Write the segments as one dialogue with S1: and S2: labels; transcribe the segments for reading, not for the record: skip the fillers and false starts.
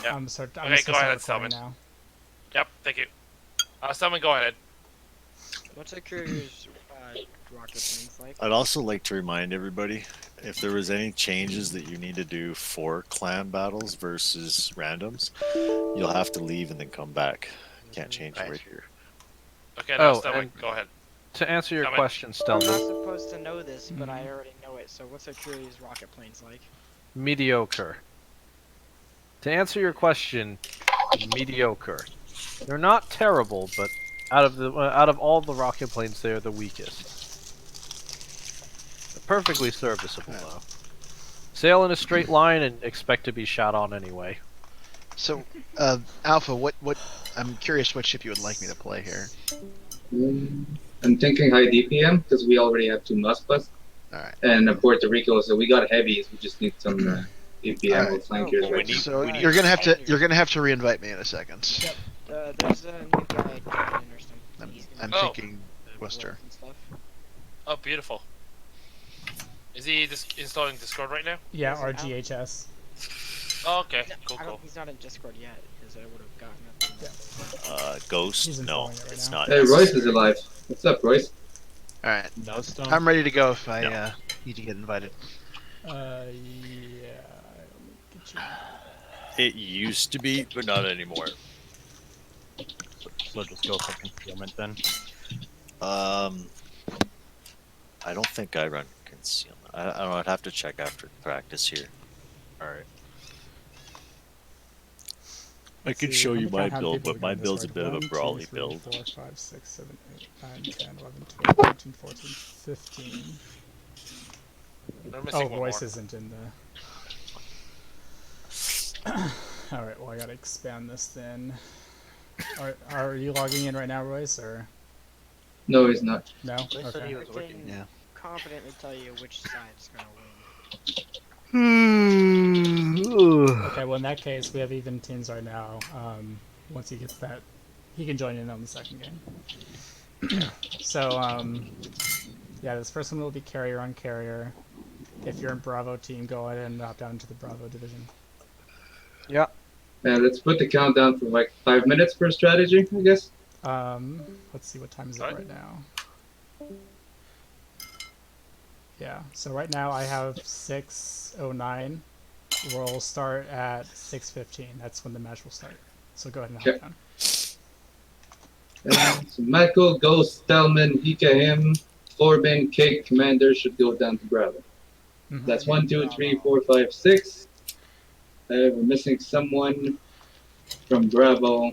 S1: Yep.
S2: I'm
S1: Okay,
S2: gonna
S1: go
S2: start
S1: ahead,
S2: recording
S1: Stillman.
S2: now.
S1: Yep, thank you. Stillman, go ahead.
S3: What's a carrier's rocket planes like?
S4: I'd also like to remind everybody, if there was any changes that you need to do for clan battles versus randoms, you'll have to leave and then come back. Can't change it right here.
S1: Okay, now
S5: Oh,
S1: Stillman,
S5: and
S1: go ahead.
S5: to answer your
S1: Stillman.
S5: question,
S3: I'm
S5: Stelman,
S3: not supposed to know this, but I
S2: Mhm.
S3: already know it. So what's a carrier's rocket planes like?
S5: mediocre. To answer your question, mediocre. They're not terrible, but out of all the rocket planes, they're the weakest. They're perfectly serviceable though. Sail in a straight line and expect to be shot on anyway.
S6: So, Alpha, what? I'm curious what ship you would like me to play here.
S7: I'm thinking high DPM because we already have two Muscas.
S6: All right.
S7: And Puerto Rico, so we got heavies. We just need some DPM
S6: All
S7: or
S6: right.
S7: flankers
S3: Oh,
S7: right
S4: need-
S7: now.
S6: So
S4: we need-
S6: you're gonna have to reinvite me in a second.
S2: Yep.
S3: There's a new guy coming in or something. He's gonna
S6: I'm
S3: do
S6: thinking
S3: the
S6: Worcester.
S3: roles and stuff.
S1: Oh, beautiful. Is he installing Discord right now?
S2: Yeah,
S3: Is it out?
S2: RGHS.
S1: Oh, okay.
S3: No,
S1: Cool,
S3: I don't,
S1: cool.
S3: he's not in Discord yet, because I would have gotten it.
S4: Ghost?
S2: He's
S4: No,
S2: installing it right
S4: it's
S2: now.
S4: not.
S7: Hey, Royce is
S4: necessary.
S7: alive. What's up, Royce?
S6: All right.
S8: No stone.
S6: I'm ready to go if I
S4: No.
S6: need to get invited.
S2: Yeah. Let me get you.
S4: It used to be, but not anymore.
S8: So just go for concealment then.
S4: I don't think I run concealment. I don't know. I'd have to check after practice here.
S8: All right.
S4: I
S2: Let's
S4: could
S2: see,
S4: show
S2: how
S4: you
S2: many
S4: my
S2: I have
S4: build,
S2: people
S4: but my
S2: doing
S4: build's a
S2: Discord?
S4: bit of a
S2: 1, 2,
S4: brawly
S2: 3,
S4: build.
S2: 4, 5, 6, 7, 8, 9, 10, 11, 12, 13, 14, 15.
S1: We're missing
S2: Oh,
S1: one
S2: Royce
S1: more.
S2: isn't in the. Alright, well, I gotta expand this then. Are you logging in right now, Royce, or
S7: No, he's not.
S2: no?
S5: They said he
S2: Okay.
S5: was
S3: I
S5: working.
S3: can
S6: Yeah.
S3: confidently tell you which side's gonna win.
S2: Okay, well, in that case, we have even teams right now. Once he gets that, he can join in on the second game. So, yeah, this first one will be carrier on carrier. If you're in Bravo team, go ahead and hop down to the Bravo division.
S5: Yeah.
S7: Let's put the countdown for like 5 minutes per strategy, I guess.
S2: Let's see, what time is it
S1: Alright.
S2: right now? Yeah, so right now I have 6:09. We'll start at 6:15. That's when the match will start. So go ahead and hop
S7: Okay.
S2: down.
S7: So Michael, Ghost, Stelman, Him, Corbin, Cake, Commander should go down to Bravo.
S2: Mhm.
S7: That's 1, 2, 3, 4, 5, 6. We're missing someone from Bravo.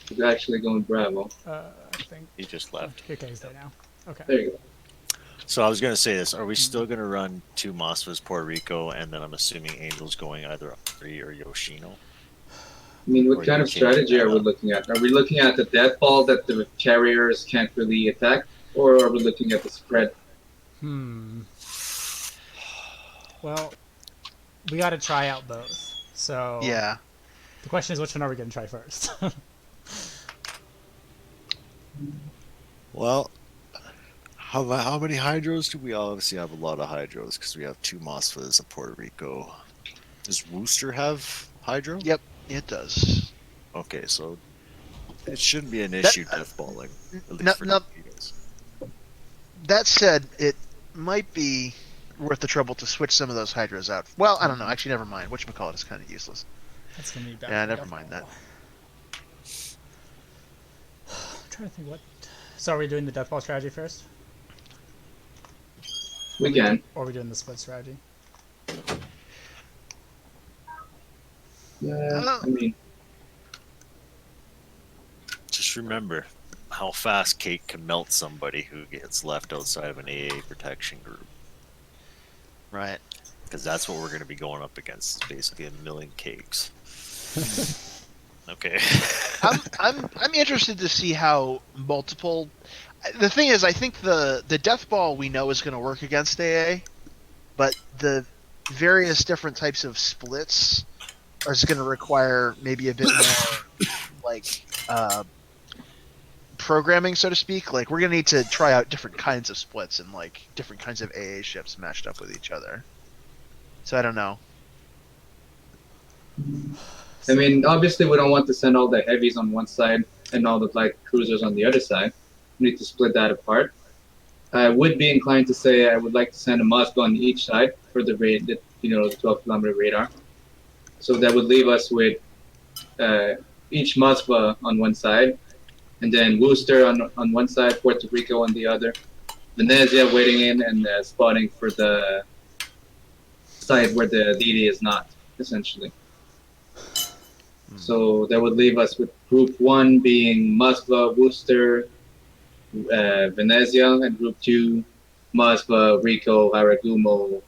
S7: Who's actually going Bravo.
S2: I think.
S4: He just left.
S2: Okay, he's there now. Okay.
S7: There you go.
S4: So I was gonna say this: are we still gonna run two Mosfas Puerto Rico, and then I'm assuming Angel's going either Ari or Yoshino?
S7: I mean,
S4: Or
S7: what kind
S4: you
S7: of
S4: change
S7: strategy
S4: that
S7: are we
S4: up.
S7: looking at? Are we looking at the death ball that the carriers can't really attack? Or are we looking at the spread?
S2: Well, we got to try out both. So
S6: Yeah.
S2: the question is, which one are we going to try first?
S4: Well, how many hydros do we obviously have? A lot of hydros because we have two Mosfas in Puerto Rico. Does Wooster have hydro?
S6: Yep. It does.
S4: Okay, so it shouldn't be an issue death balling. At least
S6: No,
S4: for
S6: no.
S4: torpedoes.
S6: That said, it might be worth the trouble to switch some of those hydros out. Well, I don't know. Actually, never mind. Whatchamacallit is kind of useless.
S2: That's going to be bad.
S6: Yeah,
S2: for
S6: never
S2: Death
S6: mind
S2: Ball.
S6: that.
S2: I'm trying to think what. So are we doing the death ball strategy first,
S7: We can.
S2: or are we doing the split strategy?
S7: Yeah, I mean,
S4: Just remember how fast Cake can melt somebody who gets left outside of an AA protection group.
S6: Right.
S4: Because that's what we're going to be going up against. Is basically a million cakes. Okay.
S6: I'm interested to see how multiple. The thing is, I think the death ball we know is going to work against AA, but the various different types of splits are going to require maybe a bit more like programming, so to speak. Like we're going to need to try out different kinds of splits and like different kinds of AA ships matched up with each other. So I don't know.
S7: I mean, obviously, we don't want to send all the heavies on one side and all the light cruisers on the other side. We need to split that apart. I would be inclined to say I would like to send a Moskva on each side for the 12-kilometer radar. So that would leave us with each Moskva on one side, and then Worcester on one side, Puerto Rico on the other, Venezia waiting in and spotting for the side where the DD is not, essentially. So that would leave us with Group 1 being Moskva, Worcester, Venezia, and Group 2, Moskva, Rico, Haragumo,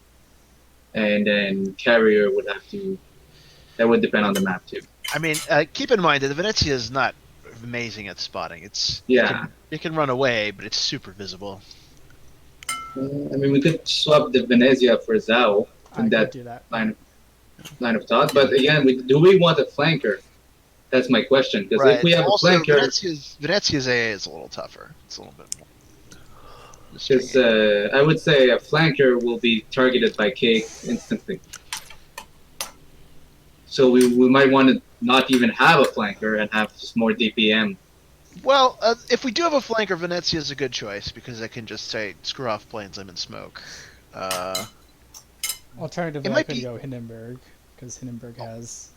S7: and then Carrier would have to. That would depend on the map too.
S6: I mean, keep in mind that the Venezia is not amazing at spotting. It's
S7: Yeah.
S6: it can run away, but it's super visible.
S7: I mean, we could swap the Venezia for Zhao
S2: I
S7: in
S2: could
S7: that
S2: do that.
S7: line of thought. But again, do we want a flanker? That's my question. Because if we have
S6: also,
S7: a flanker,
S6: Venezia's AA is a little tougher. It's a little bit more.
S7: because I would say a flanker will be targeted by Cake instantly. So we might want to not even have a flanker and have just more DPM.
S6: Well, if we do have a flanker, Venezia is a good choice because I can just say, screw off planes, I'm in smoke.
S2: Alternatively,
S6: It
S2: I
S6: might
S2: could
S6: be-
S2: go Hindenburg, because Hindenburg has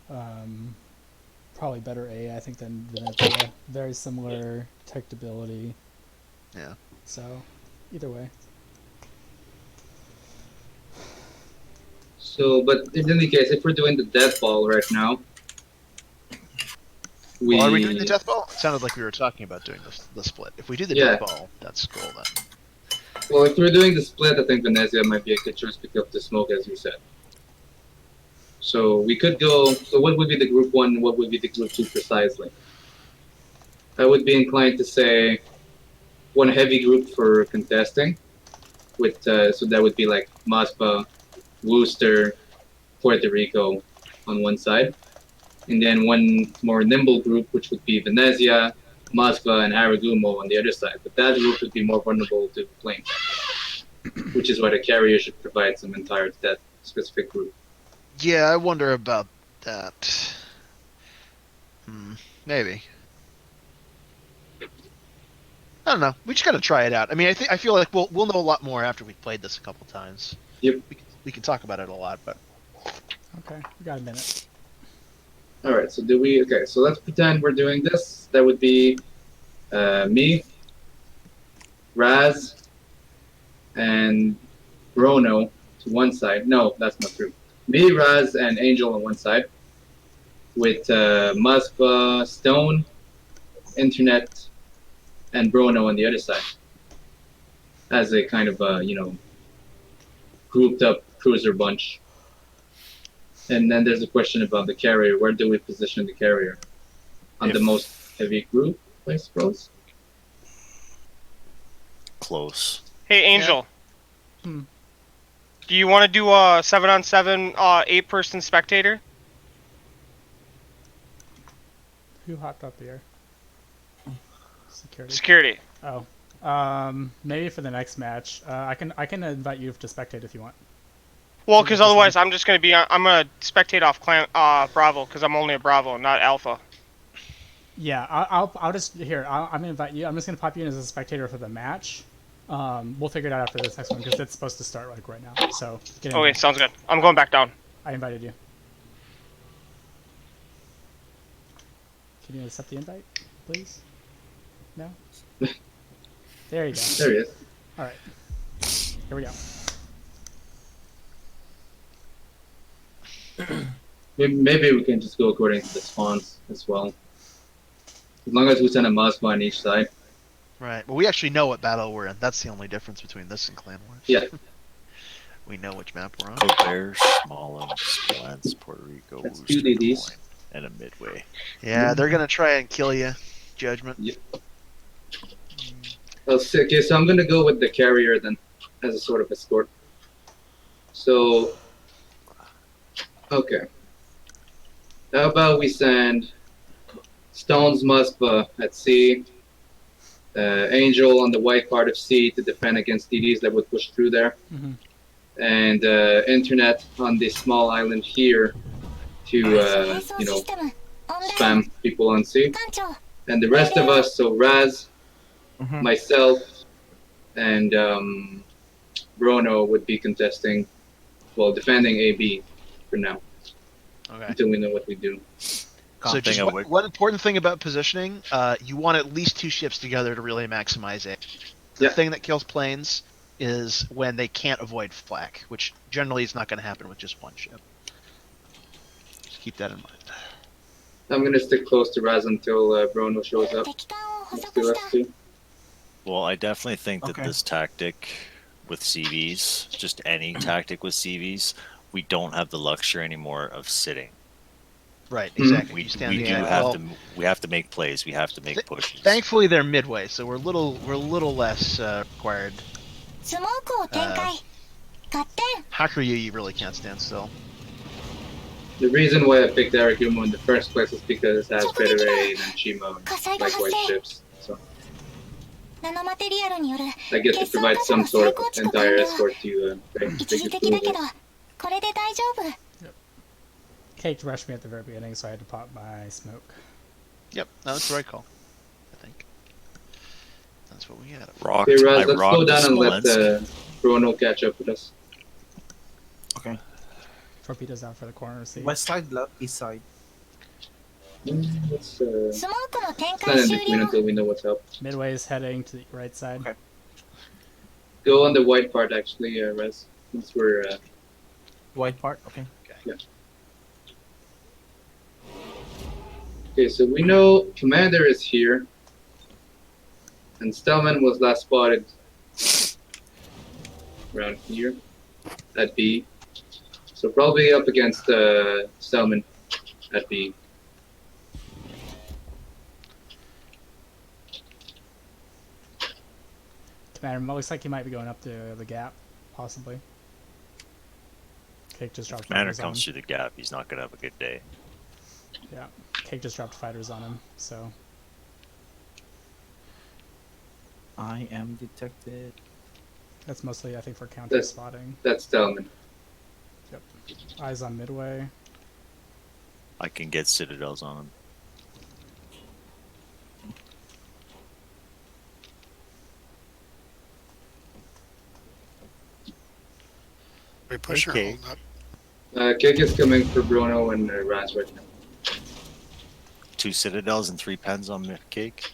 S2: probably better A, I think, than Venezia. Very similar detectability.
S6: Yeah.
S2: So, either way.
S7: So, but in any case, if we're doing the death ball right now,
S6: Well, are we doing the death ball? It sounded like we were talking about doing the split. If we do the
S7: Yeah.
S6: death ball, that's cool then.
S7: Well, if we're doing the split, I think Venezia might be a good choice to pick up the smoke, as you said. So we could go. So what would be the group 1? What would be the group 2 precisely? I would be inclined to say one heavy group for contesting, with so that would be like Moskva, Worcester, Puerto Rico on one side, and then one more nimble group, which would be Venezia, Moskva, and Haragumo on the other side. But that group would be more vulnerable to planes, which is why the carrier should provide some entire to that specific group.
S6: Yeah, I wonder about that. Maybe. I don't know. We just gotta try it out. I mean, I feel like we'll know a lot more after we've played this a couple times.
S7: Yep.
S6: We can talk about it a lot, but
S2: Okay, we got a minute.
S7: All right. So do we? Okay. So let's pretend we're doing this. That would be me, Raz, and Bruno to one side. No, that's not true. Me, Raz, and Angel on one side, with Moskva, Stone, Internet, and Bruno on the other side, as a kind of grouped up cruiser bunch. And then there's a question about the carrier. Where do we position the carrier? On the most heavy group, I suppose.
S4: Close.
S9: Hey, Angel.
S2: Hmm.
S9: Do you want to do a 7-on-7 8-person spectator?
S2: Who hopped up here? Security.
S9: Security.
S2: Oh. Maybe for the next match. I can invite you to spectate if you want.
S9: Well, because otherwise I'm just gonna be I'm gonna spectate off clan Bravo because I'm only a Bravo, not Alpha.
S2: Yeah, I'll just I'm gonna invite you. I'm just gonna pop you in as a spectator for the match. We'll figure it out after this next one because it's supposed to start like right now. So get in
S9: Okay,
S2: there.
S9: sounds good. I'm going back down.
S2: I invited you. Can you accept the invite, please? No. There you go.
S7: There he is.
S2: All right. Here we go.
S7: Maybe we can just go according to the spawns as well. As long as we send a Moskva on each side.
S6: right. Well, we actually know what battle we're in. That's the only difference between this and Clan Wars.
S7: Yeah.
S6: We know which map we're on.
S4: Colbert, Smallham, Splance, Puerto Rico,
S7: That's
S4: Worcester,
S7: two
S4: Des
S7: DDs.
S4: Moines, and a Midway.
S6: Yeah, they're gonna try and kill you, Judgment.
S7: Okay, so I'm gonna go with the carrier then, as a sort of escort. So, okay. How about we send Stone's Moskva at C, Angel on the white part of C to defend against DDs that would push through there,
S2: Mhm.
S7: and Internet on the small island here to spam people on C. And the rest of us, so Raz, myself, and Bruno would be contesting, well, defending AB for now
S6: Okay.
S7: until we know what we do.
S6: So just one important thing about positioning, you want at least 2 ships together to really maximize it. The
S7: Yeah.
S6: thing that kills planes is when they can't avoid flak, which generally is not going to happen with just 1 ship. Just keep that in mind.
S7: I'm gonna stick close to Raz until Bruno shows up. Let's do us two.
S4: Well, I definitely think that
S10: Okay.
S4: this tactic with CVs, just any tactic with CVs, we don't have the luxury anymore of sitting.
S6: Right, exactly.
S4: We
S6: You stand
S4: do
S6: there.
S4: have
S6: Well,
S4: to. We have to make plays. We have to make pushes.
S6: thankfully, they're midway, so we're a little less required. Hakuryuyi you really can't stand still.
S7: The reason why I picked Aragumo in the first place is because it has better A than Shimo and like white ships. So I get to provide some sort of entire escort to take it through.
S2: Cake rushed me at the very beginning, so I had to pop my smoke.
S6: Yep, no, that's the right call. I think that's what we had.
S4: Rocked.
S7: Okay, Raz,
S4: I
S7: let's
S4: rocked
S7: slow down and let
S4: Smolensk.
S7: Bruno catch up with us.
S10: Okay.
S2: Torpedoes out for the corner. See.
S10: West side, east side.
S7: Let's stand in between until we know what's up.
S2: Midway is heading to the right side.
S10: Okay.
S7: Go on the white part, actually, Raz. Since we're
S10: White part, okay.
S7: okay, so we know Commander is here, and Stelman was last spotted around here at B. So probably up against Stelman at B.
S2: Commander, looks like he might be going up to the gap, possibly. Cake just dropped
S4: Commander
S2: fighters on
S4: comes
S2: him.
S4: through the gap. He's not gonna have a good day.
S2: Yeah, Cake just dropped fighters on him, so
S10: I am detected.
S2: that's mostly, I think, for counter
S7: That's-
S2: spotting.
S7: That's Stelman.
S2: Yep. Eyes on Midway.
S4: I can get citadels on him.
S11: We push or
S4: Okay.
S11: hold up.
S7: Cake is coming for Bruno and Raz right now.
S4: 2 citadels and 3 pens on the cake.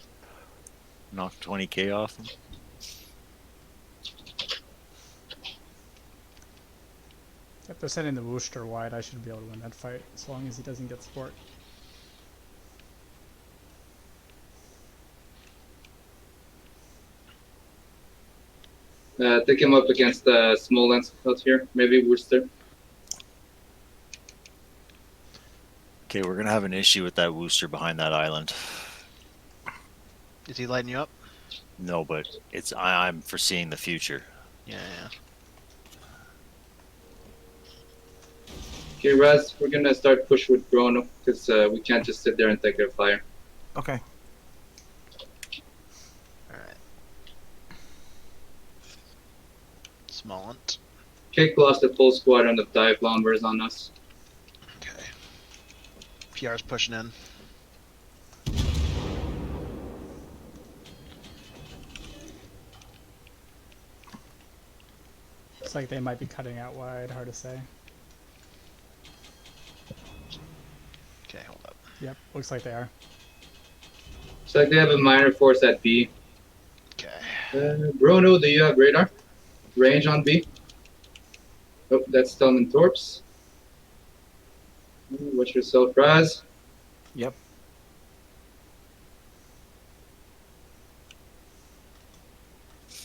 S4: Knock 20k off him.
S2: If they're sending the Worcester wide, I should be able to win that fight, as long as he doesn't get support.
S7: Take him up against Smolensk out here, maybe Worcester.
S4: Okay, we're gonna have an issue with that Worcester behind that island.
S6: Is he lighting you up?
S4: No, but it's I'm foreseeing the future.
S6: Yeah.
S7: Okay, Raz, we're gonna start push with Bruno because we can't just sit there and take their fire.
S10: Okay.
S6: Alright. Smollent.
S7: Cake lost a full squadron of dive bombers on us.
S6: Okay. PR's pushing in.
S2: Looks like they might be cutting out wide, hard to say.
S6: Okay, hold up.
S2: Yep, looks like they are.
S7: Looks like they have a minor force at B.
S6: Okay.
S7: Bruno, do you have radar? Range on B? Oh, that's Stelman Torps. Watch yourself, Raz.
S10: Yep.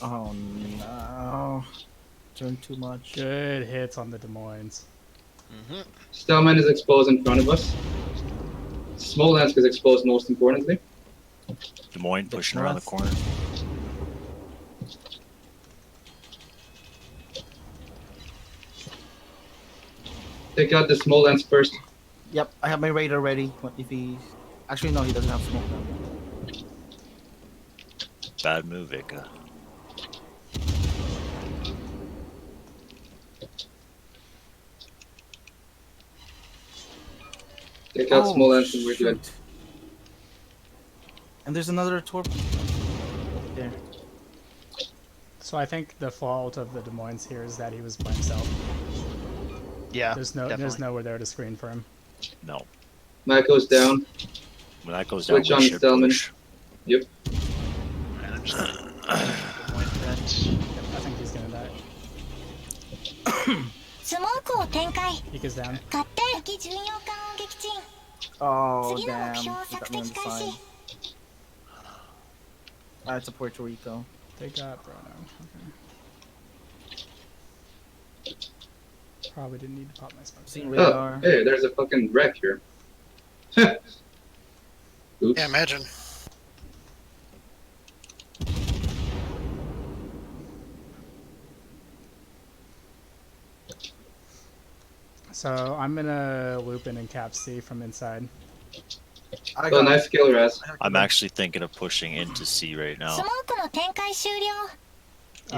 S10: Oh no. Doing too much.
S2: Good hits on the Des Moines.
S6: Mm-hmm.
S7: Stelman is exposed in front of us. Smolensk is exposed most importantly.
S4: Des Moines pushing around the corner.
S7: Take out the Smolensk first.
S10: Yep, I have my radar ready. What if he... Actually, no, he doesn't have smoke now.
S4: Bad move, Ika.
S7: Take out
S10: Oh,
S7: Smolensk and we're good.
S10: shoot. And there's another torp. There.
S2: So I think the fault of the Des Moines here is that he was by himself.
S6: Yeah,
S2: There's
S6: definitely.
S2: nowhere there to screen for him.
S4: No.
S7: Mako's down.
S4: When that goes down,
S7: Switch
S4: we
S7: on
S4: should
S7: Stelman.
S4: push.
S7: Yep.
S6: And I'm just my friends.
S2: Yep, I think he's gonna die.
S12: スモークを展開
S2: Ika's down.
S12: 勝手敵巡洋艦を撃沈
S10: Oh,
S12: 次の
S10: damn.
S12: 目標
S10: He
S12: 索
S10: got me on
S12: 敵
S10: the
S12: 開
S10: side.
S12: 始
S10: It's a Puerto Rico.
S2: They got Bruno. Okay. Probably didn't need to pop my smoke.
S10: Seen
S7: Oh,
S10: radar.
S7: hey, there's a fucking wreck here. Oops.
S11: Yeah, imagine.
S2: So I'm gonna loop in and cap C from inside.
S10: I
S7: Oh,
S10: got
S7: nice kill, Raz.
S4: I'm actually thinking of pushing into C right
S12: ス
S4: now.
S12: モークの展開終了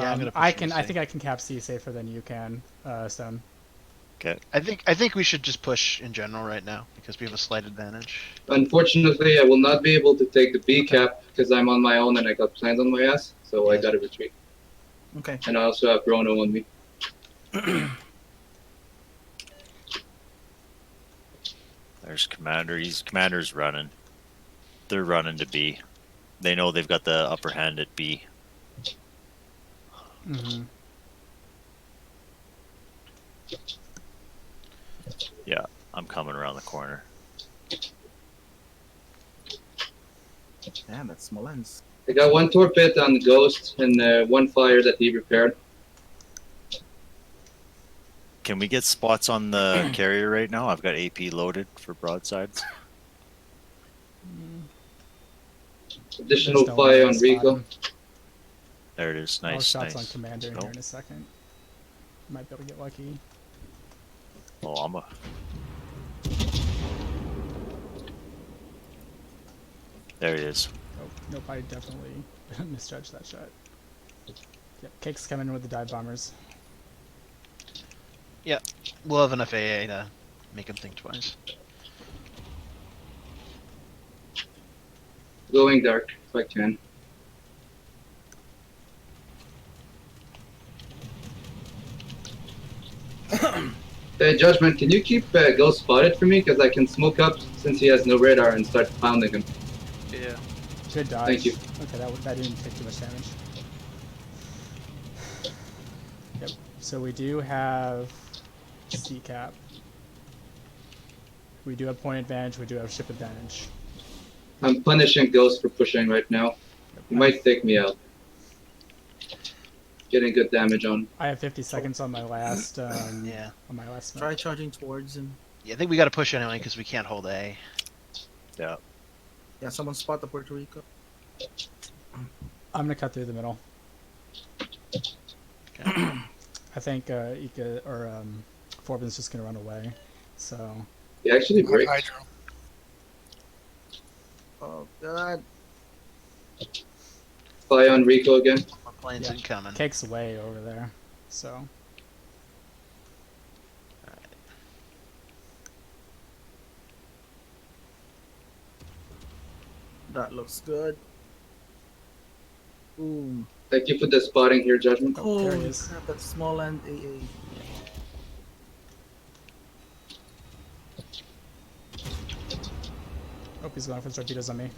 S6: Yeah, I'm gonna push
S2: I
S6: him
S2: can.
S6: to
S2: I
S6: C.
S2: think I can cap C safer than you can, Stone.
S4: Okay.
S6: I think we should just push in general right now because we have a slight advantage.
S7: Unfortunately, I will not be able to take the B cap because I'm on my own and I got plans on my ass, so I gotta retreat.
S10: Okay.
S7: And I also have Bruno on me.
S4: There's Commander. Commander's running. They're running to B. They know they've got the upper hand at B.
S2: Mm-hmm.
S4: Yeah, I'm coming around the corner.
S10: Damn, that's Smolensk.
S7: I got one torped on the Ghost and one fire that he repaired.
S4: Can we get spots on the carrier right now? I've got AP loaded for broadsides.
S7: Additional
S2: There's no
S7: fire
S2: way
S7: on
S2: to spot
S7: Rico.
S2: him.
S4: There it is.
S2: I'll
S4: Nice,
S2: shots
S4: nice.
S2: on Commander in
S4: Nope.
S2: here in a second. Might be able to get lucky.
S4: Oh, I'm a... There it is.
S2: Oh, nope, I definitely misjudged that shot. Yep, Cake's coming in with the dive bombers.
S6: We'll have enough AA to make him think twice.
S7: Going dark if I can. Hey, Judgment, can you keep Ghost spotted for me? Because I can smoke up since he has no radar and start pounding him.
S6: Yeah.
S2: Good dodge.
S7: Thank you.
S2: Okay, that didn't take too much damage. Yep. So we do have C cap. We do have point advantage. We do have ship advantage.
S7: I'm punishing Ghost for pushing right now. He might take me out. Getting good damage on.
S2: I have 50 seconds on my last.
S6: Yeah.
S2: On my last.
S10: Try charging towards him.
S6: Yeah, I think we gotta push anyway because we can't hold A.
S4: Yeah.
S10: Yeah, someone spot the Puerto Rico.
S2: I'm gonna cut through the middle.
S6: Okay.
S2: I think Ika or Forbin's just gonna run away. So
S7: He actually
S11: I'm
S7: breaks.
S11: Hydro.
S10: Oh god.
S7: Fly on Rico again.
S6: More planes
S2: Yeah.
S6: incoming.
S2: Cake's way over there. So
S10: That looks good. Boom.
S7: Thank you for the spotting here, Judgment.
S2: Oh, there he
S10: Holy
S2: is.
S10: crap, that's small and AA.
S2: oh, he's going for torpedoes on me.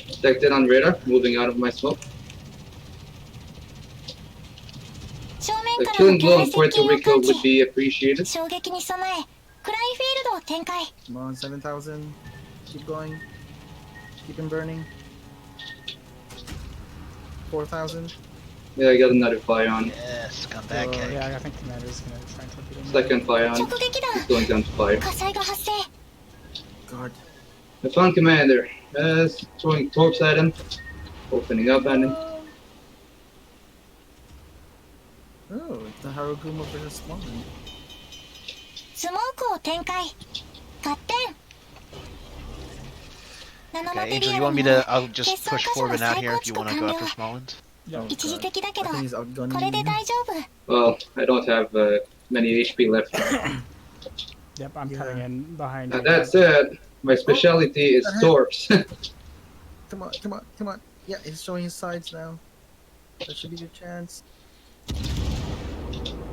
S7: Detected on radar, moving out of my smoke.
S12: 正面
S7: A
S12: から
S7: killing
S12: の巨
S7: blow
S12: 大
S7: on
S12: 接
S7: Puerto
S12: 近を
S7: Rico
S12: 感
S7: would
S12: 知
S7: be appreciated.
S12: 衝撃に備えクライフィールドを展開
S10: Come on, 7,000. Keep going. Keep him burning. 4,000.
S7: Yeah, I got another fire on.
S6: Yes, come back, Cake.
S2: Yeah, I think Commander's gonna try and torpedo me.
S7: Second fire on.
S12: 直撃弾
S7: He's going down to fire.
S12: 火災が発生
S10: God.
S7: I found Commander. Throwing torps at him. Opening up at him.
S10: Oh, it's the Haruguma versus Smolen.
S12: スモークを展開合点ナノマ
S6: Okay,
S12: テリ
S6: Angel,
S12: ア
S6: you
S12: ル
S6: want me
S12: に
S6: to?
S12: は
S6: I'll
S12: 欠
S6: just
S12: 損
S6: push
S12: 箇所の
S6: Forbin out
S12: 再
S6: here
S12: 構
S6: if you
S12: 築
S6: want to
S12: 完
S6: go
S12: 了
S6: after Smolens.
S2: Yeah.
S12: 一時的だけ
S10: I
S12: ど
S10: think he's outgunning
S12: これで
S10: you.
S12: 大丈夫
S7: Well, I don't have many HP left.
S2: Yep, I'm coming in behind
S7: Now
S2: you.
S7: that said, my specialty is swords.
S10: Come on, come on, come on. Yeah, he's showing his sides now. That should be your chance.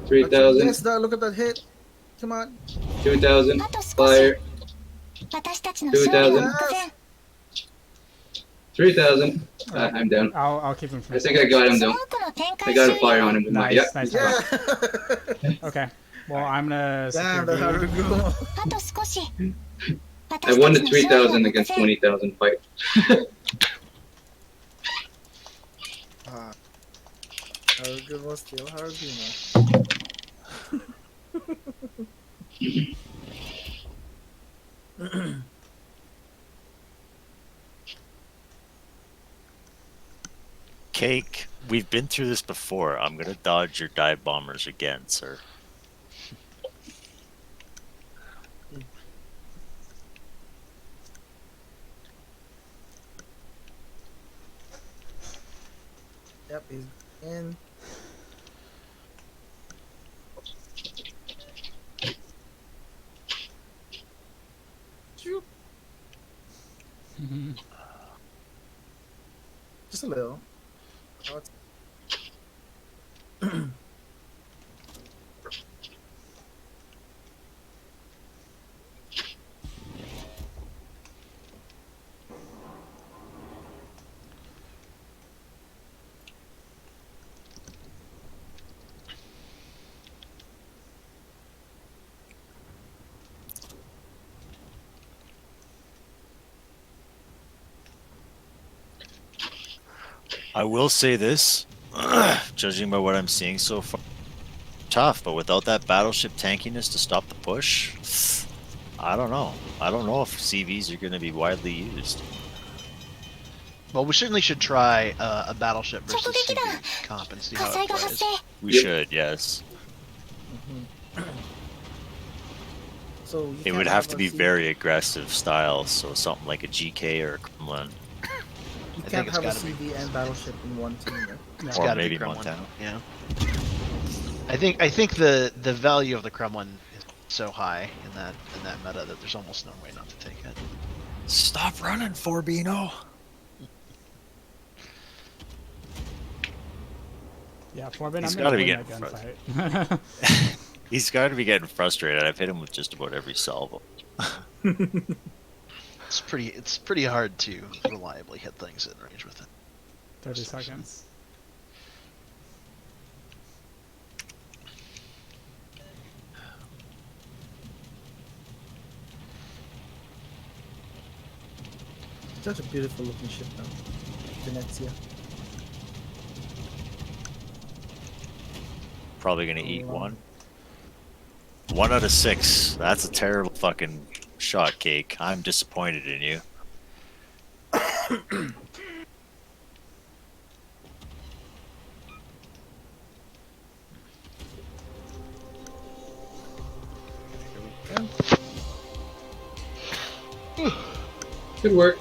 S7: 3,000,
S10: Yes, look at that hit. Come on.
S7: 2,000,
S12: あと少し
S7: fire,
S12: 私たちの勝利は目前
S7: 3,000. I'm down.
S2: I'll keep him from.
S7: I think I got him
S12: スモ
S7: though.
S12: ークの展
S7: I
S12: 開
S7: got
S12: 終
S7: a fire
S12: 了
S7: on him with my.
S2: Nice,
S7: Yeah.
S2: nice.
S10: Yeah.
S2: Okay. Well, I'm gonna.
S10: Damn,
S2: secure
S10: that
S2: B.
S10: Harugu.
S12: あと少し
S7: I won the
S12: 私たちの勝利は
S7: 3,000
S12: 目
S7: against
S12: 前
S7: 20,000 fight.
S10: Harugu was still Harugu, man.
S4: Cake, we've been through this before. I'm gonna dodge your dive bombers again, sir.
S10: Yep, he's in. Shoot. Just a little. Oh, it's-
S4: I will say this, judging by what I'm seeing so far, tough, but without that battleship tankiness to stop the push, I don't know. I don't know if CVs are going to be widely used.
S6: Well, we certainly should try a battleship versus CV comp and see how
S12: 火災
S6: it
S12: が発
S6: plays.
S12: 生
S4: We should, yes.
S10: So you
S4: It
S10: can't
S4: would have to
S10: a
S4: be
S10: C-
S4: very aggressive styles, so something like a GK or a Kremlin.
S10: You
S6: I
S10: can't
S6: think it's
S10: have a
S6: gotta be.
S10: CV and battleship in one team. Yeah?
S6: It's
S4: Or
S6: gotta
S4: maybe
S6: be Kremlin.
S4: Montana.
S6: Yeah. I think the value of the Kremlin is so high in that meta that there's almost no way not to take it.
S4: Stop running, Forbino!
S2: Yeah, Forbin,
S4: He's
S2: I'm gonna
S4: gotta be
S2: win
S4: getting
S2: that gunfight.
S4: He's got to be getting frustrated. I've hit him with just about every salvo.
S6: It's pretty hard to reliably hit things in range with it.
S2: 30 seconds.
S10: Such a beautiful looking ship though. Venezia.
S4: Probably gonna eat one. 1 out of 6. That's a terrible fucking shot, Cake. I'm disappointed in you.
S7: Good work.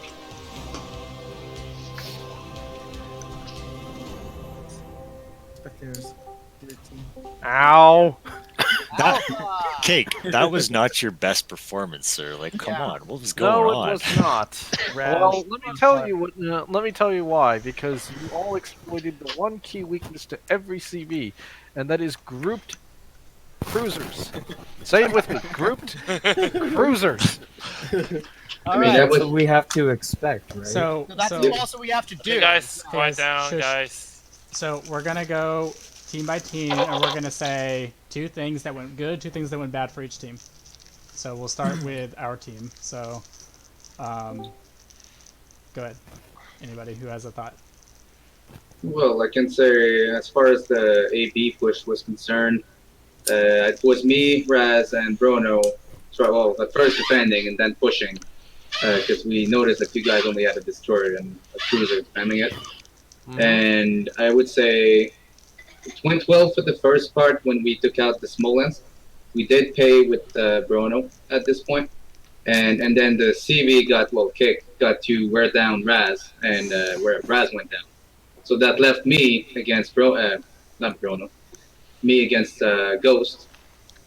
S10: Spectators. Your team.
S5: Ow!
S4: That Cake, that was not your best performance, sir. Like, come on, what was going
S5: No,
S4: on?
S5: it was not. Well, let me tell you what. Let me tell you why. Because you all exploited the one key weakness to every CV, and that is grouped cruisers. Say it with me. Grouped cruisers.
S7: That was
S13: we have to expect, right?
S2: So,
S3: That's
S2: so
S3: also we have to do.
S1: Okay, guys, quiet
S2: Guys,
S1: down,
S2: shush.
S1: guys.
S2: So we're gonna go team by team, and we're gonna say 2 things that went good, 2 things that went bad for each team. So we'll start with our team. So, go ahead. Anybody who has a thought?
S7: Well, I can say as far as the AB push was concerned, it was me, Raz, and Bruno. Well, at first defending and then pushing, because we noticed that you guys only had a destroyer and a cruiser spamming it. And I would say it went well for the first part when we took out the Smolensk. We did pay with Bruno at this point. And then the CV got got to wear down Raz, and where Raz went down. So that left me against not Bruno, me against Ghost.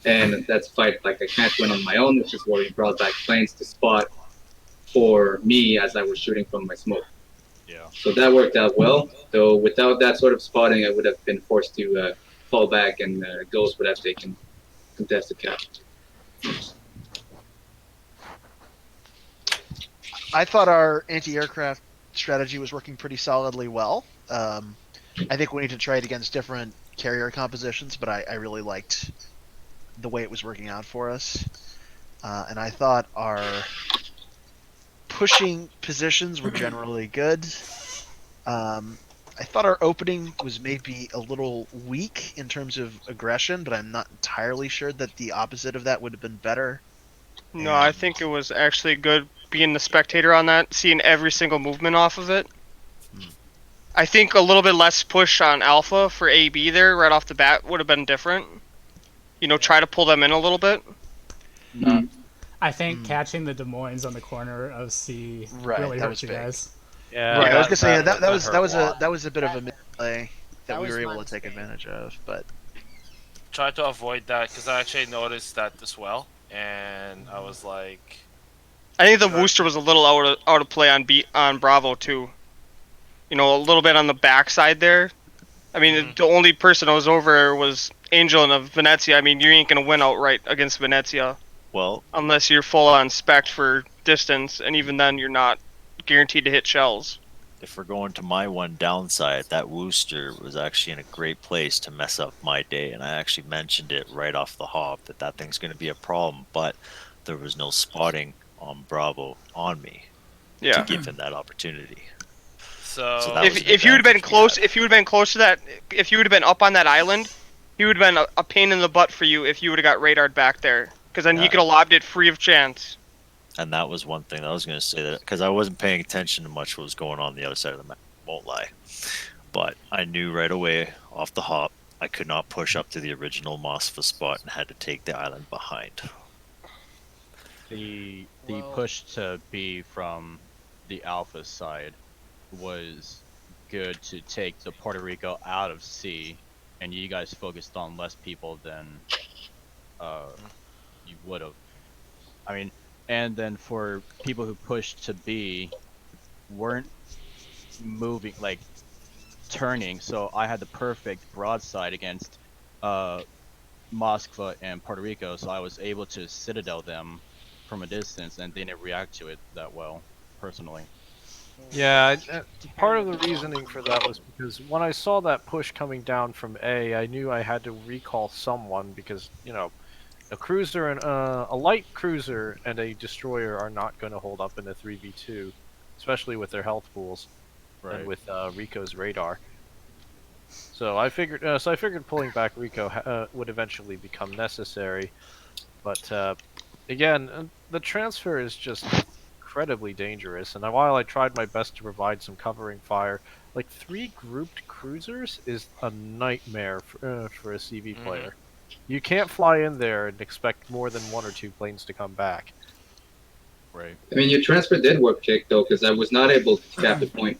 S7: and that's a fight like I can't win on my own, which is where he brought back planes to spot for me as I was shooting from my smoke.
S8: Yeah.
S7: So that worked out well, though without that sort of spotting, I would have been forced to fall back, and Ghost would have taken contested cap.
S6: I thought our anti-aircraft strategy was working pretty solidly well. I think we need to try it against different carrier compositions, but I really liked the way it was working out for us. And I thought our pushing positions were generally good. I thought our opening was maybe a little weak in terms of aggression, but I'm not entirely sure that the opposite of that would have been better.
S9: No, I think it was actually good being the spectator on that, seeing every single movement off of it. I think a little bit less push on Alpha for AB there right off the bat would have been different. You know, try to pull them in a little bit.
S2: I think catching the Des Moines on the corner of C really
S6: that
S2: hurt
S6: was
S2: you
S6: big.
S2: guys.
S8: Yeah.
S6: Right, I was gonna say
S8: that
S6: that was a bit of a misplay that we
S3: was
S6: were
S3: my
S6: able to take
S3: mistake.
S6: advantage of, but
S1: Try to avoid that because I actually noticed that as well, and I was like,
S9: I think the Wooster was a little out of play on Bravo too. You know, a little bit on the backside there. I mean, the only person that was over was Angel and Venezia. I mean, you ain't gonna win outright against Venezia
S4: Well,
S9: unless you're full on spec for distance, and even then, you're not guaranteed to hit shells.
S4: if we're going to my one downside, that Wooster was actually in a great place to mess up my day, and I actually mentioned it right off the hop that thing's going to be a problem, but there was no spotting on Bravo on me
S9: Yeah.
S4: to give him that opportunity.
S1: so
S4: that was an
S9: If you would have been
S4: advantage we
S9: close,
S4: had.
S9: if you would have been close to that, if you would have been up on that island, he would have been a pain in the butt for you if you would have got radared back there, because then he
S4: Yeah.
S9: could have lobbed it free of chance.
S4: And that was one thing I was going to say, that because I wasn't paying attention to much what was going on the other side of the map, won't lie. But I knew right away off the hop I could not push up to the original Mosfa spot and had to take the island behind.
S8: The
S3: Well-
S8: push to B from the Alpha side was good to take the Puerto Rico out of C, and you guys focused on less people than you would have. I mean, and then for people who pushed to B, weren't moving, like turning, so I had the perfect broadside against Moskva and Puerto Rico, so I was able to citadel them from a distance, and they didn't react to it that well, personally.
S5: Yeah, part of the reasoning for that was because when I saw that push coming down from A, I knew I had to recall someone because, you know, a cruiser and a light cruiser and a destroyer are not going to hold up in a 3v2, especially with their health pools and with Rico's radar. So I figured pulling back Rico would eventually become necessary, but again, the transfer is just incredibly dangerous, and while I tried my best to provide some covering fire, like 3 grouped cruisers is a nightmare for a CV player. You can't fly in there and expect more than 1 or 2 planes to come back.
S8: Right.
S7: I mean, your transfer did work, Kick, though, because I was not able to cap the point.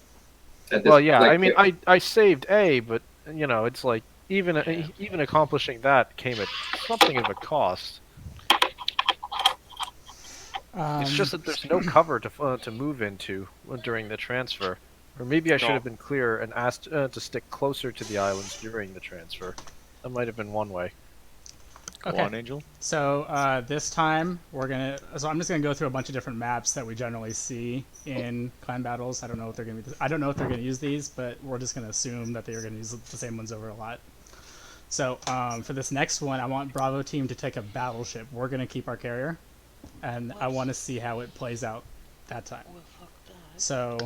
S7: At this,
S5: Well, yeah,
S7: like,
S5: I mean, I saved A, but you know, it's like even accomplishing that came at something of a cost. It's just that there's no cover to move into during the transfer. Or maybe I should have been clearer and asked to stick closer to the islands during the transfer. That might have been one way.
S4: Go on, Angel.
S2: So this time so I'm just gonna go through a bunch of different maps that we generally see in clan battles. I don't know if they're gonna use these, but we're just gonna assume that they're gonna use the same ones over a lot. So for this next one, I want Bravo team to take a battleship. We're gonna keep our carrier, and I want to see how it plays out that time. So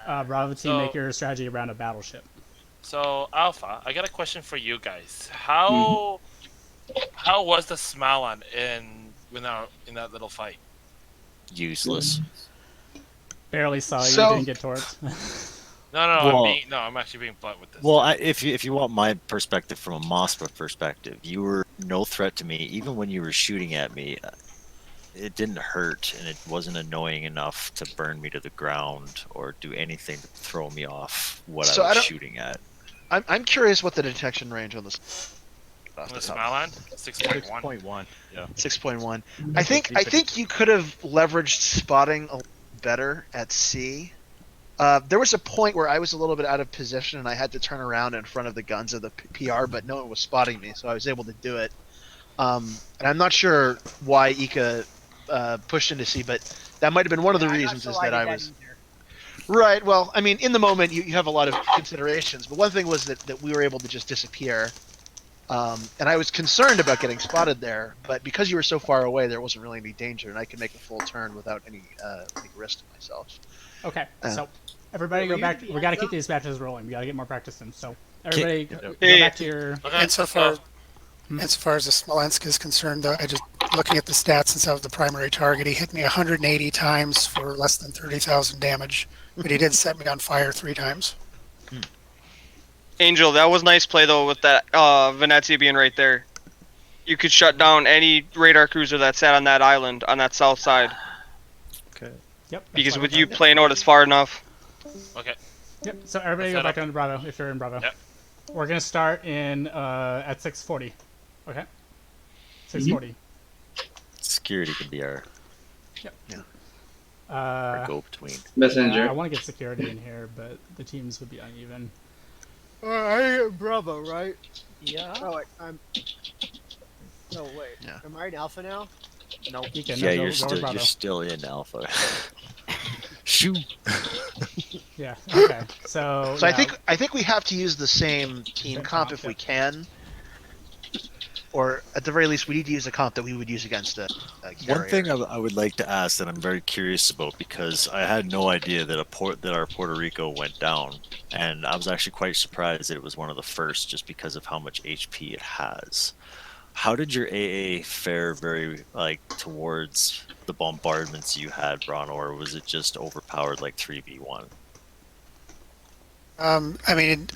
S2: Bravo team, make your strategy around a battleship.
S1: So Alpha, I got a question for you guys. How was the Smallan in that little fight?
S4: Useless.
S2: Barely saw you.
S6: So-
S2: Didn't get torqued.
S1: No,
S4: Well-
S1: I'm actually being blunt with this.
S4: Well, if you want my perspective from a Mospa perspective, you were no threat to me. Even when you were shooting at me, it didn't hurt, and it wasn't annoying enough to burn me to the ground or do anything to throw me off what
S6: So
S4: I
S6: I
S4: was
S6: don't-
S4: shooting at.
S6: I'm curious what the detection range on this. off
S1: The
S6: the top.
S1: Smiland? 6.1.
S8: 6.1. Yeah.
S6: 6.1. I think you could have leveraged spotting a little better at C. There was a point where I was a little bit out of position and I had to turn around in front of the guns of the PR, but no one was spotting me, so I was able to do it. And I'm not sure why Ika pushed into C, but that might have been one of the reasons is that I was. Right. Well, I mean, in the moment, you have a lot of considerations, but one thing was that we were able to just disappear. And I was concerned about getting spotted there, but because you were so far away, there wasn't really any danger, and I could make a full turn without any risk to myself.
S2: Okay, so everybody go back. We got to keep these matches rolling. We got to get more practice in. So everybody go back to your.
S1: Okay.
S11: Insofar as the Smolensk is concerned, though, I just looking at the stats since I was the primary target, he hit me 180 times for less than 30,000 damage, but he did set me on fire 3 times.
S9: Angel, that was nice play though with that Venezia being right there. You could shut down any radar cruiser that sat on that island on that south side.
S4: Okay.
S2: Yep.
S9: Because with you playing Otis far enough.
S1: Okay.
S2: Yep. So everybody go back down to Bravo if you're in Bravo.
S1: Yep.
S2: We're gonna start in at 6:40. Okay. 6:40.
S4: Security can be our
S2: Yep.
S4: our go-between.
S7: Messenger.
S2: I want to get security in here, but the teams would be uneven.
S3: I Bravo, right?
S13: Yeah.
S3: Oh, wait, I'm. No, wait.
S6: Yeah.
S3: Am I in Alpha now?
S2: No.
S4: Yeah,
S2: go
S4: you're still in Alpha. Shoot.
S2: Yeah. Okay. So.
S6: So
S2: yeah.
S6: I think we have to use the same team
S2: Same
S6: comp
S2: comp,
S6: if we
S2: yeah.
S6: can, or at the very least, we need to use a comp that we would use against a carrier.
S4: One thing I would like to ask that I'm very curious about, because I had no idea that our Puerto Rico went down, and I was actually quite surprised that it was one of the first just because of how much HP it has. How did your AA fare towards the bombardments you had, Bron, or was it just overpowered like 3v1?
S11: I mean,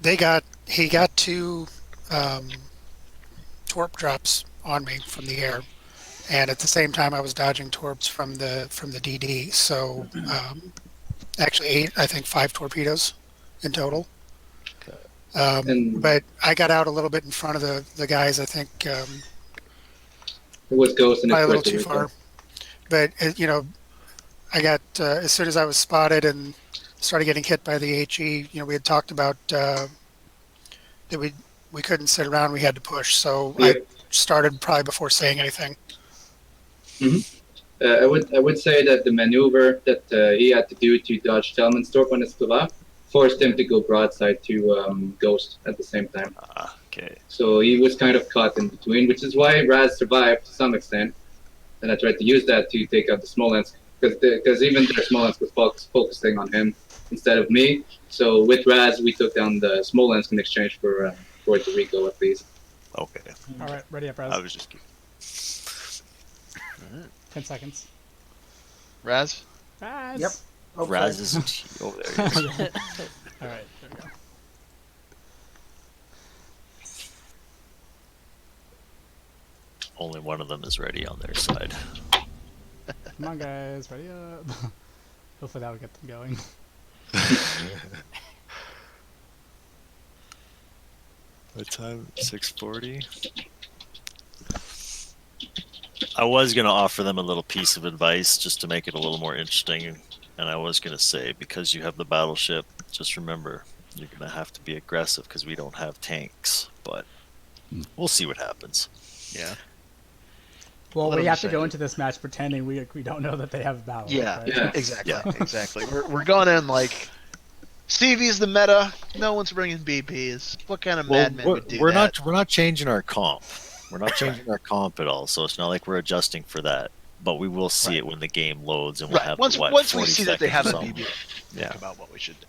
S11: he got 2 torp drops on me from the air, and at the same time I was dodging torps from the DD. So actually 5 torpedoes in total. But I got out a little bit in front of the guys. I think
S7: It was Ghost and
S11: probably a little
S7: Puerto
S11: too
S7: Rico.
S11: far. But I got as soon as I was spotted and started getting hit by the HE. We had talked about that we couldn't sit around. We had to push. So
S7: Yeah.
S11: I started probably before saying anything.
S7: I would say that the maneuver that he had to do to dodge Telman's torp on his Slava forced him to go broadside to Ghost at the same time.
S4: Okay.
S7: So he was kind of caught in between, which is why Raz survived to some extent. And I tried to use that to take out the Smolensk, because even the Smolensk was focusing on him instead of me. So with Raz, we took down the Smolensk in exchange for Puerto Rico at least.
S4: Okay.
S2: All right. Ready up, Raz.
S4: I was just kidding.
S2: 10 seconds.
S6: Raz?
S2: Raz.
S10: Yep.
S4: Raz is over there. He is.
S2: All right. There we go.
S4: Only one of them is ready on their side.
S2: Come on, guys. Ready up. Hopefully that will get them going.
S4: What time? 6:40. I was gonna offer them a little piece of advice just to make it a little more interesting, and I was gonna say, because you have the battleship, just remember you're gonna have to be aggressive because we don't have tanks. But we'll see what happens.
S6: Yeah.
S2: Well,
S6: Let
S2: we
S6: him
S2: have to
S6: decide.
S2: go into this match pretending we don't know that they have a battle.
S6: Yeah.
S2: Right?
S7: Yeah.
S6: Exactly.
S4: Yeah.
S6: Exactly. We're going in like CV's the meta. No one's bringing BPs. What kind of madman would do
S4: we're
S6: that?
S4: not changing our comp. We're not changing our comp at all, so it's not like we're adjusting for that. But we will see it when the game loads, and we'll
S6: Right.
S4: have
S6: Once we
S4: 40
S6: see that they have
S4: seconds
S6: a
S4: or
S6: BB,
S4: something.
S6: think about what we should do.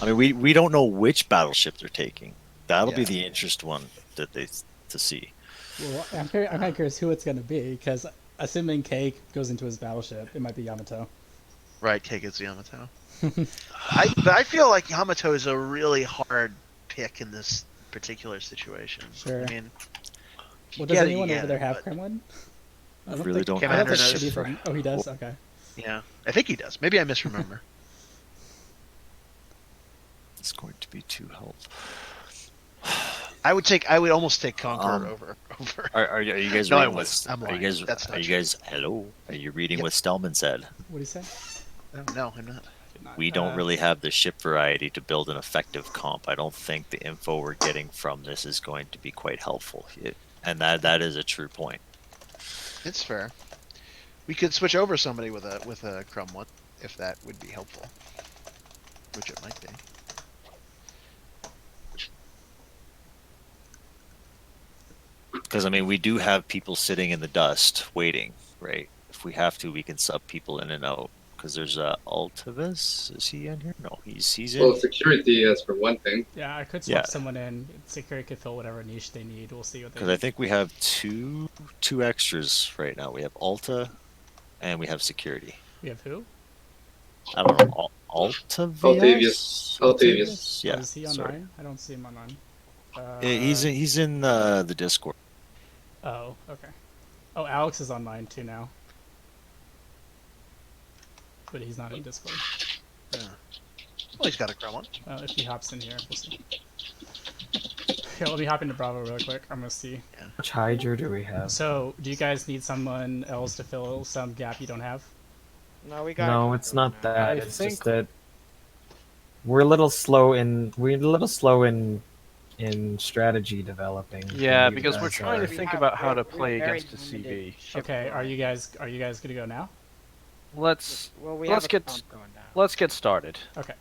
S4: I mean, we don't know which battleship they're taking. That'll be
S6: Yeah.
S4: the interest one to see.
S2: Well, I'm kind of curious who it's going to be, because assuming Cake goes into his battleship, it might be Yamato.
S6: Right, Cake is Yamato. But I feel like Yamato is a really hard pick in this particular situation.
S2: Sure.
S6: I mean,
S2: Well,
S6: get
S2: does
S6: it,
S2: anyone
S6: you
S2: over
S6: get
S2: there
S6: it,
S2: have
S6: but-
S2: Kremlin?
S4: I really don't
S2: I
S4: have
S2: don't think
S6: Commander
S2: it should be
S6: knows.
S2: from. Oh, he does. Okay.
S6: yeah, I think he does. Maybe I misremember.
S4: It's going to be too helpful.
S6: I would almost take Conqueror
S4: Um,
S6: over.
S4: Are you guys
S6: No, I
S4: reading
S6: wouldn't. I'm
S4: are you
S6: lying.
S4: guys
S6: That's
S4: are
S6: not
S4: you
S6: true.
S4: guys hello? Are you reading
S6: Yep.
S4: what Stellman said?
S2: What do you say?
S6: No, I'm not.
S4: We don't really have the ship variety to build an effective comp. I don't think the info we're getting from this is going to be quite helpful. And that is a true point.
S6: It's fair. We could switch over somebody with a Crumb one, if that would be helpful. Which it might be.
S4: Because I mean, we do have people sitting in the dust waiting, right? If we have to, we can sub people in and out. Because there's Altavis. Is he in here? No, he's in.
S7: Well, security is for one thing.
S2: Yeah, I could swap
S4: Yeah.
S2: someone in. Security could fill whatever niche they need. We'll see what they
S4: Because I think we have two extras right now. We have Alta, and we have security.
S2: We have who?
S4: I don't know. Altavius.
S7: Altavius.
S4: Yeah.
S2: Is he
S4: sorry.
S2: online? I don't see him online.
S4: He's in the Discord.
S2: Oh, okay. Oh, Alex is online too now. But he's not in Discord.
S6: Yeah. Well, he's got a Crumb one.
S2: If he hops in here, we'll see. Okay, let me hop into Bravo real quick. I'm gonna see.
S6: Yeah.
S13: Which Hydra do we have?
S2: So, do you guys need someone else to fill some gap you don't have?
S3: No, we got.
S13: No, it's not
S5: I
S13: that. It's
S5: think-
S13: just that we're a little slow in strategy developing.
S5: Yeah,
S13: than you
S5: because we're
S13: guys
S5: trying
S13: are.
S5: to think about how to
S3: we have
S5: play
S3: very
S5: against a
S3: limited
S5: CB.
S3: ship
S2: Okay, are you
S3: variety.
S2: guys gonna go now?
S5: Let's
S3: Well, we
S5: let's
S3: have a
S5: get
S3: comp going down.
S5: let's get started.
S2: Okay,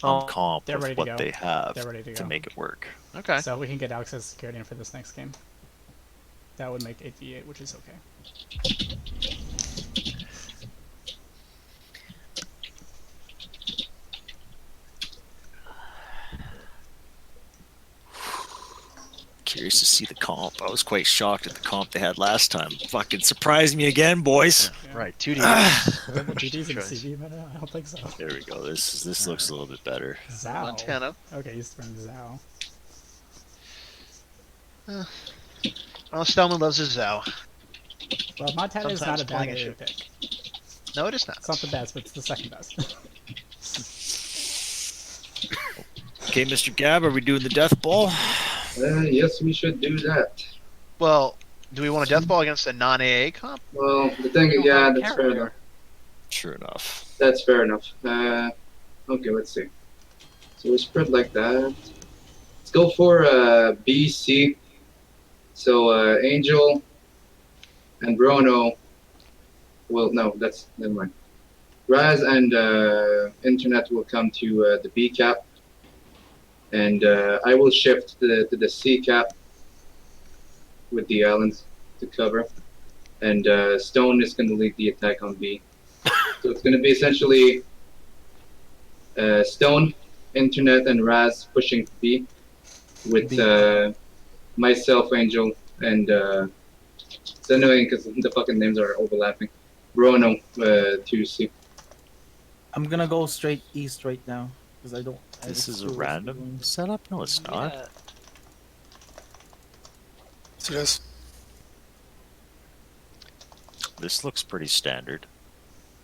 S5: Oh,
S4: Comp
S2: they're
S4: with
S2: ready to
S4: what
S2: go.
S4: they have
S2: They're ready to
S4: to
S2: go.
S4: make it work.
S6: Okay.
S2: so we can get access to security in for this next game. That would make 8v8, which is okay.
S4: Curious to see the comp. I was quite shocked at the comp they had last time. Fucking surprised me again, boys.
S2: Yeah.
S6: Right. 2D.
S2: GD's in
S6: choice.
S2: CV, but I don't think so.
S4: There we go. This looks a little bit better.
S2: Zao.
S6: Montana.
S2: Okay, he's from Zao.
S6: Well, Stellman loves his Zao.
S2: Well, Montana is not
S6: Sometimes
S2: a bad
S6: playing a
S2: area
S6: ship.
S2: pick.
S6: No, it is not.
S2: It's not the best, but it's the second best.
S4: Okay, Mr. Gab, are we doing the death ball?
S7: Yes, we should do that.
S6: Well, do we want a death ball against a non-AA comp?
S7: Well, the thing is, yeah, that's fair enough.
S4: True enough.
S7: That's fair enough. Okay, let's see. So we spread like that. Let's go for BC. So Angel and Bruno. Well, no, that's never mind. Raz and Internet will come to the B cap, and I will shift to the C cap with the islands to cover, and Stone is going to lead the attack on B. So it's going to be essentially Stone, Internet, and Raz pushing B, with myself, Angel, and it's annoying because the fucking names are overlapping. Bruno to C.
S10: I'm gonna go straight east right now because I don't.
S4: This is a random setup? No, it's not.
S3: Yeah.
S11: So this.
S4: This looks pretty standard.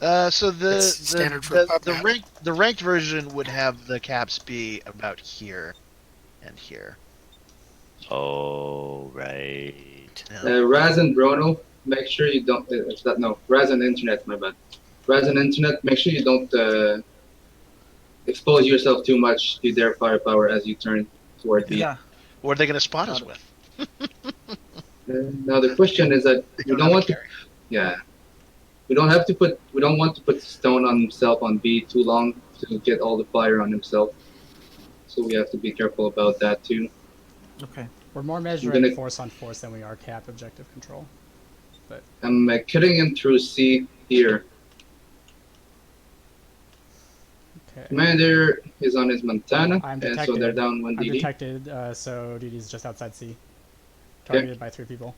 S6: So
S11: It's standard for pub map.
S6: the ranked version would have the caps be about here and here.
S4: Oh, right.
S7: Raz and Bruno, make sure you don't. It's that no. Raz and Internet, my bad. Raz and Internet, make sure you don't expose yourself too much to their firepower as you turn toward B.
S10: Yeah.
S6: What are they going to spot us with?
S7: Now the question is that we don't want to. Yeah. We don't have to put. We don't want to put Stone on himself on B too long to get all the fire on himself. So we have to be careful about that too.
S10: Okay.
S2: We're more measuring
S7: gonna-
S2: force on force than we are cap objective control.
S7: I'm cutting him through C here.
S2: Okay.
S7: Commander is on his Montana,
S2: I'm
S7: and so they're
S2: detected.
S7: down one
S2: I'm
S7: DD.
S2: detected, so DD's just outside C. Targeted by 3 people.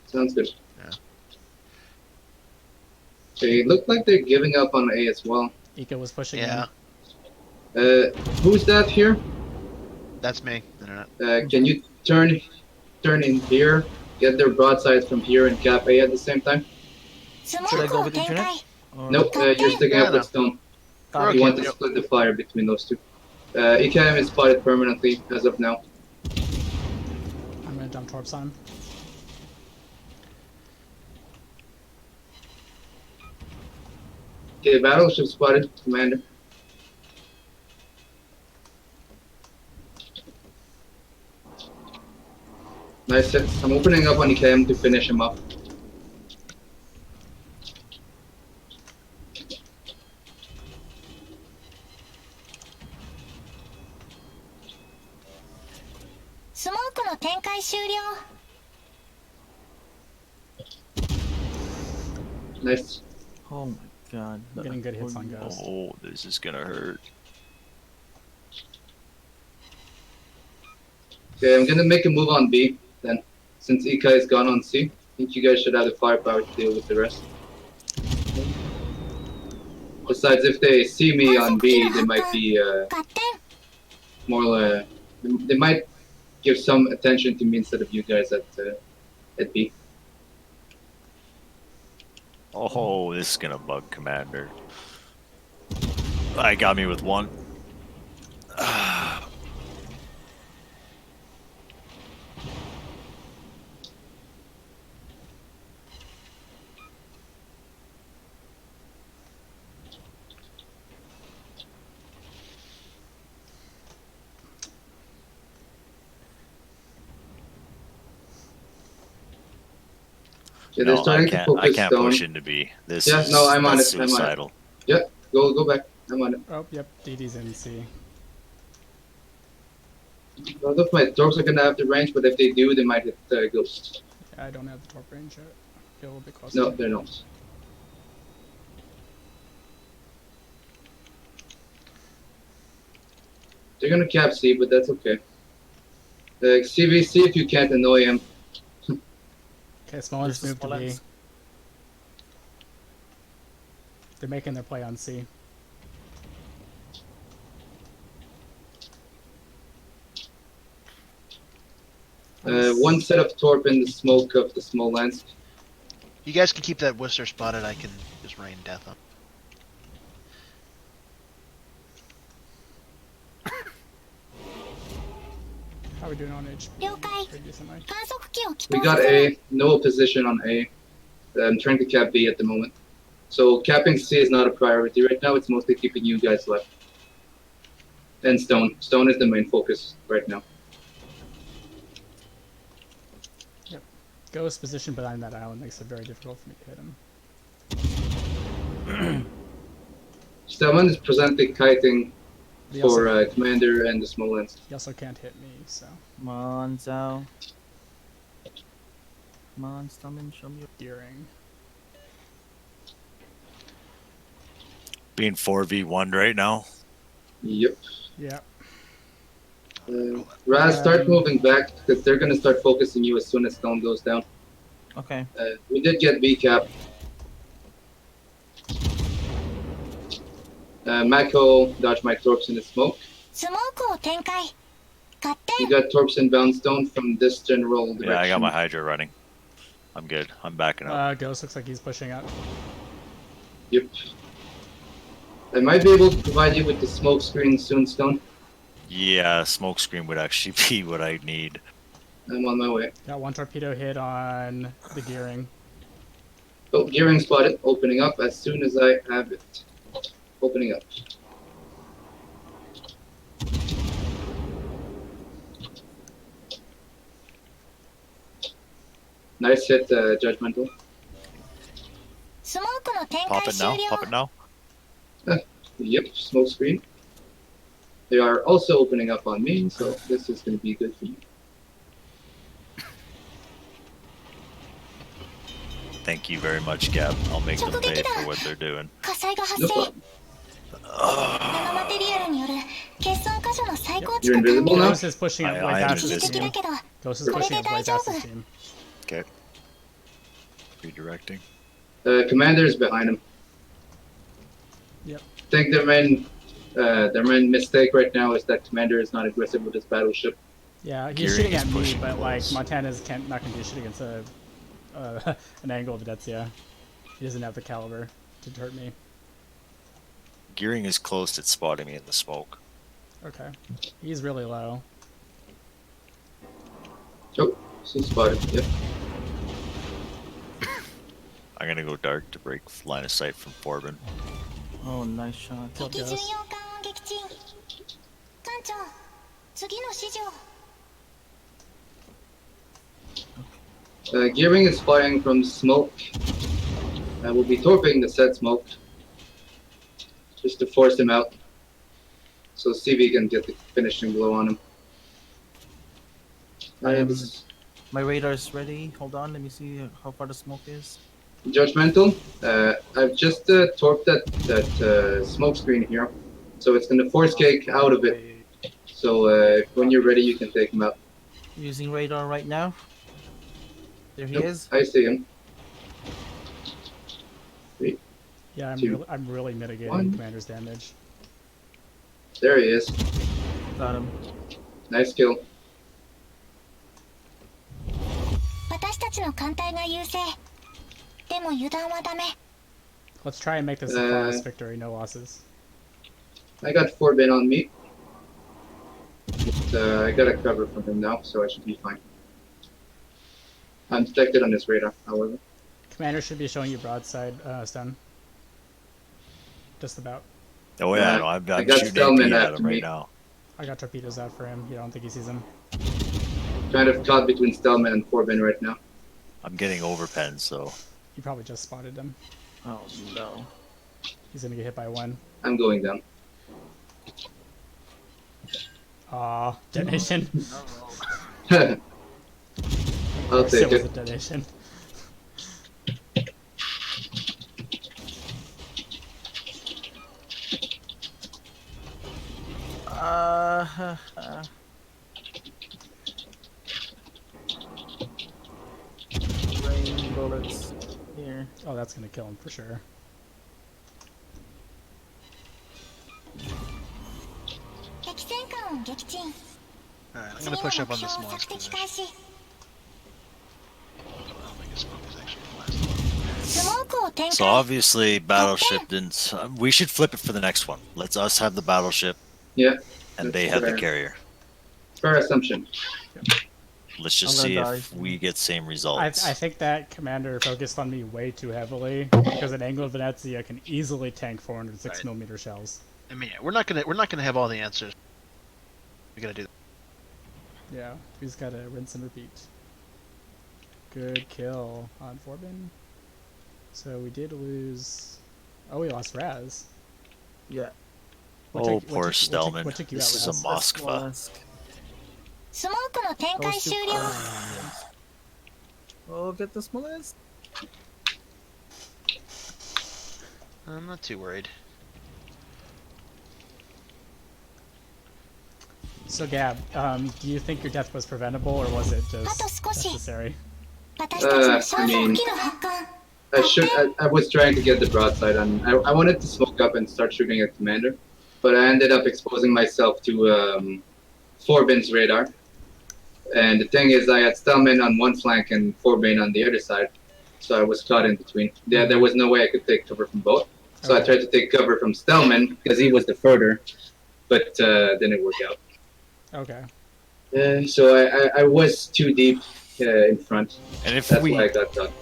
S7: Sounds good.
S6: Yeah.
S7: They look like they're giving up on A as well.
S2: Ika was pushing
S6: Yeah,
S2: in.
S7: Who's that here?
S6: that's me. Internet.
S7: Can you turn in here, get their broadsides from here and cap A at the same time?
S10: Should I go with internet? Or...
S7: Nope, you're sticking
S6: Yeah,
S7: up with Stone.
S6: We're
S7: You want
S6: okay.
S7: to split the fire between those two. EKM is spotted permanently as of now.
S2: I'm gonna dump torps on him.
S7: Okay, battleship spotted, Commander. Nice hits. I'm opening up on EKM to finish him up.
S12: Smoke の展開終了。
S7: Nice.
S4: Oh my god.
S2: I'm getting good hits on Ghost.
S4: Oh, this is gonna hurt.
S7: Okay, I'm gonna make a move on B then. Since Ika is gone on C, I think you guys should have the firepower to deal with the rest. Besides, if they see me on B, they might be more. They might give some attention to me instead of you guys at B.
S4: Oh, this is gonna bug Commander. I got me with one.
S7: Yeah, they're
S4: No,
S7: starting to focus
S4: I can't
S7: stone.
S4: push into B. This
S7: Yeah,
S4: is
S7: no, I'm on
S4: that's
S7: it. I'm on it.
S4: suicidal.
S7: Yep, go back. I'm on it.
S2: Oh, yep, DD's in C.
S7: A lot of my dogs are gonna have the range, but if they do, they might hit Ghost.
S2: I don't have the torp range yet. Get a little bit closer.
S7: No, they're not. They're gonna cap C, but that's okay. CVC if you can't annoy him.
S2: Okay, Smolensk moved to B. They're making their play on C.
S7: One set of torp in the smoke of the Smolensk.
S6: You guys can keep that Worcester spotted. I can just rain death on.
S2: How are we doing on HP?
S12: 了解。
S2: Pretty decently.
S12: 観測機を起
S7: We
S12: 動
S7: got
S12: する。
S7: A, no position on A. I'm trying to cap B at the moment. So capping C is not a priority right now. It's mostly keeping you guys left. And Stone. Stone is the main focus right now.
S2: Ghost position behind that island makes it very difficult for me to hit him.
S7: Someone is presently kiting
S2: He
S7: for
S2: also,
S7: Commander and the Smolensk.
S2: he also can't hit me, so.
S13: Come on, Zhao. Come on, Stummin, show me your
S2: Gearing.
S4: Being 4v1 right now.
S7: Yep.
S2: Yeah.
S7: Raz, start moving back because they're gonna start focusing you as soon as Stone goes down.
S13: Okay.
S7: We did get B cap. Mako dodge my torps in the smoke.
S12: スモークを展開。合
S7: You
S12: 点。
S7: got torps inbound Stone from this general direction.
S4: Yeah, I got my Hydra running. I'm good. I'm backing up.
S2: Ghost looks like he's pushing up.
S7: Yep. I might be able to provide you with the smoke screen soon, Stone.
S4: Yeah, smoke screen would actually be what I need.
S7: I'm on my way.
S2: Got one torpedo hit on the gearing.
S7: Oh, gearing spotted. Opening up as soon as I have it. Opening up. Nice hit, Judgmental.
S12: スモークの展
S4: Pop
S12: 開
S4: it
S12: 終
S4: now.
S12: 了。
S4: Pop it now.
S7: Yep, smoke screen. They are also opening up on me, so this is going to be good for you.
S4: Thank you very much, Gab. I'll make them pay for what they're doing.
S12: 火災が発
S7: No
S12: 生。
S7: problem.
S12: ナノマテリアルによる欠損箇所の再構
S7: You're
S12: 築完
S7: invisible
S12: 了。
S7: now?
S2: Ghost is pushing up
S4: I
S2: White
S4: am
S2: Ass's
S12: 一時
S4: invisible.
S12: 的
S2: team.
S12: だけど、
S2: Ghost is
S12: これ
S2: pushing
S12: で
S2: up
S12: 大
S2: White
S12: 丈
S2: Ass's
S12: 夫。
S2: team.
S4: Okay. Redirecting.
S7: Commander is behind him.
S2: Yep.
S7: I think their main mistake right now is that Commander is not aggressive with his battleship.
S2: Yeah, he's
S4: Gearing
S2: shooting
S4: is
S2: at me,
S4: pushing
S2: but like
S4: close.
S2: Montana's not gonna do shit against a an angle of Venezia. He doesn't have the caliber to hurt me.
S4: Gearing is close to spotting me in the smoke.
S2: Okay. He's really low.
S7: Oh, she's spotted. Yep.
S4: I'm gonna go dark to break line of sight from Forbin.
S10: Oh, nice shot.
S2: Kill
S12: 敵巡
S2: Ghost.
S12: 洋艦を撃沈艦長次の指示を
S7: Gearing is firing from smoke. I will be torping the set smoke. Just to force him out. So CV can get the finishing blow on him.
S10: I am-
S7: And
S10: My radar is ready. Hold on, let me see how far the smoke is.
S7: Judgmental. I've just torped that smoke screen here. So it's gonna force cake out of it. So when you're ready, you can take him out.
S10: Using radar right now. There he
S7: Yep,
S10: is.
S7: I see him.
S2: Yeah,
S7: Two,
S2: I'm really mitigating
S7: one.
S2: Commander's damage.
S7: There he is.
S10: Got him.
S7: Nice kill.
S12: 私たちの艦隊が優勢でも油断はダメ
S2: Let's try and make this a flawless victory, no losses.
S7: I got Forbin on me. But, I got a cover from him now, so I should be fine. I'm detected on his radar, however.
S2: Commander should be showing you broadside stun. Just about.
S4: Oh yeah, no,
S7: I
S4: I'm
S7: got
S4: shooting
S7: Stellman
S4: AP at
S7: after
S4: him right
S7: me.
S4: now.
S2: I got torpedoes out for him. You don't think he sees them?
S7: Kind of caught between Stellman and Forbin right now.
S4: I'm getting overpen, so
S2: You probably just spotted him.
S10: Oh no.
S2: He's gonna get hit by one.
S7: I'm going down.
S2: Aw, detonation.
S7: I'll
S2: Shit
S7: take
S2: was
S7: it.
S2: a detonation.
S10: Rain bullets here.
S2: Oh, that's gonna kill him for sure.
S6: Alright, I'm gonna push up on the small
S12: 着敵
S6: position.
S12: 開始
S6: I don't think his smoke is actually blasting.
S12: スモークを展
S4: so
S12: 開
S4: obviously battleship didn't. We should flip it for the next one. Let's us have the battleship
S7: Yeah.
S4: and they
S7: that's
S4: have the
S7: fair.
S4: carrier.
S7: Fair assumption.
S4: Let's just
S10: I'm
S4: see
S10: gonna
S4: if
S10: die.
S4: we get same
S2: I
S4: results.
S2: think that Commander focused on me way too heavily because an Anglo Venezia can easily tank 406mm shells.
S6: I mean, yeah, we're not gonna have all the answers. We gotta do that.
S2: Yeah, we just gotta rinse and repeat. Good kill on Forbin. So we did lose. Oh, we lost Raz.
S10: Yeah.
S2: What
S4: Oh,
S2: took-
S4: poor
S2: what took-
S4: Stellman.
S2: what took you
S4: This
S2: out,
S4: is a
S2: Raz?
S4: Moskva.
S12: スモークの展開終了
S10: Oh, get the smallest.
S6: I'm not too worried.
S2: So Gab, do you think your death was preventable or was it
S12: あと
S2: just
S12: 少し
S2: necessary?
S12: 私たちの消
S7: I
S12: 防
S7: mean-
S12: 機の発艦
S7: I was trying to get the broadside on. I wanted to smoke up and start shooting at Commander, but I ended up exposing myself to Forbin's radar. And the thing is, I had Stellman on one flank and Forbin on the other side, so I was caught in between. There was no way I could take cover from both. So I tried to take cover from Stellman because he was the further, but didn't work out.
S2: Okay.
S7: So I was too deep in front.
S4: And if
S7: That's
S4: we
S7: why I got caught.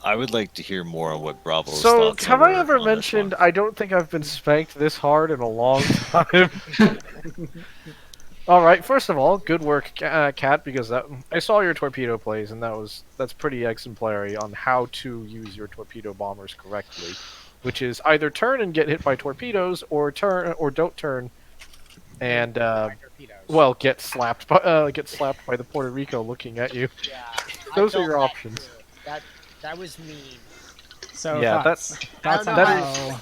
S4: I would like to hear more on what Bravo's
S5: So,
S4: thoughts
S5: have
S4: were
S5: I ever
S4: on this
S5: mentioned
S4: one.
S5: I don't think I've been spanked this hard in a long time? All right. First of all, good work, Kat, because I saw your torpedo plays, and that's pretty exemplary on how to use your torpedo bombers correctly, which is either turn and get hit by torpedoes, or turn or don't turn, and well, get slapped by the Puerto Rico looking at you.
S3: Yeah,
S5: Those
S3: I
S5: are your
S3: felt
S5: options.
S3: That was mean.
S2: So
S5: Yeah,
S2: thoughts,
S3: I don't
S2: thoughts on
S3: know
S2: how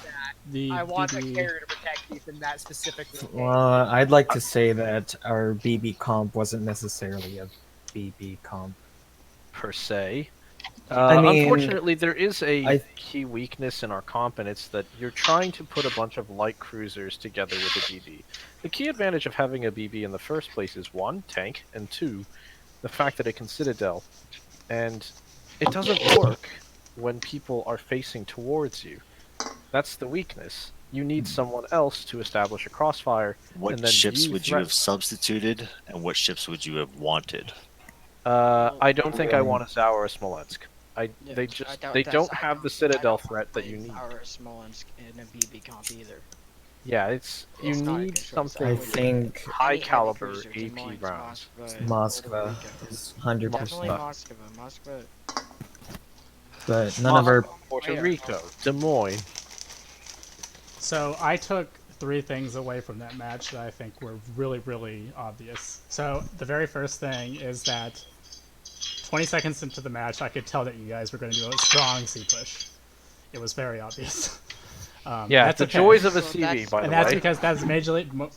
S2: the
S3: I want the
S2: BB
S3: carrier to protect me from that specific.
S13: Well, I'd like to say that our BB comp wasn't necessarily a BB comp.
S5: Per se.
S13: I mean,
S5: Unfortunately, there is a
S13: I-
S5: key weakness in our comp, and it's that you're trying to put a bunch of light cruisers together with a BB. The key advantage of having a BB in the first place is 1, tank, and 2, the fact that it can citadel. And it doesn't work when people are facing towards you. That's the weakness. You need someone else to establish a crossfire.
S4: What
S5: and then
S4: ships would you
S5: threat-
S4: have substituted, and what ships would you have wanted?
S5: I don't think I want a Zao or a Smolensk.
S3: Yeah,
S5: They
S3: I
S5: just
S3: doubt
S5: they
S3: that's-
S5: don't
S3: I
S5: have
S3: don't-
S5: the Citadel
S3: I don't
S5: threat that
S3: play
S5: you need.
S3: Our Smolensk in a BB comp either.
S5: Yeah, you
S3: It's not a
S5: need
S3: good choice.
S5: something
S3: I
S13: I
S3: would-
S13: think
S5: high
S3: Any heavy
S5: caliber
S3: cruiser, Des
S5: AP
S3: Moines,
S5: rounds.
S13: Moskva is 100%.
S3: Definitely Moskva. Moskva.
S13: But none of our
S5: Puerto Rico, Des Moines.
S2: So I took 3 things away from that match that I think were really, really obvious. So the very first thing is that 20 seconds into the match, I could tell that you guys were going to do a strong C push. It was very obvious.
S5: Yeah,
S2: that's
S5: the
S2: okay.
S5: joys of a CV, by the
S2: And that's
S5: way.
S2: because that's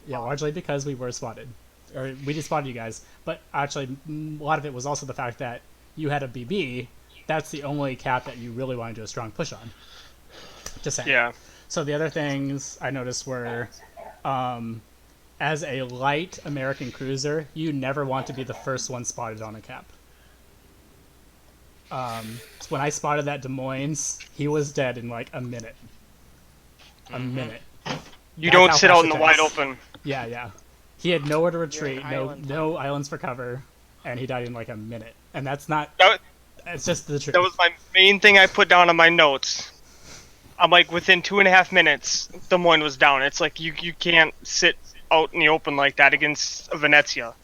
S2: largely because we were spotted, or we just spotted you guys. But actually, a lot of it was also the fact that you had a BB. That's the only cap that you really want to do a strong push on. Just saying.
S9: Yeah.
S2: So the other things I noticed were, as a light American cruiser, you never want to be the first one spotted on a cap. When I spotted that Des Moines, he was dead in like a minute. A minute.
S9: You
S2: That's
S9: don't
S2: how
S9: sit
S2: fast
S9: out in
S2: it
S9: the wide
S2: takes.
S9: open.
S2: Yeah, yeah. He had nowhere to retreat,
S3: island
S2: no islands for cover, and he died in like a minute. And that's not. It's just the truth.
S9: That was my main thing I put down on my notes. I'm like, within 2.5 minutes, Des Moines was down. It's like you can't sit out in the open like that against a Venezia.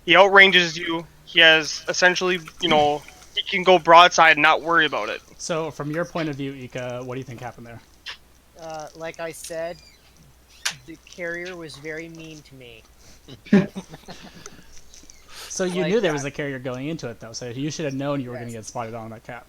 S9: He outranges you. He has essentially, he can go broadside and not worry about it.
S2: So, from your point of view, Ika, what do you think happened there?
S14: Like I said, the carrier was very mean to me.
S2: So you
S14: Like
S2: knew there was a carrier going into it, though. So you should have known you were going to get spotted on that cap.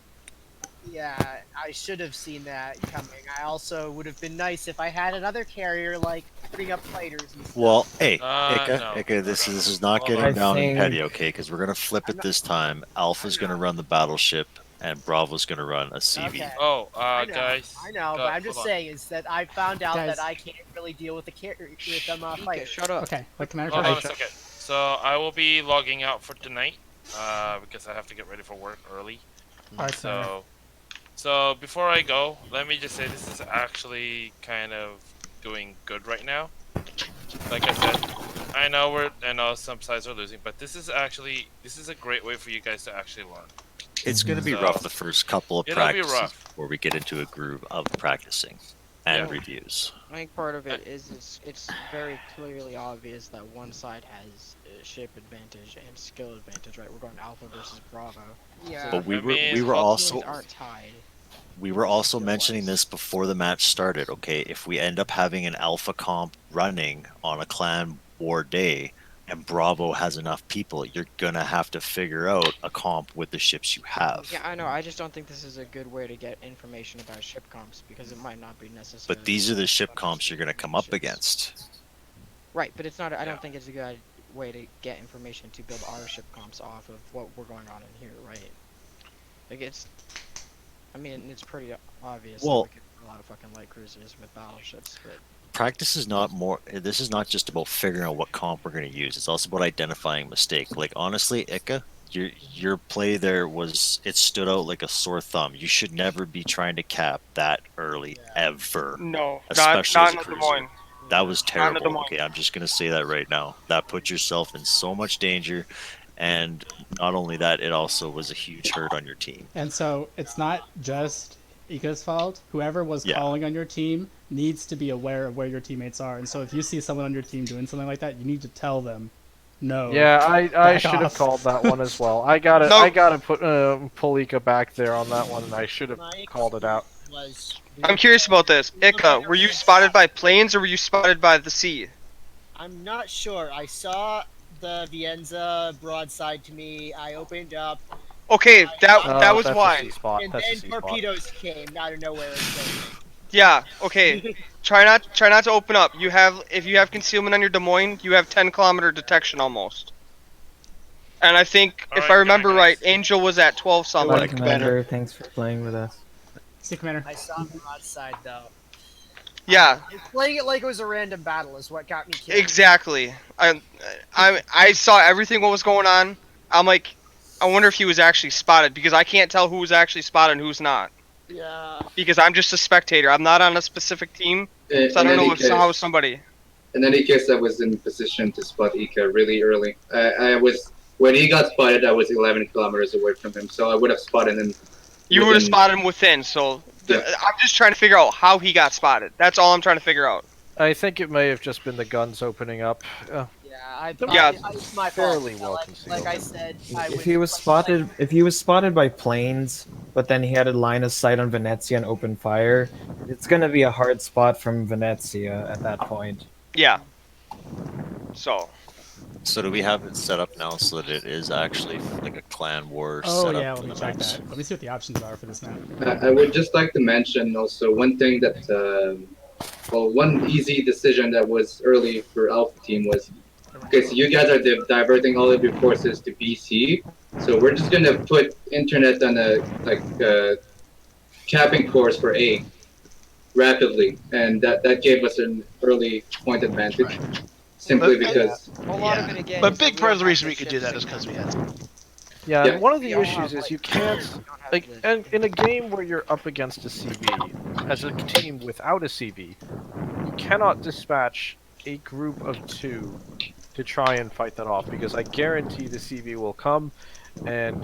S14: Yeah, I should have seen that coming. I also would have been nice if I had another carrier, like, putting up fighters and stuff.
S4: Well, hey,
S1: no.
S4: Ika, this is not
S1: Hold
S4: getting
S1: on.
S4: down and
S13: think-
S4: petty, okay? Because we're gonna flip it this time. Alpha's gonna run the battleship, and Bravo's gonna run a CV.
S14: Okay.
S1: Oh,
S14: I know,
S1: guys.
S14: I know, but I'm just
S1: hold on.
S14: saying is that I found out
S2: Guys.
S14: that I can't really deal with the with them fighters.
S3: Shut up.
S2: Okay, let Commander
S1: Hold on a
S2: finish.
S1: second. So I will be logging out for tonight, because I have to get ready for work early.
S2: Alright, so
S1: So before I go, let me just say this is actually kind of doing good right now. Like I said, I know some sides are losing, but this is a great way for you guys to actually learn.
S4: It's gonna be
S1: So-
S4: rough the first couple of
S1: It'll be
S4: practices
S1: rough.
S4: before we get into a groove of practicing and reviews.
S3: I think part of it is it's very clearly obvious that one side has a ship advantage and skill advantage, right? We're going Alpha versus Bravo.
S14: Yeah.
S4: But we
S1: I
S4: were
S1: mean,
S4: we were
S1: both
S4: also
S3: Teams aren't tied.
S4: we were also mentioning this before the match started. Okay, if we end up having an alpha comp running on a clan war day, and Bravo has enough people, you're gonna have to figure out a comp with the ships you have.
S3: Yeah, I know. I just don't think this is a good way to get information about ship comps because it might not be necessary.
S4: But these are the ship comps you're gonna come up against.
S3: Right, but it's not. I don't think it's a good way to get information to build our ship comps off of what we're going on in here, right? Like it's. I mean, it's pretty obvious.
S4: Well-
S3: that we could do a lot of fucking light cruisers with battleships, but
S4: Practice is not more. This is not just about figuring out what comp we're gonna use. It's also about identifying mistake. Like honestly, Ika, your play there it stood out like a sore thumb. You should never be trying to cap that early ever.
S9: No,
S4: Especially
S9: not
S4: as
S9: in
S4: a
S9: the Des
S4: cruiser.
S9: Moines.
S4: That was
S9: Not in the
S4: terrible.
S9: Des Moines.
S4: Okay, I'm just gonna say that right now. That put yourself in so much danger, and not only that, it also was a huge hurt on your team.
S2: And so it's not just Ika's fault. Whoever was
S4: Yeah.
S2: calling on your team needs to be aware of where your teammates are. And so if you see someone on your team doing something like that, you need to tell them, no.
S5: Yeah, I
S2: back
S5: should have
S2: off.
S5: called that one as well. I gotta
S9: No.
S5: I gotta put pull Ika back there on that one, and I should have called it out.
S9: I'm curious about this. Ika, were you spotted by planes or were you spotted by the sea?
S14: I'm not sure. I saw the Vienza broadside to me. I opened up,
S9: Okay, that
S5: Oh,
S9: was
S5: that's a
S9: why.
S5: C spot.
S14: and
S5: That's a
S14: then
S5: C spot.
S14: torpedoes came out of nowhere.
S9: Yeah. Okay. Try not to open up. If you have concealment on your Des Moines, you have 10-kilometer detection almost. And I think if
S1: Alright,
S9: I remember
S1: guys.
S9: right, Angel was at 12 something.
S13: Bye, Commander. Thanks for playing with us.
S2: See, Commander.
S14: I saw broadside though.
S9: Yeah.
S14: Playing it like it was a random battle is what got me killed.
S9: Exactly. I saw everything what was going on. I'm like, I wonder if he was actually spotted, because I can't tell who was actually spotted and who's not.
S3: Yeah.
S9: Because I'm just a spectator. I'm not on a specific team, so I don't know if how somebody.
S7: In any case, I was in position to spot Ika really early. I was when he got spotted. I was 11 kilometers away from him, so I would have spotted him.
S9: You would have spotted him within, so I'm just trying to figure out how he got spotted. That's all I'm trying to figure out.
S5: I think it may have just been the guns opening up.
S14: It's my
S5: fairly
S14: fault.
S5: well
S14: Like,
S5: concealed.
S14: like I said, I
S13: If
S14: was
S13: he was spotted by planes, but then he had a line of sight on Venezia and open fire, it's gonna be a hard spot from Venezia at that point.
S9: Yeah. So.
S4: So do we have it set up now so that it is actually like a clan war
S2: Oh
S4: setup?
S2: yeah, let
S4: for
S2: me
S4: the
S2: check
S4: maps?
S2: that. Let me see what the options are for this map.
S7: I would just like to mention also one thing that, one easy decision that was early for Alpha Team was, okay, so you guys are diverting all of your forces to BC, so we're just gonna put internet on a capping course for A rapidly, and that gave us an early point advantage. Simply because.
S6: But big part of the reason we could do that is because we had.
S5: Yeah,
S7: Yeah.
S5: and one of the issues is you can't, like, and in a game where you're up against a CV, as a team without a CV, you cannot dispatch a group of 2 to try and fight that off, because I guarantee the CV will come and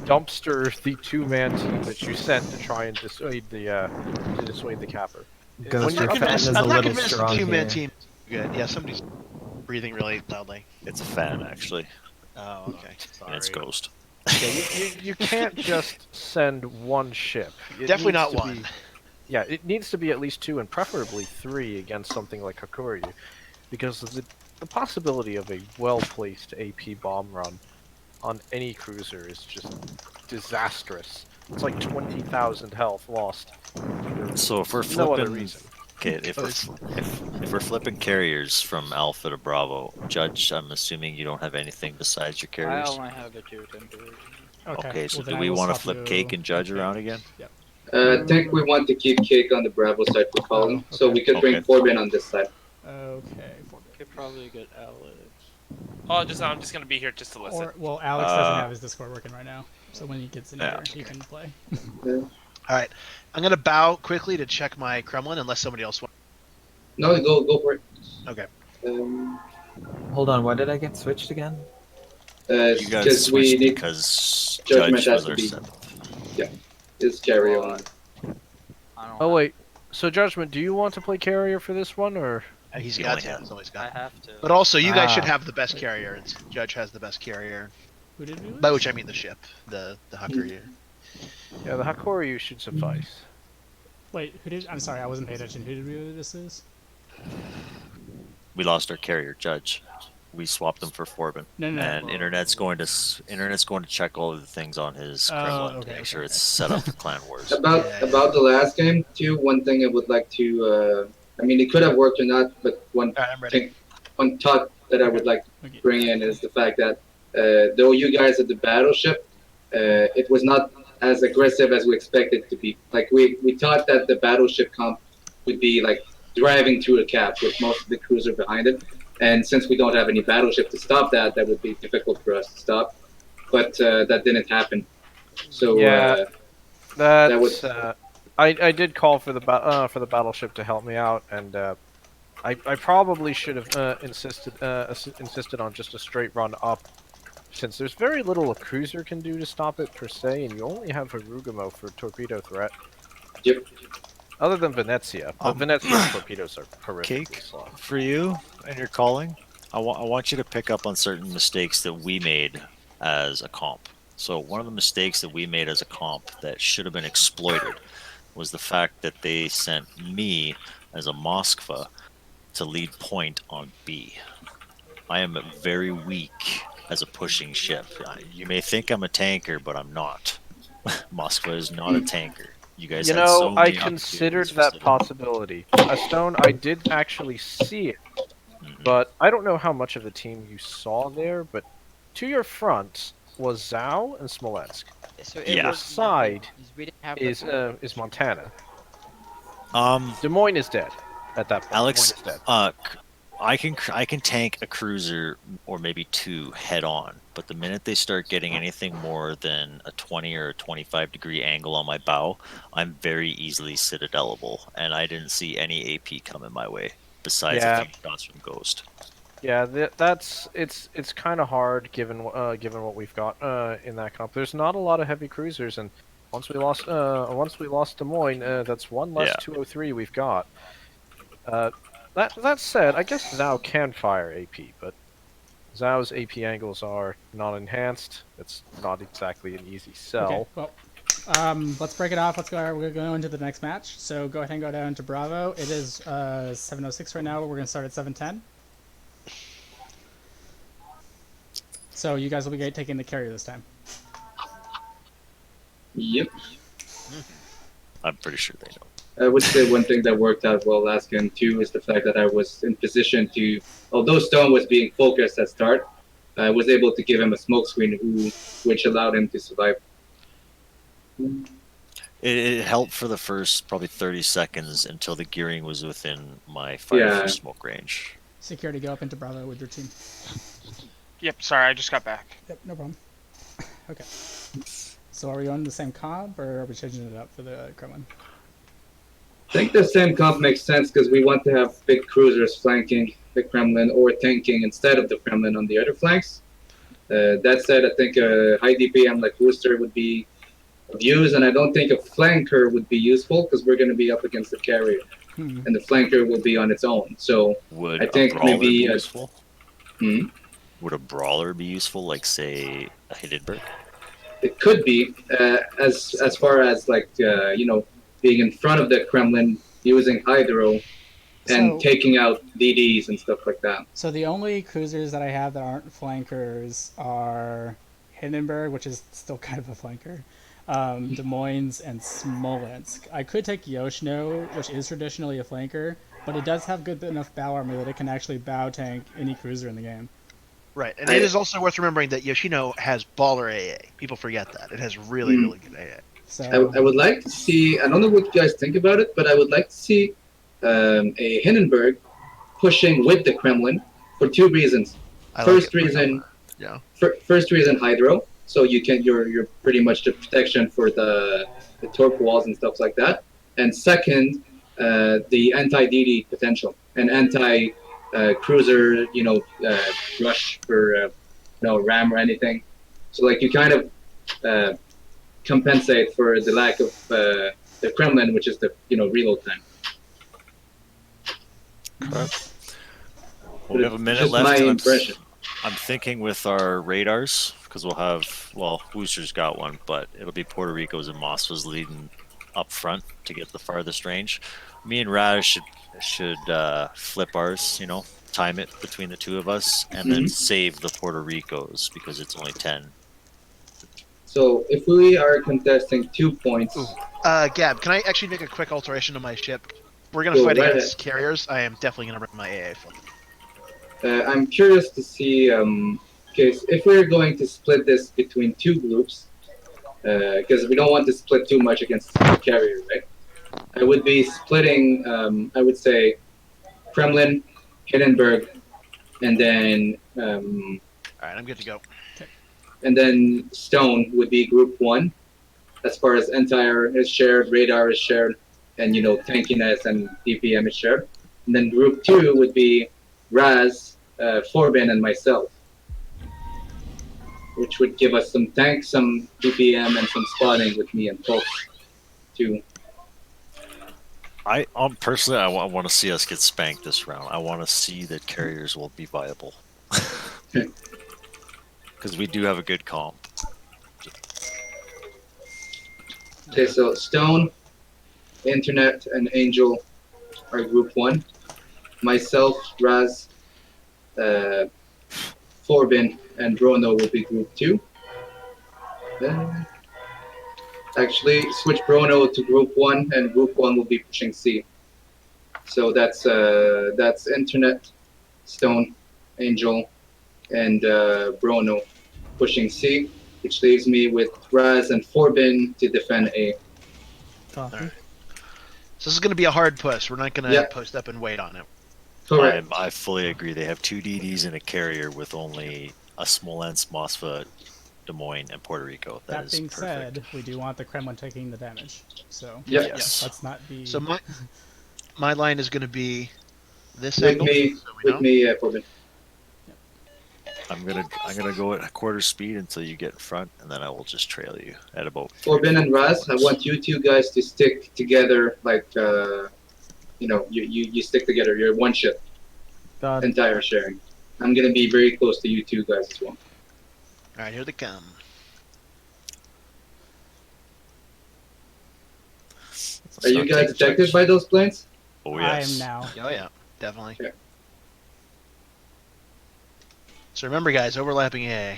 S5: dumpster the 2-man team that you sent to try and dissuade the capper.
S13: Ghost, your
S6: I'm
S13: fan is a
S6: not
S13: little
S6: convinced the
S13: strong
S6: two-man
S13: here.
S6: team. Good. Yeah, somebody's breathing really loudly.
S4: It's a fan, actually.
S6: Oh, okay.
S4: And it's Ghost.
S5: Yeah, you can't just send one ship. It
S6: Definitely
S5: needs
S6: not
S5: to
S6: one.
S5: be- yeah, it needs to be at least 2 and preferably 3 against something like Hakuryu, because the possibility of a well-placed AP bomb run on any cruiser is just disastrous. It's like 20,000 health lost.
S4: So if we're
S5: no other
S4: flipping,
S5: reason.
S4: okay, if we're flipping carriers from Alpha to Bravo, Judge, I'm assuming you don't have anything besides your
S15: I
S4: carriers.
S15: only have the 2 temporary.
S4: Okay, so
S2: well, then
S4: do
S2: I
S4: we
S2: will
S4: want to
S2: swap
S4: flip
S2: you-
S4: Cake and Judge around again?
S2: Yep.
S7: I think we want to keep Cake on the Bravo side for calling, so we could bring
S4: Okay.
S7: Corbin on this side.
S2: Okay.
S15: Could probably get Alex.
S1: Oh, I'm just gonna be here just to listen.
S2: Or well, Alex doesn't have his Discord working right now, so when he gets in
S1: Yeah.
S2: here, he can play.
S6: All right, I'm gonna bow quickly to check my Kremlin unless somebody else wants.
S7: No, go for it.
S6: Okay.
S13: Hold on, why did I get switched again?
S4: You got
S7: Because we
S4: switched
S7: need
S4: because
S7: judgment
S4: Judge
S7: has
S4: was
S7: to
S4: our
S7: be.
S4: 7th.
S7: Yeah, is carry on.
S5: Oh wait, so Judgment, do you want to play carrier for this one, or?
S6: He's
S4: You
S6: got
S4: only
S6: to.
S4: have-
S6: That's all he's got.
S15: I have to.
S6: But also, you guys should
S5: Ah.
S6: have the best carrier. It's, Judge has the best carrier.
S2: Who did we lose?
S6: By which I mean the ship, the Hakuryu.
S5: Yeah, the Hakuryu should suffice.
S2: Wait, who did? I'm sorry, I wasn't paying attention. Who did we lose? This is?
S4: We lost our carrier, Judge. We swapped him for Forbin.
S2: No.
S4: And internet's going to check all of the things on his Kremlin to make sure it's set up for clan wars.
S7: About the last game too, one thing I would like to, I mean, it could have worked or not, but one thing on top that I would like to bring in is the fact that though you guys at the battleship, it was not as aggressive as we expected it to be. Like we thought that the battleship comp would be like driving through a cap with most of the cruiser behind it. And since we don't have any battleship to stop that, that would be difficult for us to stop. But that didn't happen. So
S5: Yeah,
S7: that was
S5: I did call for the battleship to help me out, and I probably should have insisted on just a straight run up, since there's very little a cruiser can do to stop it per se, and you only have Harugamo for torpedo threat.
S7: Yep.
S5: Other than Venezia, but Venezia's torpedoes are horrific.
S4: Cake for you and your calling. I want you to pick up on certain mistakes that we made as a comp. So one of the mistakes that we made as a comp that should have been exploited was the fact that they sent me as a Moskva to lead point on B. I am very weak as a pushing ship. You may think I'm a tanker, but I'm not. Moskva is not a tanker. You guys had so
S5: I
S4: many
S5: considered
S4: opportunities for
S5: that
S4: stuff.
S5: possibility. A Stone, I did actually see it, but I don't know how much of the team you saw there, but to your front was Zhao and Smolensk.
S3: So
S5: To your side
S3: we didn't have
S5: is Montana.
S4: Des
S5: Moines is dead at that point.
S4: Alex,
S5: Des Moines is dead.
S4: I can tank a cruiser or maybe two head on, but the minute they start getting anything more than a 20 or a 25 degree angle on my bow, I'm very easily citadelable, and I didn't see any AP coming my way besides a few shots from Ghost.
S5: Yeah, that's it's kind of hard given what we've got in that comp. There's not a lot of heavy cruisers, and once we lost Des Moines, that's one less 203 we've got. That said, I guess Zhao can fire AP, but Zhao's AP angles are not enhanced. It's not exactly an easy sell.
S2: Okay, well, let's break it off. We're going to go into the next match. So go ahead and go down to Bravo. It is 7:06 right now. We're going to start at 7:10. So you guys will be taking the carrier this time.
S7: Yep.
S4: I'm pretty sure they know.
S7: I would say one thing that worked out well last game too is the fact that I was in position to, although Stone was being focused at start, I was able to give him a smokescreen which allowed him to survive.
S4: It helped for the first probably 30 seconds until the gearing was within my fire for smoke range.
S2: Security, go up into Bravo with your team.
S9: Yep, sorry, I just got back.
S2: Yep, no problem. Okay. So are we on the same comp, or are we changing it up for the Kremlin?
S7: I think the same comp makes sense because we want to have big cruisers flanking the Kremlin or tanking instead of the Kremlin on the other flanks. That said, I think a high DPM like Rooster would be of use, and I don't think a flanker would be useful because we're going to be up against the carrier, and the flanker will be on its own. So
S4: Would
S7: I think
S4: a brawler
S7: maybe
S4: be useful? Would a brawler be useful, like say a Hindenburg?
S7: It could be as far as like being in front of the Kremlin using hydro and taking out DDs and stuff like that.
S2: So the only cruisers that I have that aren't flankers are Hindenburg, which is still kind of a flanker, Des Moines, and Smolensk. I could take Yoshino, which is traditionally a flanker, but it does have good enough bow armor that it can actually bow tank any cruiser in the game.
S6: Right, and it is also worth remembering that Yoshino has baller AA. People forget that. It has really, really good AA.
S2: So
S7: I would like to see, I don't know what you guys think about it, but I would like to see a Hindenburg pushing with the Kremlin for two reasons. First reason, hydro, so you're pretty much the protection for the torque walls and stuff like that. And second, the anti-DD potential and anti-cruiser, rush for ram or anything. So like you kind of compensate for the lack of the Kremlin, which is the reload time.
S4: Well, we have a minute left. I'm thinking with our radars, because we'll have, Wooster's got one, but it'll be Puerto Rico's and Mosfa's leading up front to get the farthest range. Me and Raz should flip ours, time it between the two of us, and then save the Puerto Ricos because it's only 10.
S7: So if we are contesting 2 points...
S6: Gab, can I actually make a quick alteration to my ship? We're going to fight against carriers. I am definitely going to bring my AA fleet.
S7: I'm curious to see, if we're going to split this between two groups, because we don't want to split too much against the carrier, right? I would be splitting, I would say, Kremlin, Hindenburg, and then...
S6: Alright, I'm good to go.
S7: And then Stone would be group 1, as far as entire is shared, radar is shared, and tankiness and DPM is shared. And then group 2 would be Raz, Forbin, and myself, which would give us some tanks, some DPM, and some spotting with me and folks too.
S4: I personally, I want to see us get spanked this round. I want to see that carriers will be viable. Because we do have a good comp.
S7: Okay, so Stone, Internet, and Angel are group 1. Myself, Raz, Forbin, and Bruno will be group 2. Actually, switch Bruno to group 1, and group 1 will be pushing C. So that's Internet, Stone, Angel, and Bruno pushing C, which leaves me with Raz and Forbin to defend A.
S6: Right. So this is going to be a hard push. We're not going to post up and wait on it.
S7: Correct.
S4: I fully agree. They have 2 DDs and a carrier with only a Smolensk, Moskva, Des Moines, and Puerto Rico.
S2: That
S4: is
S2: being
S4: perfect.
S2: said, we do want the Kremlin taking the damage. So
S7: Yep.
S4: Yes.
S2: let's not be.
S6: So my line is going to be this
S7: With
S6: angle.
S7: me,
S6: so we know.
S7: with me, Corbin.
S4: I'm gonna go at quarter speed until you get in front, and then I will just trail you at about. 3 or
S7: Corbin
S4: 4
S7: and Raz, I
S4: kilometers.
S7: want you two guys to stick together like, you stick together. You're one ship,
S13: God.
S7: entire sharing. I'm gonna be very close to you two guys as well.
S6: All right, here they come.
S4: Let's
S7: Are you
S4: not
S7: guys
S4: take
S7: detected
S4: charge.
S7: by those planes?
S4: Oh
S2: I
S4: yes.
S2: am now.
S6: Oh yeah, definitely.
S7: Yeah.
S6: So remember, guys, overlapping AA.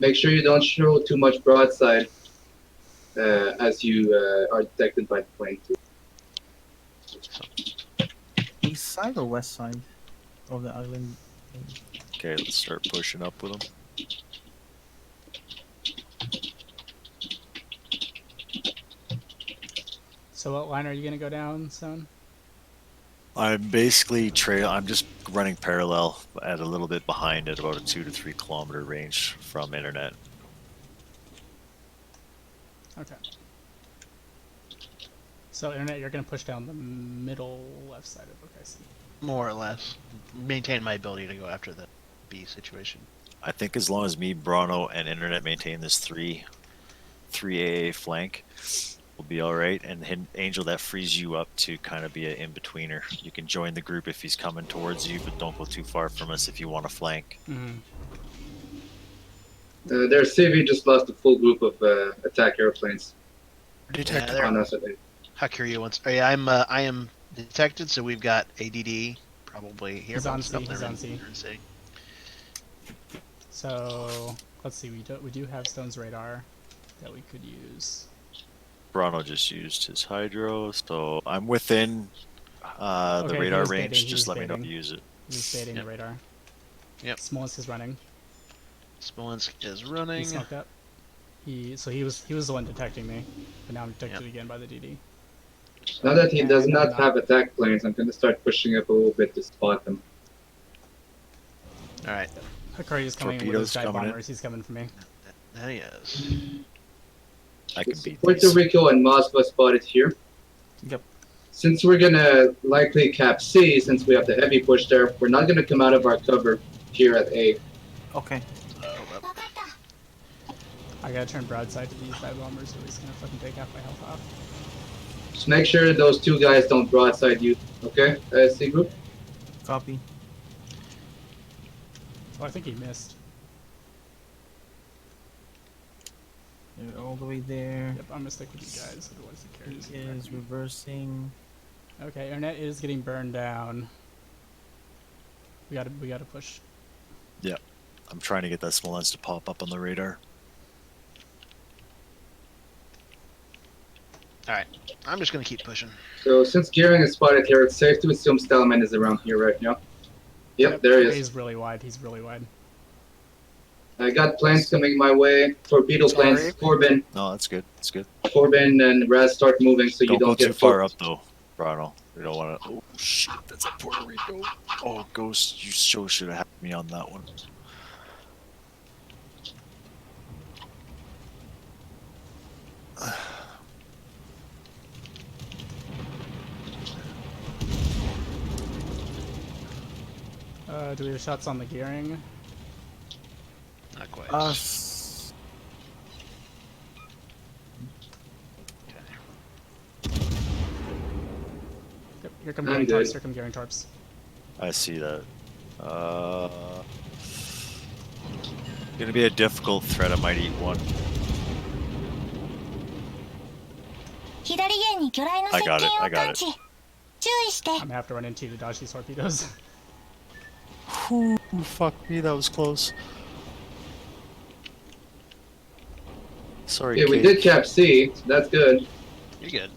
S7: Make sure you don't show too much broadside as you are detected by the plane too.
S10: East side or west side of the island?
S4: Okay, let's start pushing up with them.
S2: So what line are you gonna go down, Stone?
S4: I'm basically I'm just running parallel at a little bit behind at about a 2 to 3 kilometer range from internet.
S2: Okay. So internet, you're gonna push down the middle left side of OKC.
S6: More or less. Maintain my ability to go after the B situation.
S4: I think as long as me, Brano, and internet maintain this 3 AA flank, we'll be all right. And Angel, that frees you up to kind of be an in-betweener. You can join the group if he's coming towards you, but don't go too far from us if you want to flank.
S2: Mm-hmm.
S7: Their CV just lost a full group of attack airplanes
S11: Detected.
S6: Yeah,
S7: on us. I think.
S6: Hakuria wants. Oh yeah, I am detected. So we've got ADD probably here.
S2: He's on
S6: but
S2: C,
S6: up there
S2: he's on
S6: in-
S2: C.
S6: in C.
S2: So let's see, we do have Stone's radar that we could use.
S4: Brano just used his hydro, so I'm within the
S2: Okay, he
S4: radar
S2: was
S4: range.
S2: baiting, he
S4: Just
S2: was
S4: let me know if
S2: baiting.
S4: you use it.
S2: He's baiting
S6: Yep.
S2: the radar.
S6: Yep.
S2: Smolensk is running.
S6: Smolensk is running.
S2: He smoked up. He was the one detecting me, but now I'm detected again by the DD.
S7: Now that he does
S2: And
S7: not
S2: I'm
S7: have attack planes, I'm gonna start pushing up a little bit to spot them.
S6: All right.
S2: Hikari is coming with
S4: Torpedoes
S2: his dive
S4: coming in.
S2: bombers. He's coming for me.
S6: There he is.
S4: I can beat
S7: Puerto
S4: these.
S7: Rico and Moskva spotted here.
S10: Yep.
S7: Since we're gonna likely cap C, since we have the heavy push there, we're not gonna come out of our cover here at A.
S10: Okay.
S6: Hold up.
S2: I gotta turn broadside to these dive bombers, or he's gonna fucking take half my health off.
S7: Just make sure those two guys don't broadside you, okay? C group?
S10: Copy.
S2: Oh, I think he missed.
S10: They're all the way there.
S2: Yep, I'm gonna stick with you guys, otherwise the
S10: He
S2: carrier's gonna
S10: is
S2: crack me.
S10: reversing.
S2: Okay, internet is getting burned down. We gotta push.
S4: Yeah, I'm trying to get that Smolensk to pop up on the radar.
S6: All right. I'm just gonna keep pushing.
S7: So since Gearing is spotted here, it's safe to assume Stallman is around here right now. Yep, there he is.
S2: He's really wide. He's really wide.
S7: I got planes coming my way. Torpedo planes.
S4: Sorry.
S7: Corbin,
S4: No, that's good. That's good.
S7: Corbin, and Raz start moving so you
S4: Don't go
S7: don't get
S4: too far
S7: hooked.
S4: up though, Brano. We don't want to. Oh shit, that's a Puerto Rico. Oh, Ghost, you so should have had me on that one.
S2: Do we have shots on the gearing?
S6: Not quite.
S2: Yep, here come
S7: I'm
S2: gearing
S7: good.
S2: torps. Here come gearing torps.
S4: I see that. Gonna be a difficult threat. I might eat one.
S12: 左舷に魚雷の接
S4: I got it,
S12: 近
S4: I
S12: を
S4: got
S12: 感
S4: it.
S12: 知注意して
S2: I'm gonna have to run into you to dodge these torpedoes.
S4: Ooh, fuck me, that was close. Sorry,
S7: Yeah, we
S4: Kate.
S7: did cap C, so that's good.
S6: You're good.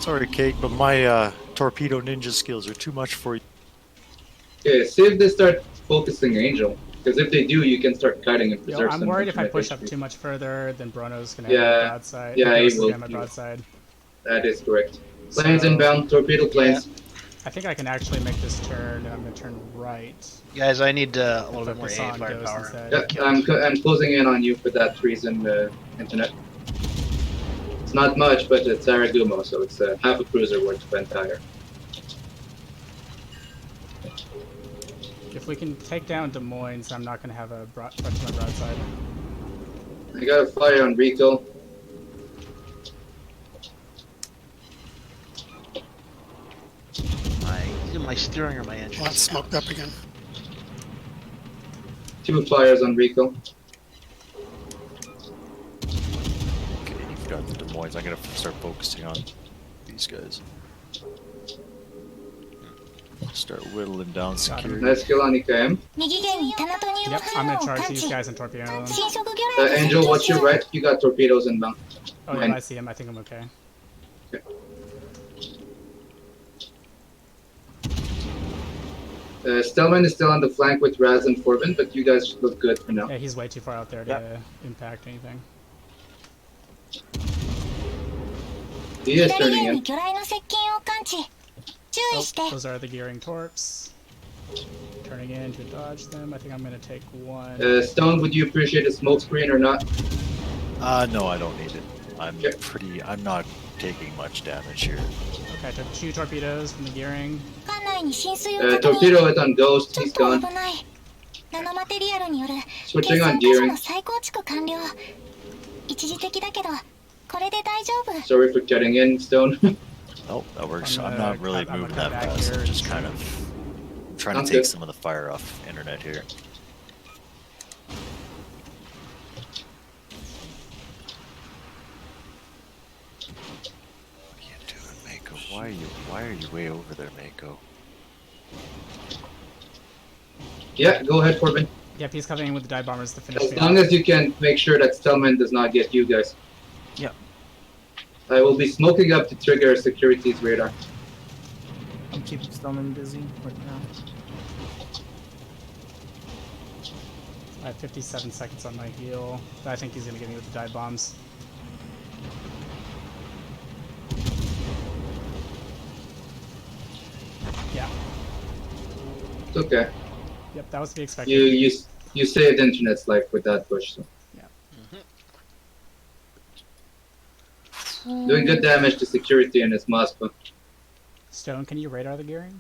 S4: Sorry, Kate, but my torpedo ninja skills are too much for you.
S7: Okay, see if they start focusing Angel. Because if they do, you can start cutting and
S2: Yo,
S7: preserve
S2: I'm
S7: some
S2: worried if I
S7: internet
S2: push up
S7: HP.
S2: too much further, then Brono's gonna
S7: Yeah,
S2: have my broadside.
S7: yeah, he
S2: Brono's
S7: will.
S2: gonna have my broadside.
S7: That is correct. Planes
S2: So-
S7: inbound, torpedo planes.
S2: I think I can actually make this turn, and I'm gonna turn right.
S6: Guys, I need a little bit more
S2: Focus
S6: AA
S2: on Ghost
S6: firepower.
S2: instead.
S7: Yeah, I'm closing in on you for that reason, Internet. It's not much, but it's Aragumo, so it's half a cruiser worth of entire.
S2: If we can take down Des Moines, I'm not gonna have a threat to my broadside.
S7: I got a fire on Rico.
S6: My steering or my engine?
S11: Well, it's smoked up again.
S7: 2 fires on Rico.
S4: Okay, you've got the Des Moines. I'm gonna start focusing on these guys. Start whittling down security.
S7: Nice kill on EKM.
S12: 右舷に棚と入
S2: Yep,
S12: 部
S2: I'm
S12: 反
S2: gonna
S12: 応を
S2: charge
S12: 感
S2: these
S12: 知
S2: guys and torpedo them.
S12: 侵食魚雷が戦
S7: Angel,
S12: 闘
S7: what's
S12: 中
S7: your right? You got torpedoes inbound.
S2: Oh yeah,
S7: Mine.
S2: I see him. I think I'm okay.
S7: Stellman is still on the flank with Raz and Forbin, but you guys look good for now.
S2: Yeah, he's way too far out there to impact anything.
S7: He is
S12: 左
S7: turning
S12: 舷に
S7: in.
S12: 魚雷の接近を感知注意
S2: Oh,
S12: して
S2: those are the gearing torps. Turning in to dodge them. I think I'm gonna take one.
S7: Stone, would you appreciate a smoke screen or not?
S4: No, I don't need it. I'm not taking much damage here.
S2: Okay, I took 2 torpedoes from the gearing.
S12: 艦内に浸水を確認
S7: Torpedo it on Ghost,
S12: ちょっ
S7: he's
S12: と
S7: gone.
S12: 危ないナノマテリアルによる
S7: Switching
S12: 計
S7: on
S12: 算箇所
S7: gearing.
S12: の再構築完了一時的だけどこれで大丈夫
S7: Sorry for cutting in, Stone.
S4: Oh, that works.
S2: I'm
S4: I'm
S2: gonna
S4: not really
S2: cut- I'm
S4: moving
S2: gonna
S4: that
S2: cut back
S4: fast.
S2: here
S4: I'm just
S2: and
S4: kind of trying to
S7: Sounds
S4: take
S7: good.
S4: some of the fire off internet here. What are you doing, Mako? Why are you way over there, Mako?
S7: Yeah, go ahead, Forbin.
S2: Yep, he's coming in with the dive bombers to finish
S7: As
S2: me
S7: long
S2: off.
S7: as you can make sure that Stillman does not get you guys.
S8: Yep.
S7: I will be smoking up to trigger security's radar.
S13: I'm keeping Stillman busy right now.
S2: I have 57 seconds on my heel. I think he's gonna get me with the dive bombs. Yeah.
S7: It's okay.
S2: Yep, that was to be expected.
S7: You saved internet's life with that push. So. Doing good damage to security in his Moskva.
S2: Stone, can you radar the gearing?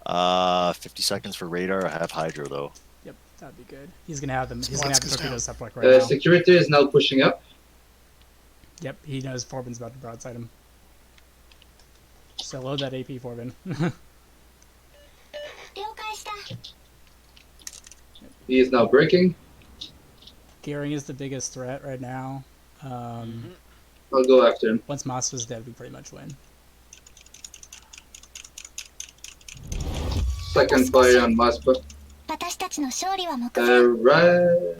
S4: 50 seconds for radar. I have Hydro though.
S2: Yep, that'd be good. He's gonna have them. He's gonna have the torpedoes up like right now.
S7: Security is now pushing up.
S2: Yep, he knows Forbin's about to broadside him. So load that AP, Forbin.
S12: 了解した
S7: He is now breaking.
S2: Gearing is the biggest threat right now.
S7: I'll go after him.
S2: Once Moskva's dead, we pretty much win.
S7: Second fire on Moskva.
S12: 私たちの勝利は目前
S7: Raz.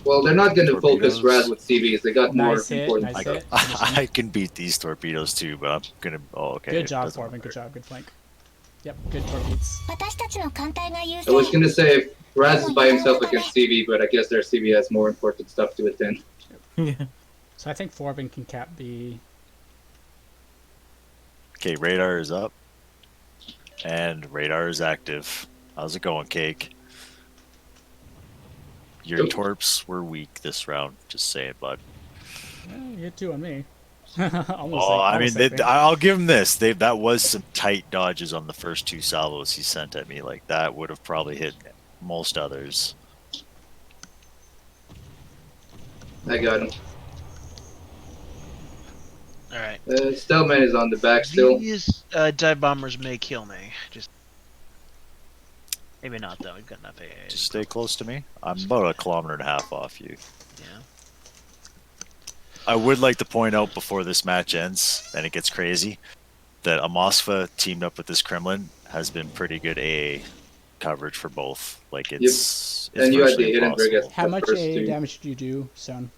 S7: Well, they're not going to focus
S4: Torpedoes.
S7: Raz with CVs. They got more
S2: Nice hit,
S7: important
S2: nice
S7: stuff.
S2: hit.
S4: I can beat these torpedoes too, but I'm gonna. Oh, okay.
S2: Good
S4: it
S2: job,
S4: doesn't
S2: Forbin.
S4: matter.
S2: Good job. Good flank. Yep, good torpedoes.
S12: 私たちの艦隊が優
S7: I was
S12: 勢
S7: going to say if Raz is by himself against CV, but I guess their CV has more important stuff to attend.
S2: So I think Forbin can cap B.
S4: Okay, radar is up, and radar is active. How's it going, Cake? Your
S7: Nope.
S4: torps were weak this round. Just saying, bud.
S2: You hit 2 on me.
S4: Oh, I mean, I'll give him this. That was some tight dodges on the first 2 salvos he sent at me. Like that would have probably hit most others.
S7: I got him.
S6: Alright.
S7: Stillman is on the back still.
S6: These dive bombers may kill me. Just maybe not though. We've got enough AA.
S4: Just stay close to me. I'm about 1.5 kilometers off you.
S6: Yeah.
S4: I would like to point out before this match ends, and it gets crazy, that a Moskva teamed up with this Kremlin has been pretty good AA coverage for both. Like it's
S7: And you had the
S4: virtually
S7: Hindenburg
S4: impossible.
S7: as
S2: How
S7: the
S2: much
S7: first
S2: AA
S7: 2.
S2: damage did you do, Stone?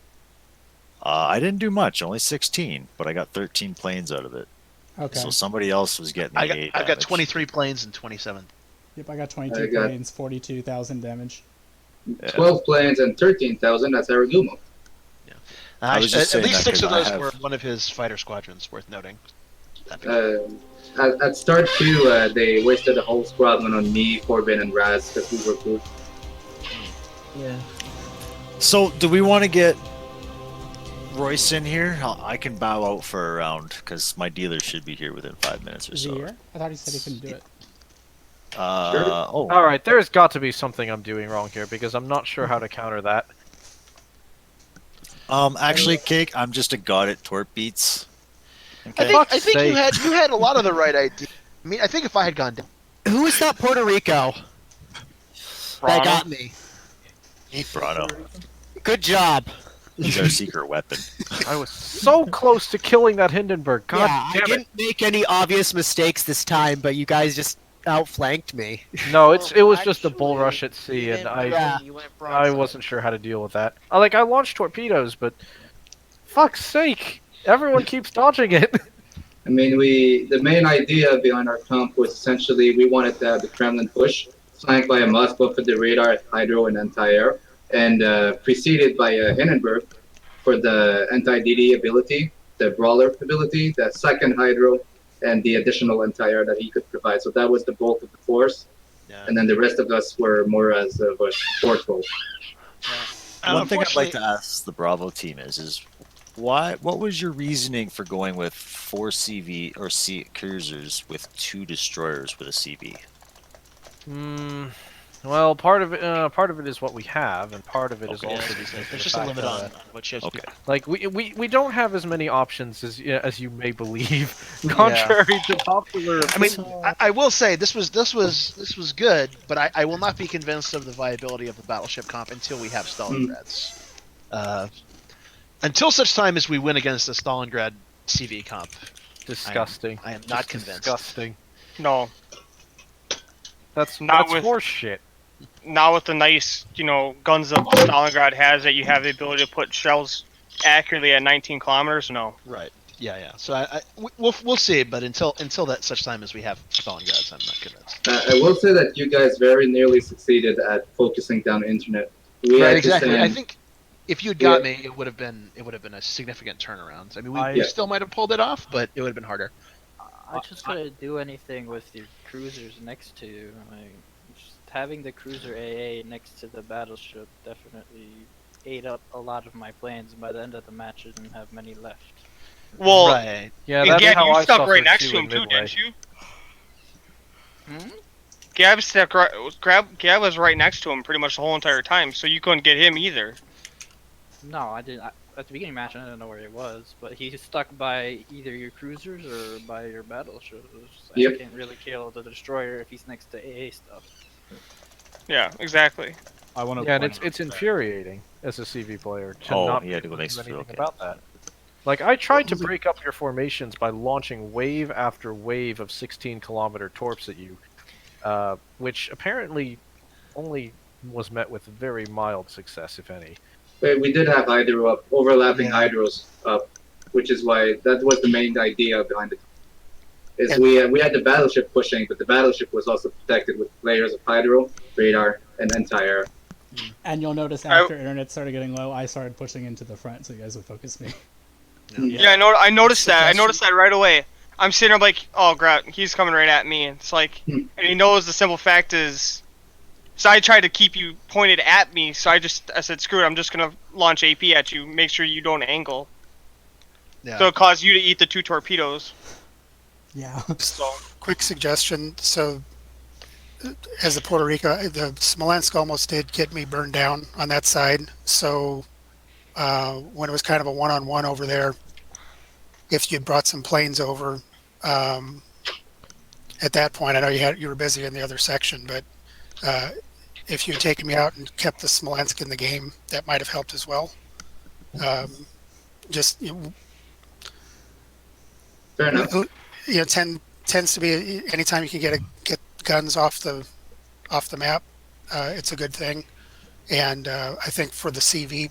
S4: I didn't do much, only 16, but I got 13 planes out of it.
S2: Okay.
S4: So somebody else was getting
S6: I
S4: the
S6: got,
S4: AA
S6: I've got
S4: damage.
S6: 23 planes and 27.
S2: Yep, I got 22
S7: I got-
S2: planes, 42,000 damage.
S7: 12 planes and 13,000. That's Aragumo.
S4: I was just
S6: at
S4: saying
S6: least
S4: that
S6: 6 of
S4: 'cause I
S6: those
S4: have-
S6: were one of his fighter squadrons, worth noting.
S7: At start 2, they wasted a whole squadron on me, Corbin, and Raz because we were good.
S13: Yeah.
S4: So, do we want to get Royce in here? I can bow out for a round because my dealer should be here within 5 minutes or
S2: Is he
S4: so.
S2: here? I thought he said he couldn't do it.
S4: Oh.
S5: All right, there's got to be something I'm doing wrong here because I'm not sure how to counter that.
S4: Actually, Cake, I'm just a god at torp beats. Okay.
S6: I think you had a lot of the right idea. I mean, I think if I had gone down,
S14: Who is that Puerto Rico? That got me.
S4: Brano.
S14: Good job.
S4: He's our secret weapon.
S5: I was so close to killing that Hindenburg. God
S14: yeah,
S5: damn
S14: I
S5: it.
S14: didn't make any obvious mistakes this time, but you guys just outflanked me.
S5: No, it was just a bull rush at sea, and
S14: Yeah.
S5: I wasn't sure how to deal with that. I launched torpedoes, but fuck's sake, everyone keeps dodging it.
S7: I mean, the main idea behind our comp was essentially we wanted to have the Kremlin push, flanked by a Moskva for the radar, hydro, and anti-air, and preceded by a Hindenburg for the anti-DD ability, the brawler ability, the second hydro, and the additional anti-air that he could provide. So that was the bulk of the force, and then the rest of us were more as of a support role.
S4: One thing I'd like to ask the Bravo team is what was your reasoning for going with 4 CV or C cruisers with 2 destroyers with a CB?
S5: Well, part of it is what we have, and part of it is
S6: Okay.
S5: also
S6: Yeah,
S5: because
S6: there's
S5: of the
S6: just a
S5: fact
S6: limit
S5: that,
S6: on what ships we got.
S5: Like we don't have as many options as you may believe, contrary to popular.
S6: I mean, I will say this was good, but I will not be convinced of the viability of the battleship comp until we have Stalingrads. Until such time as we win against the Stalingrad CV comp.
S5: Disgusting.
S6: I am not convinced.
S5: Disgusting.
S9: No.
S5: That's
S9: Not with
S5: horse shit.
S9: Not with the nice, guns that Stalingrad has that you have the ability to put shells accurately at 19 kilometers. No.
S6: Right. Yeah. So we'll see, but until that such time as we have Stalingrads, I'm not convinced.
S7: I will say that you guys very nearly succeeded at focusing down the internet. We
S6: Right,
S7: had to
S6: exactly.
S7: send-
S6: I think if you'd got me, it would have been a significant turnaround. I mean, we still might have pulled it off, but it would have been harder.
S15: I just couldn't do anything with your cruisers next to you. Just having the cruiser AA next to the battleship definitely ate up a lot of my planes, and by the end of the match, I didn't have many left.
S9: Well,
S6: right.
S5: Yeah,
S9: and
S5: that's
S9: Gab,
S5: how
S9: you
S5: I
S9: stuck
S5: suffered
S9: right next
S5: too
S9: to him
S5: in
S9: too,
S5: Midway.
S9: didn't you? Gab stuck right. Gab was right next to him pretty much the whole entire time, so you couldn't get him either.
S15: No, I didn't. At the beginning of the match, I didn't know where he was, but he's stuck by either your cruisers or by your battleships.
S7: Yep.
S15: I can't really kill the destroyer if he's next to AA stuff.
S9: Yeah, exactly.
S5: Yeah, and it's infuriating as a CV player to not
S4: he had to go
S5: do
S4: next to
S5: anything
S4: okay.
S5: about that. Like, I tried to break up your formations by launching wave after wave of 16-kilometer torps at you, which apparently only was met with very mild success, if any.
S7: But we did have hydro up, overlapping hydros up, which is why that was the main idea behind it. Is we had the battleship pushing, but the battleship was also protected with layers of hydro, radar, and anti-air.
S2: And you'll notice after internet started getting low, I started pushing into the front so you guys would focus me.
S9: Yeah, I noticed that. I noticed that right away. I'm sitting there like, oh, crap, he's coming right at me. It's like, and he knows the simple fact is. So I tried to keep you pointed at me, so I said, screw it, I'm just going to launch AP at you, make sure you don't angle.
S6: Yeah.
S9: So it caused you to eat the 2 torpedoes.
S2: Yeah.
S9: So,
S11: Quick suggestion. So, as the Puerto Rico, the Smolensk almost did get me burned down on that side. So, when it was kind of a one-on-one over there, if you brought some planes over, at that point, I know you were busy in the other section, but if you had taken me out and kept the Smolensk in the game, that might have helped as well.
S7: Fair enough.
S11: Tends to be anytime you can get guns off the map, it's a good thing. And I think for the CV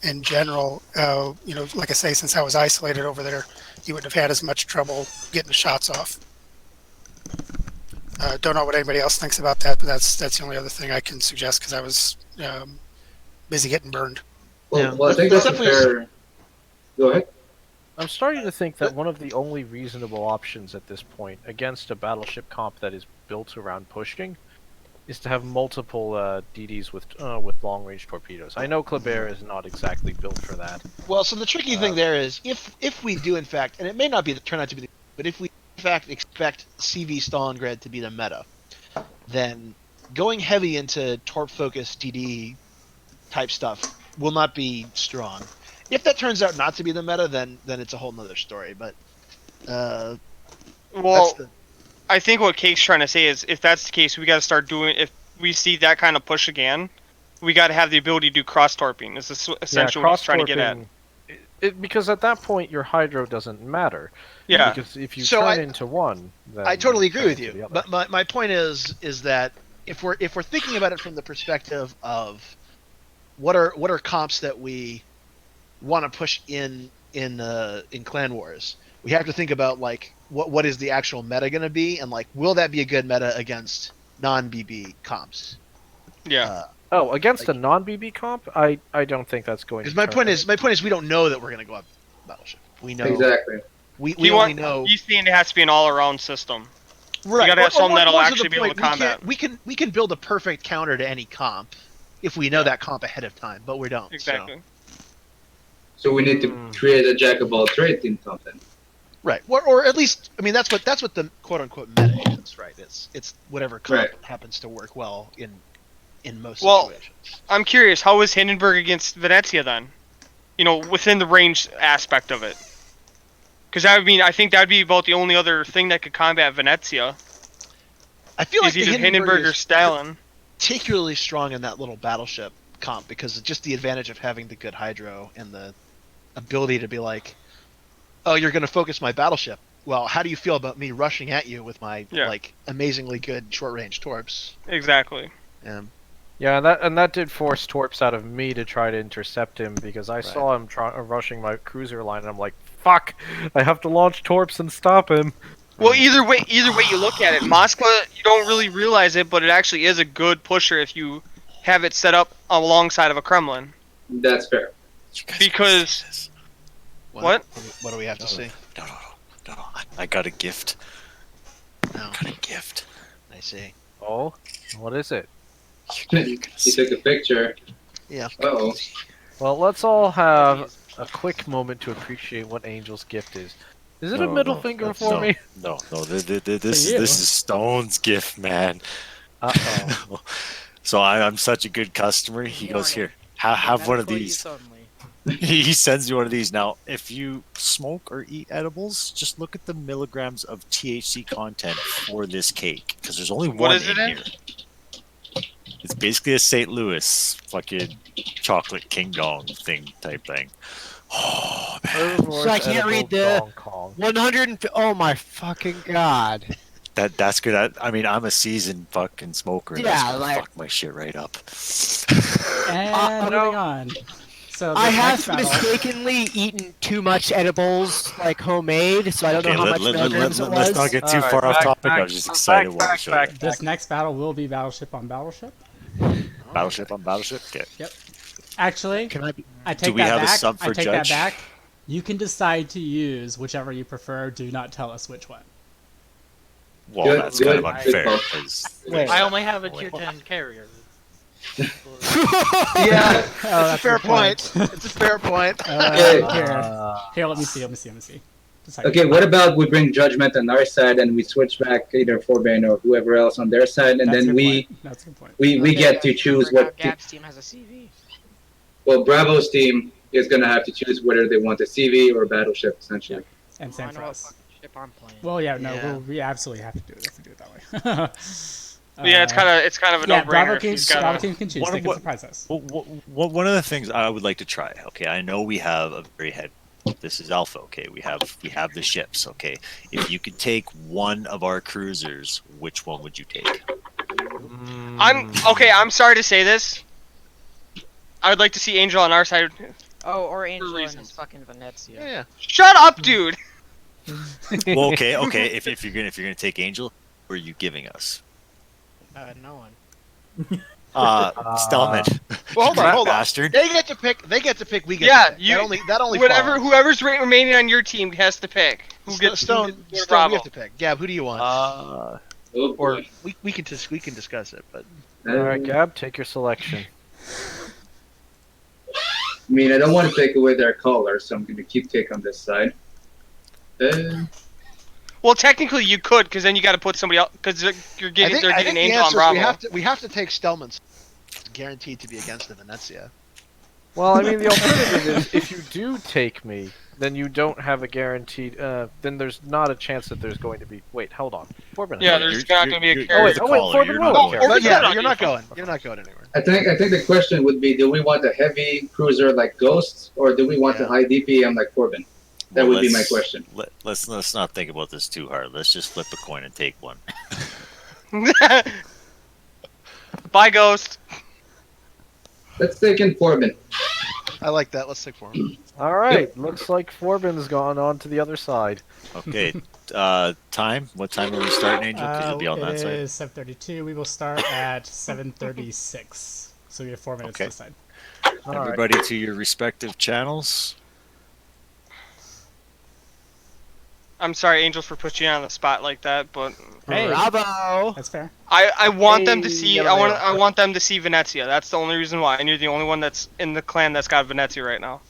S11: in general, like I say, since I was isolated over there, you wouldn't have had as much trouble getting the shots off. Don't know what anybody else thinks about that, but that's the only other thing I can suggest because I was busy getting burned.
S7: Well, I think that's a fair. Go ahead.
S5: I'm starting to think that one of the only reasonable options at this point against a battleship comp that is built around pushing is to have multiple DDs with long range torpedoes. I know Kleber is not exactly built for that.
S6: Well, so the tricky thing there is if we do in fact, and it may not be turn out to be the, but if we in fact expect CV Stalingrad to be the meta, then going heavy into torp focused DD type stuff will not be strong. If that turns out not to be the meta, then it's a whole nother story. But
S9: well, I think what Cake's trying to say is, if that's the case, we got to start doing. If we see that kind of push again, we got to have the ability to do cross torping. Is essentially what he's trying to get at.
S5: Because at that point, your hydro doesn't matter.
S9: Yeah.
S5: Because if you turn into one, then
S6: I totally agree with you. But my point is that if we're thinking about it from the perspective of what are comps that we want to push in Clan Wars, we have to think about like what is the actual meta going to be, and like will that be a good meta against non-BB comps?
S9: Yeah.
S5: Against a non-BB comp, I don't think that's going.
S6: Because my point is we don't know that we're going to go up Battleship. We know
S7: exactly.
S6: We only know.
S9: He's saying it has to be an all-around system.
S6: Right.
S9: You got to have something that'll
S6: more to
S9: actually
S6: the
S9: be able to
S6: point,
S9: combat.
S6: We can build a perfect counter to any comp if we know that comp ahead of time, but we don't.
S9: Exactly.
S7: So we need to create a jack of all trades in comp then.
S6: Right. Or at least, I mean, that's what the quote unquote meta is, right? It's whatever comp happens to work well in most situations.
S9: I'm curious, how is Hindenburg against Venezia then? You know, within the range aspect of it. Because I think that would be about the only other thing that could combat Venezia.
S6: I feel like
S9: either Hindenburg or Stalin.
S6: Particularly strong in that little battleship comp because of just the advantage of having the good hydro and the ability to be like, oh, you're going to focus my battleship. Well, how do you feel about me rushing at you with my like amazingly good short range torps?
S9: Exactly.
S5: Yeah, and that did force torps out of me to try to intercept him because I saw him rushing my cruiser line, and I'm like, fuck! I have to launch torps and stop him.
S9: Well, either way you look at it, Moskva, you don't really realize it, but it actually is a good pusher if you have it set up alongside of a Kremlin.
S7: That's fair.
S9: Because what?
S6: What do we have to see?
S4: No. I got a gift.
S6: No.
S4: Got a gift.
S6: I see.
S5: Oh, what is it?
S7: He took a picture.
S6: Yeah.
S7: Uh-oh.
S5: Well, let's all have a quick moment to appreciate what Angel's gift is. Is it a middle finger for me?
S4: No. This is Stone's gift, man.
S5: Uh-oh.
S4: So I'm such a good customer. He goes, here, have one of these. He sends you one of these. Now, if you smoke or eat edibles, just look at the milligrams of THC content for this cake, because there's only one in here. It's basically a St. Louis fucking chocolate king dong thing type thing. Oh man!
S14: So I can't read the 100. Oh my fucking god!
S4: That's good. I mean, I'm a seasoned fucking smoker. And
S14: Yeah,
S4: that's fuck my shit right up.
S2: And moving on. So
S14: I have
S2: next battle-
S14: mistakenly eaten too much edibles, like homemade, so I don't know how much milligrams it was.
S4: Let's not get too far off topic. I was just excited what we showed.
S2: This next battle will be battleship on battleship.
S4: Battleship on battleship. Okay.
S2: Yep. Actually, I take
S4: Do we
S2: that
S4: have a
S2: back.
S4: sub for
S2: I take
S4: Judge?
S2: that back. You can decide to use whichever you prefer. Do not tell us which one.
S4: Well,
S7: Good,
S4: that's kind of
S7: good.
S4: unfair.
S7: Good.
S4: 'Cause-
S15: I only have a tier 10 carrier.
S6: Yeah,
S2: Oh,
S6: that's a
S2: that's
S6: fair
S2: a good point.
S6: point. It's a fair point.
S2: Here, let me see. Decide.
S7: Okay, what about we bring Judgment on our side and we switch back either Forban or whoever else on their side, and
S2: That's a
S7: then
S2: good
S7: we
S2: point. That's a good point.
S7: we get to choose what.
S3: Gab's team has a CV.
S7: Well, Bravo's team is gonna have to choose whether they want a CV or a battleship, essentially.
S2: And same for
S3: I know
S2: us.
S3: what ship I'm playing.
S2: Well, yeah, no,
S6: Yeah.
S2: we absolutely have to do it if we do it that way.
S9: Yeah, it's kind of a
S2: yeah,
S9: no-brainer.
S2: Bravo
S9: if
S2: team,
S9: he's got
S2: Bravo
S9: a-
S2: team can choose.
S4: One
S2: They
S4: of
S2: can
S4: what-
S2: surprise us.
S4: One of the things I would like to try. Okay, I know we have a very head. This is Alpha. Okay, we have the ships. Okay, if you could take one of our cruisers, which one would you take?
S9: I'm sorry to say this. I would like to see Angel on our side.
S3: Oh, or Angel and
S9: reasons.
S3: his fucking Venezia.
S6: Yeah.
S9: Shut up, dude.
S4: Well, okay. If you're gonna take Angel, who are you giving us?
S3: No one.
S4: Stallman.
S6: Well, hold on, hold on.
S4: Bastard.
S6: They get to pick. They get to pick. We get
S9: Yeah,
S6: to pick.
S9: you.
S6: That only
S9: whatever.
S6: follows.
S9: Whoever's remaining on your team has to pick. Who gets
S6: Stone?
S9: who gets
S6: Stone, we
S9: Bravo.
S6: have to pick. Gab, who do you want?
S7: Oh,
S6: or
S7: boy.
S6: we can discuss it, but.
S5: All right, Gab, take your selection.
S7: I mean, I don't want to take away their color, so I'm going to keep Cake on this side.
S9: Well, technically you could, because then you got to put somebody else, because they're getting
S6: I think
S9: Angel
S6: the
S9: on
S6: answer
S9: Bravo.
S6: is we have to take Stelman's. Guaranteed to be against the Venezia.
S5: Well, I mean, the alternative is if you do take me, then you don't have a guaranteed. Then there's not a chance that there's going to be. Wait, hold on. Corbin.
S9: Yeah, there's not going to be a
S5: Oh
S9: carrier.
S5: wait, Corbin will carry.
S6: But yeah, you're not going. You're not going anywhere.
S7: I think the question would be: do we want a heavy cruiser like Ghost, or do we want a high DPM like Corbin? That would be my question.
S4: Let's not think about this too hard. Let's just flip a coin and take one.
S9: Bye, Ghost.
S7: Let's take in Corbin.
S6: I like that. Let's take Corbin.
S5: All right, looks like Forbin's gone on to the other side.
S4: Okay, time? What time are we starting, Angel? Because you'll be on that
S2: It
S4: side.
S2: is 7:32. We will start at 7:36. So we have 4 minutes
S4: Okay.
S2: to decide.
S4: Everybody to your respective channels.
S9: I'm sorry, Angels, for putting you on the spot like that, but
S2: Hey,
S14: Bravo!
S2: That's fair.
S9: I want them to see.
S14: Yellow
S9: I want them to see Venezia. That's the only reason why. And you're the only one that's in the clan that's got Venezia right now.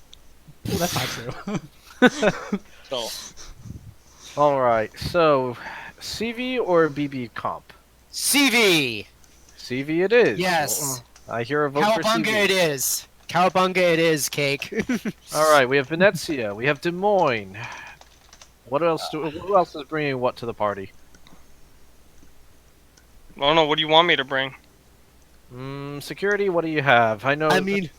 S2: Well, that's not true.
S9: So.
S5: All right, so CV or BB comp?
S14: CV!
S5: CV it is.
S14: Yes.
S5: I hear a vote for
S14: Cowabunga
S5: CV.
S14: it is. Cowabunga it is, Cake.
S5: All right, we have Venezia, we have Des Moines. What else? Who else is bringing what to the party?
S9: I don't know. What do you want me to bring?
S5: Security. What do you have? I know.
S14: I mean,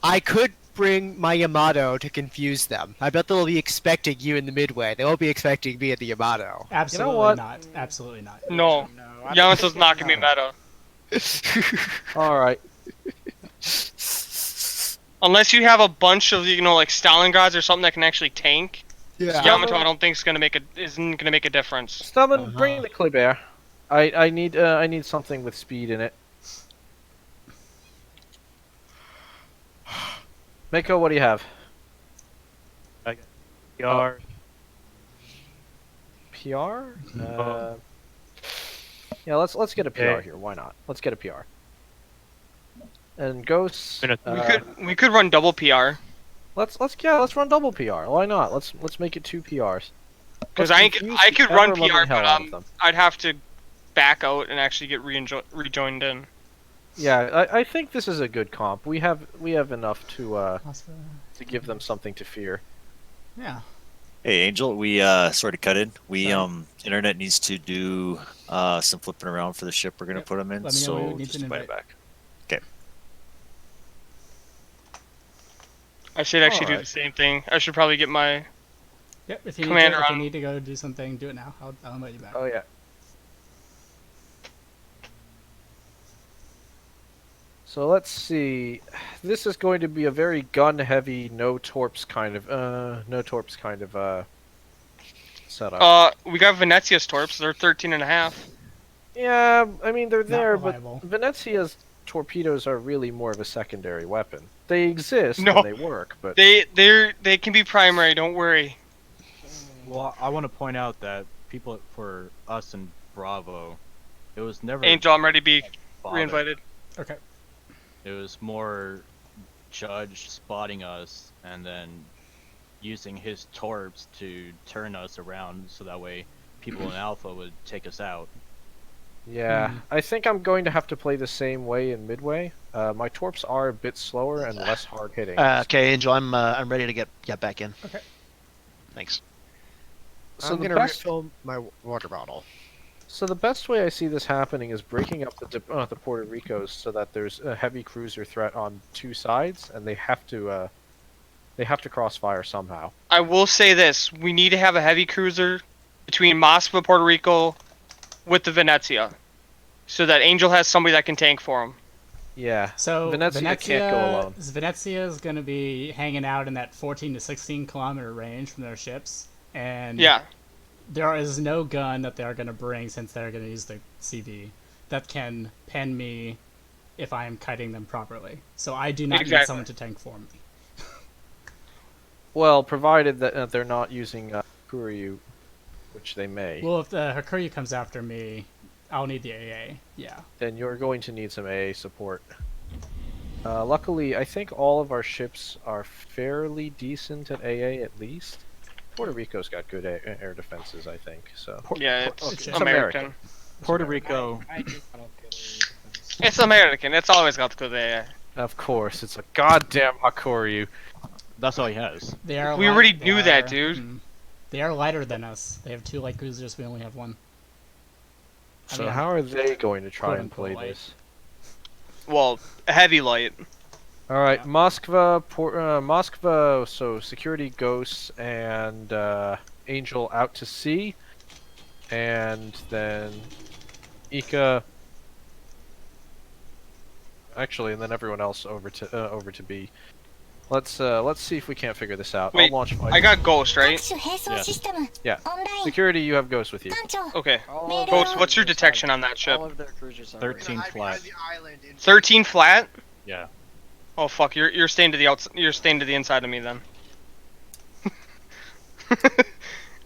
S14: I could bring my Yamato to confuse them. I bet they'll be expecting you in the midway. They won't be expecting me at the Yamato.
S2: Absolutely
S5: what?
S2: not. Absolutely not.
S9: No. Yamato's not gonna be meta.
S5: All right.
S9: Unless you have a bunch of like Stalingrads or something that can actually tank.
S14: Yeah.
S9: Yamato, I don't think isn't gonna make a difference.
S5: Stubborn, bring the Kleber. I need something with speed in it. Mako, what do you have?
S8: PR.
S5: PR? Yeah, let's get a PR
S8: Okay.
S5: here. Why not? Let's get a PR. And Ghosts.
S9: We could run double PR.
S5: Let's run double PR. Why not? Let's make it 2 PRs.
S9: Because
S5: Let's
S9: I
S5: confuse
S9: could
S5: the
S9: run
S5: ever-loving
S9: PR,
S5: hell
S9: but
S5: out of them.
S9: I'd have to back out and actually get rejoined in.
S5: Yeah, I think this is a good comp. We have enough to give them something to fear.
S2: Yeah.
S4: Hey, Angel, we sort of cut in. We internet needs to do some flipping around for the ship we're gonna put them in.
S2: Let me know when
S4: So
S2: we need
S4: just
S2: an
S4: invite it
S2: invite.
S4: back. Okay.
S9: I should actually do
S5: Alright.
S9: the same thing. I should probably get my
S2: Yep. If you
S9: Commander
S2: if you
S9: on.
S2: need to go do something, do it now. I'll invite you back.
S5: Oh yeah. So let's see. This is going to be a very gun-heavy, no torps kind of setup.
S9: we got Venezia's torps. They're 13.5.
S5: Yeah, I mean they're there,
S2: reliable.
S5: but Venezia's torpedoes are really more of a secondary weapon. They exist
S9: No.
S5: and they work, but
S9: They can be primary. Don't worry.
S8: Well, I want to point out that people for us in Bravo, it was never
S9: Angel, I'm ready to be
S8: bother.
S9: reinvited.
S2: Okay.
S8: It was more Judge spotting us and then using his torps to turn us around so that way people in Alpha would take us out.
S5: yeah, I think I'm going to have to play the same way in Midway. My torps are a bit slower and less hard hitting.
S6: Okay, Angel, I'm ready to get back in.
S2: Okay.
S6: Thanks.
S5: So
S14: I'm
S5: the
S14: gonna
S5: best-
S14: refill my water bottle.
S5: So the best way I see this happening is breaking up the Puerto Ricos so that there's a heavy cruiser threat on 2 sides, and they have to crossfire somehow.
S9: I will say this: we need to have a heavy cruiser between Moskva, Puerto Rico, with the Venezia, so that Angel has somebody that can tank for him.
S5: Yeah.
S2: So
S5: Venezia can't go alone.
S2: Venezia is going to be hanging out in that 14 to 16 kilometer range from their ships, and
S9: Yeah.
S2: there is no gun that they are going to bring since they're going to use the CV that can pen me if I am kiting them properly. So I do not need
S9: Exactly.
S2: someone to tank for me.
S5: Well, provided that they're not using Kuryu, which they may,
S2: Well, if the Hakuryu comes after me, I'll need the AA. Yeah.
S5: then you're going to need some AA support. Luckily, I think all of our ships are fairly decent at AA at least. Puerto Rico's got good air defenses, I think. So
S9: Yeah, it's
S2: It's
S9: American.
S8: Puerto Rico.
S3: I do not have good defense.
S9: It's American. It's always got good AI.
S5: Of course, it's a goddamn Hakuryu.
S8: That's all he has.
S2: They are.
S9: We already knew that, dude.
S2: They are lighter than us. They have 2 light cruisers. We only have 1. I
S5: So
S2: mean,
S5: how are they going to try and
S2: quote-unquote
S5: play
S2: light.
S5: this?
S9: Well, heavy light.
S5: All right,
S2: Yeah.
S5: Moskva. So security ghosts and Angel out to sea, and then Ika. Actually, and then everyone else over to B. Let's see if we can't figure this out.
S9: Wait,
S5: I'll launch
S9: I got Ghost,
S12: 各
S9: right?
S12: 種並走
S8: Yeah.
S12: システム
S5: Yeah.
S12: オンライン
S5: Security, you have ghosts with you.
S12: 艦長
S9: Okay.
S3: All of
S9: Ghost,
S3: their
S9: what's your
S3: cruisers
S9: detection
S3: have-
S9: on that ship?
S3: All of their cruisers are
S8: 13
S14: Hide
S8: flat.
S14: behind the island in
S9: 13 flat?
S8: Yeah.
S9: Oh fuck, you're staying to the you're staying to the inside of me then.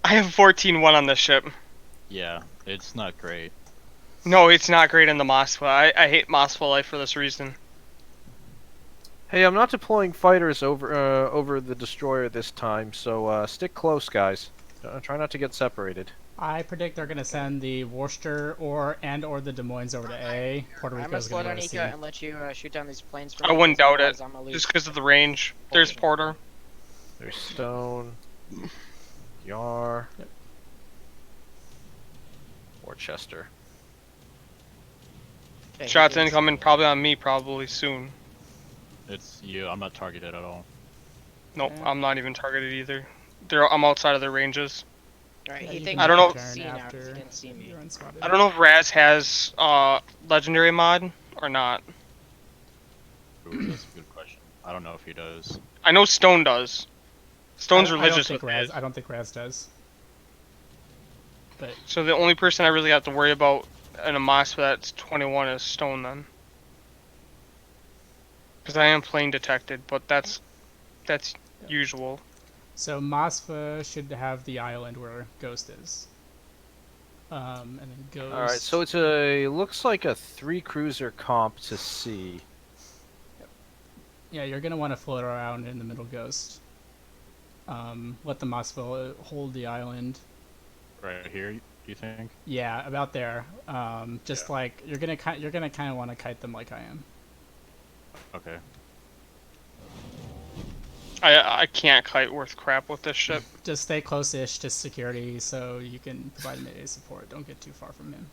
S9: I have 14-1 on this ship.
S8: Yeah. It's not great.
S9: No, it's not great in the Moskva. I hate Moskva life for this reason.
S5: Hey, I'm not deploying fighters over the destroyer this time, so stick close, guys. Try not to get separated.
S2: I predict they're gonna send the Worcester or the Des Moines over to A. Puerto
S3: I'm gonna
S2: Rico's
S3: slow
S2: gonna
S3: down
S2: go to C.
S3: Ika and let you shoot down these planes. For
S9: I
S3: me,
S9: wouldn't
S3: because
S9: doubt it,
S3: otherwise I'm gonna lose.
S9: just because of the range. There's Porter.
S5: There's Stone, Yar,
S2: Yep.
S5: Worcester.
S3: Okay,
S9: Shots
S3: he is-
S9: incoming, probably on me, probably soon.
S8: It's you. I'm not targeted at all.
S9: Nope,
S3: Yeah.
S9: I'm not even targeted either. I'm outside of their ranges.
S3: Alright,
S2: Yeah,
S3: he
S2: you
S3: thinks
S9: I
S2: can
S9: don't know-
S2: turn
S3: See now, 'cause
S2: after
S3: he didn't see me.
S2: you're unspotted.
S9: I don't know if Raz has legendary mod or not.
S8: Ooh, that's a good question. I don't know if he does.
S9: I know Stone does. Stone's
S2: I don't
S9: religious
S2: think
S9: with
S2: Raz.
S9: it.
S2: I don't think Raz does. But
S9: So the only person I really have to worry about in a Moskva that's 21 is Stone then. Because I am plane detected, but that's usual.
S2: so Moskva should have the island where Ghost is. And then Ghost.
S5: All right, so it's a looks like a 3 cruiser comp to sea.
S2: Yeah, you're gonna want to float around in the middle Ghost. Let the Moskva hold the island.
S8: Right here, you think?
S2: Yeah, about there. Just like you're gonna kind of want to kite them like I am.
S8: Okay.
S9: I can't kite worth crap with this ship.
S2: Just stay close-ish to security so you can provide melee support. Don't get too far from him.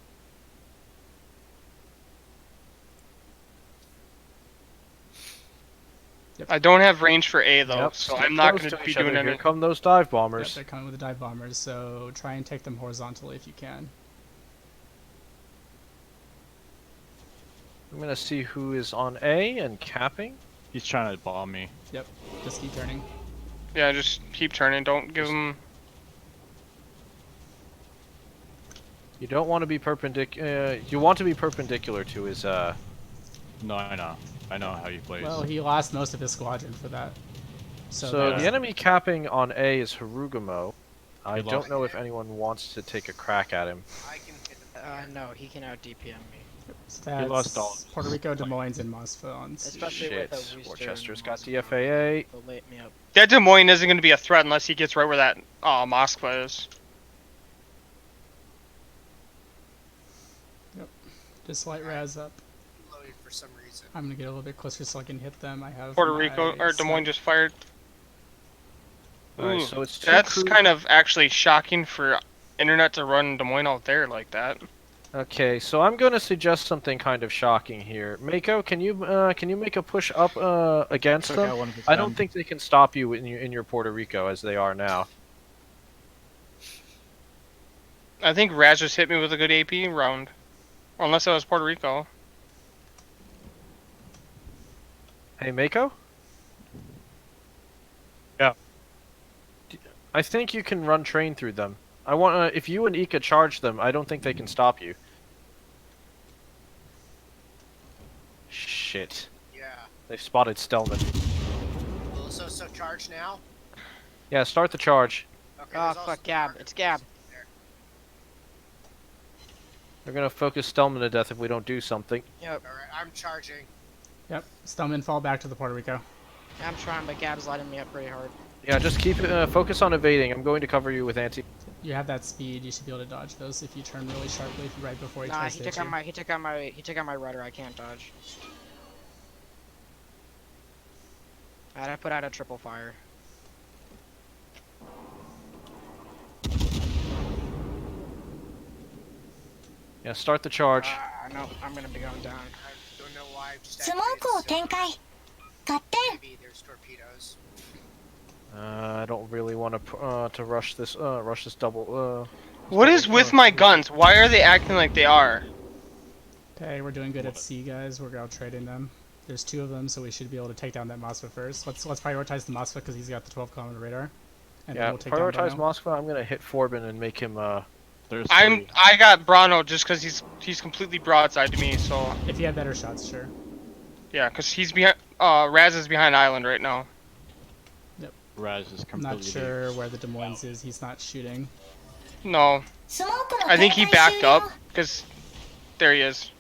S9: I don't have range for A though,
S5: Yep,
S9: so
S5: stick
S9: I'm not
S5: close
S9: going to
S5: to
S9: be
S5: each other.
S9: doing
S5: Here
S9: any.
S5: come those dive
S2: Yep,
S5: bombers.
S2: they're coming with the dive bombers, so try and take them horizontally if you can.
S5: I'm gonna see who is on A and capping.
S8: He's trying to bomb me.
S2: Yep, just keep turning.
S9: Yeah, just keep turning. Don't give him.
S5: You don't want to be perpendicular. You want to be perpendicular to his.
S8: No, I know. I know how he plays.
S2: Well, he lost most of his squadron for that.
S5: So
S2: that's-
S5: the enemy capping on A is Harugamo. I
S8: He
S5: don't
S8: lost.
S5: know if anyone wants to take a crack at him.
S14: I can hit him.
S3: No, he can out DPM me.
S2: that's
S8: lost all-
S2: Puerto Rico, Des Moines, and Moskva on C.
S3: Especially
S5: Shit,
S3: with a Worcester
S5: Worcester's
S3: and
S5: got
S3: Moskva.
S5: DFAA.
S3: They'll light me up.
S9: That Des Moines isn't going to be a threat unless he gets right where that Moskva is.
S2: Just light Raz up.
S14: Loaded for some reason.
S2: I'm gonna get a little bit closer so I can hit them. I have
S9: Puerto
S2: my
S9: Rico or Des Moines just fired.
S5: Alright,
S9: Ooh,
S5: so it's two
S9: that's
S5: crew-
S9: kind of actually shocking for internet to run Des Moines out there like that.
S5: Okay, so I'm going to suggest something kind of shocking here. Mako, can you make a push up against
S8: Took out
S5: them?
S8: one of his
S5: I don't
S8: men.
S5: think they can stop you in your Puerto Rico as they are now.
S9: I think Raz just hit me with a good AP round. Or unless it was Puerto Rico.
S5: Hey, Mako?
S8: Yeah.
S5: I think you can run train through them. I want if you and Ika charge them, I don't think they can stop you. shit.
S14: Yeah.
S5: They've spotted Stellman.
S14: Well, so charge now.
S5: Yeah, start the charge.
S14: Okay.
S3: Oh fuck, Gab! It's Gab.
S5: They're gonna focus Stellman to death if we don't do something.
S3: Yep.
S14: All right, I'm charging.
S2: Yep. Stelman, fall back to the Puerto Rico.
S3: I'm trying, but Gab's lighting me up pretty hard.
S5: Yeah, just keep focus on evading. I'm going to cover you with anti.
S2: You have that speed. You should be able to dodge those if you turn really sharply right before he
S3: Nah,
S2: tries
S3: he
S2: to
S3: took
S2: hit
S3: out
S2: you.
S3: my he took out my rudder. I can't dodge. Alright, I put out a triple fire.
S5: Yeah, start the charge.
S3: No, I'm gonna be going down.
S14: I don't know why. I've just
S12: スモークを展開合点
S14: maybe there's torpedoes.
S5: I don't really want to rush this double.
S9: What is with my guns? Why are they acting like they are?
S2: Okay, we're doing good at sea, guys. We're out trading them. There's 2 of them, so we should be able to take down that Moskva first. Let's prioritize the Moskva because he's got the 12-kilometer radar. And then
S5: Yeah,
S2: we'll take
S5: prioritize
S2: down Brano.
S5: Moskva. I'm gonna hit Forbin and make him.
S9: I got Brano just because he's completely broadside to me. So
S2: If you have better shots, sure.
S9: yeah, because he's behind. Raz is behind island right now.
S2: Yep.
S8: Raz is
S2: I'm not
S8: completely.
S2: sure where the Des Moines is. He's not shooting.
S9: No,
S12: スモークの
S9: I think he
S12: 展開
S9: backed
S12: 終了
S9: up because there he is.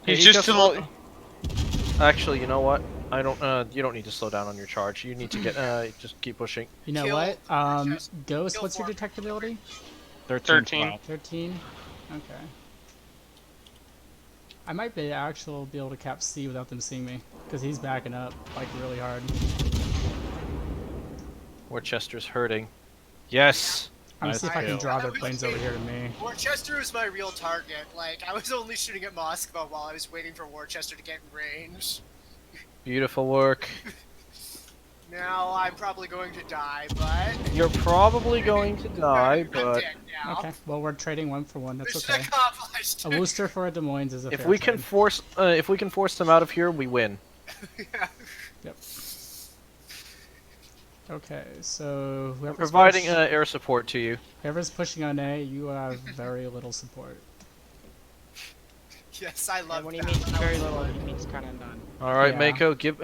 S5: Hey,
S9: He's
S5: he
S9: just
S5: just-
S9: to the.
S5: Actually, you know what? I don't. You don't need to slow down on your charge. You need to get. Just keep pushing.
S2: You know
S14: Kill
S2: what? Ghost,
S14: kill
S2: what's your
S14: Forbin.
S2: detectability?
S9: 13.
S2: 13? Okay. I might be able to cap C without them seeing me. Because he's backing up, like, really hard.
S5: Worcester's hurting. Yes.
S2: I'm gonna see if I can
S8: kill.
S2: draw their planes over here to me.
S14: Worcester was my real target. Like, I was only shooting at Moskva while I was waiting for Worcester to get in range.
S5: Beautiful work.
S14: Now I'm probably going to die, but
S5: You're probably going to die,
S14: I'm
S5: but
S14: dead now.
S2: Okay, well, we're trading 1 for 1. That's
S14: Mission
S2: okay.
S14: accomplished.
S2: A Worcester for a Des Moines is a
S5: if
S2: fair
S5: we can
S2: trade.
S5: force them out of here, we win.
S2: Yep. Okay, so
S5: I'm
S2: whoever's
S5: providing air support to you.
S2: whoever's pushing on A, you have very little support.
S14: Yes, I love
S3: And when he
S14: that.
S3: means very little, he means kind of none.
S5: All right,
S2: Yeah.
S5: Mako, give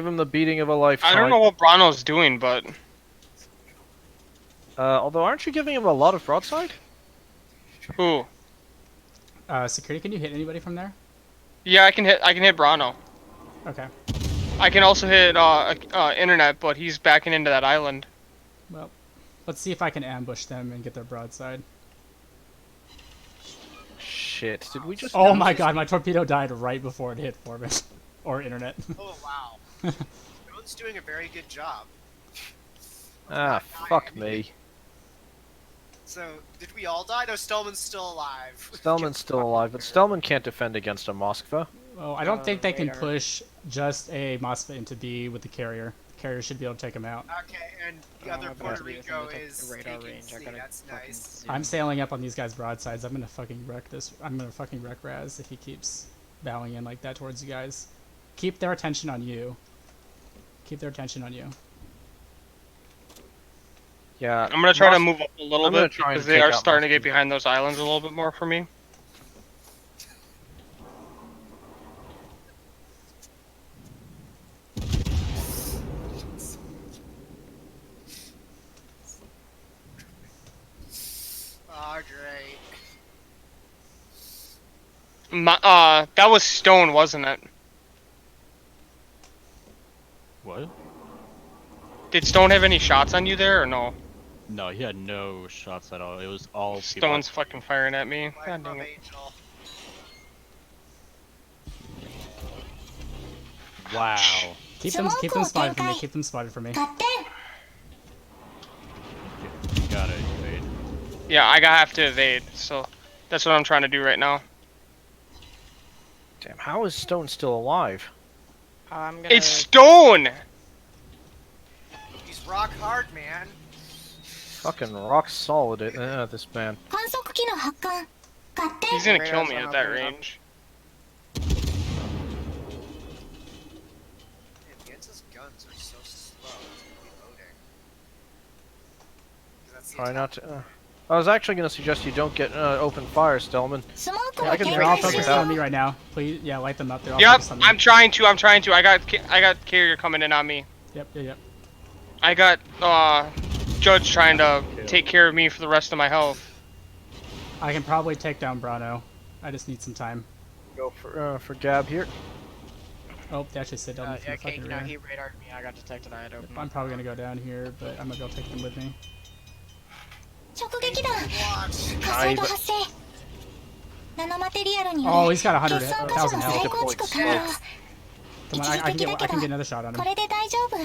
S5: him the beating of a lifetime.
S9: I don't know what Brano's doing, but
S5: Although, aren't you giving him a lot of broadside?
S9: who?
S2: Security, can you hit anybody from there?
S9: Yeah, I can hit Brano.
S2: Okay.
S9: I can also hit internet, but he's backing into that island.
S2: Well, let's see if I can ambush them and get their broadside.
S5: Shit! Did we just?
S2: Oh my god, my torpedo died right before it hit Forbis. Or internet.
S14: Oh wow. Jones doing a very good job.
S5: Ah, fuck me.
S14: So, did we all die? No, Stellman's still alive.
S5: Stellman's still alive, but Stellman can't defend against a Moskva.
S2: Well, I don't think they can
S3: radar.
S2: push just a Moskva into B with the carrier. The carrier should be able to take him out.
S14: Okay, and the
S3: Oh,
S14: other
S3: my bad.
S14: Puerto
S3: It's
S14: Rico
S3: in the
S14: is
S3: radar
S14: taking
S3: range. I
S14: C.
S3: gotta
S14: That's
S3: fucking
S14: nice.
S3: zoom.
S2: I'm sailing up on these guys' broadsides. I'm gonna fucking wreck this. I'm gonna fucking wreck Raz if he keeps bowing in like that towards you guys. Keep their attention on you. Keep their attention on you.
S5: Yeah.
S9: I'm gonna try to move up a little
S5: I'm gonna
S9: bit
S5: try and
S9: because they
S5: take
S9: are
S5: out
S9: starting to
S5: Moskva.
S9: get behind those islands a little bit more for me.
S14: Oh, great.
S9: That was Stone, wasn't it?
S8: What?
S9: Did Stone have any shots on you there or no?
S8: No, he had no shots at all. It was all people.
S9: Stone's fucking firing at me. God dang it.
S14: Angel.
S8: Wow.
S2: Keep them spotted for me. Keep them spotted for me.
S12: 合点
S8: You gotta evade.
S9: Yeah, I have to evade, so that's what I'm trying to do right now.
S5: Damn, how is Stone still alive?
S3: I'm gonna.
S9: It's Stone!
S14: He's rock hard, man.
S5: Fucking rock solid, this man.
S12: 観測機能発艦合点
S9: He's gonna kill
S3: Radar's
S9: me
S3: on
S9: at
S3: up,
S9: that
S3: radar's up.
S9: range.
S14: Man, Gens's guns are so slow to reloading. That's the
S5: Try
S14: attack.
S5: not to. I was actually going to suggest you don't get open fire, Stellman.
S12: スモー
S5: I can
S2: They're all
S5: figure
S2: focused
S5: it out.
S2: on me right now. Please, yeah, light them up. They're all
S9: Yep,
S2: focused on me.
S9: I'm trying to. I got carrier coming in on me.
S2: Yep.
S9: I got Judge trying to take care of me for the rest of my health.
S2: I can probably take down Brano. I just need some time.
S5: Go for Gab here.
S2: Oh, they actually sit down in the
S14: Yeah,
S2: fucking
S14: Cake, no,
S2: rear.
S14: he radared me. I got detected. I had to open
S2: I'm probably gonna go down here, but I'm gonna go take them with me.
S12: 直撃弾火災が発生ナノマテリアルによ
S2: Oh,
S12: り
S2: he's got
S12: 決算箇所
S2: 100,000
S12: の
S2: health.
S12: 再構築完了
S2: Come on, I can get another shot on
S12: こ
S2: him.
S12: れで大丈夫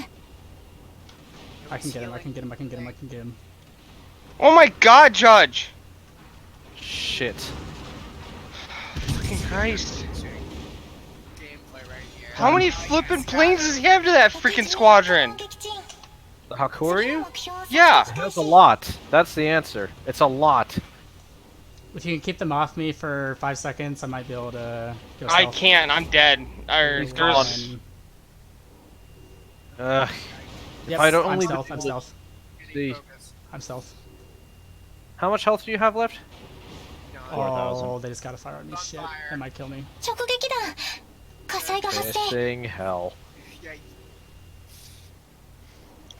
S2: I can get him.
S9: Oh my God, Judge!
S5: Shit.
S9: Fucking Christ! How many flippin' planes does he have to that freaking squadron?
S5: The Hakuryu?
S9: Yeah.
S5: That's a lot. That's the answer. It's a lot.
S2: If you can keep them off me for 5 seconds, I might be able to go
S9: I
S2: stealth.
S9: can't. I'm dead.
S5: He's
S9: There's.
S5: If
S2: Yep,
S5: I'd only
S2: I'm
S5: been
S2: stealth. I'm
S5: able to
S2: stealth.
S5: see.
S2: I'm stealth.
S5: How much health do you have left?
S2: Oh, they just got a fire on me. Shit, that might kill me.
S12: 直撃弾火災が発生
S5: Pissing hell.
S14: Yeah.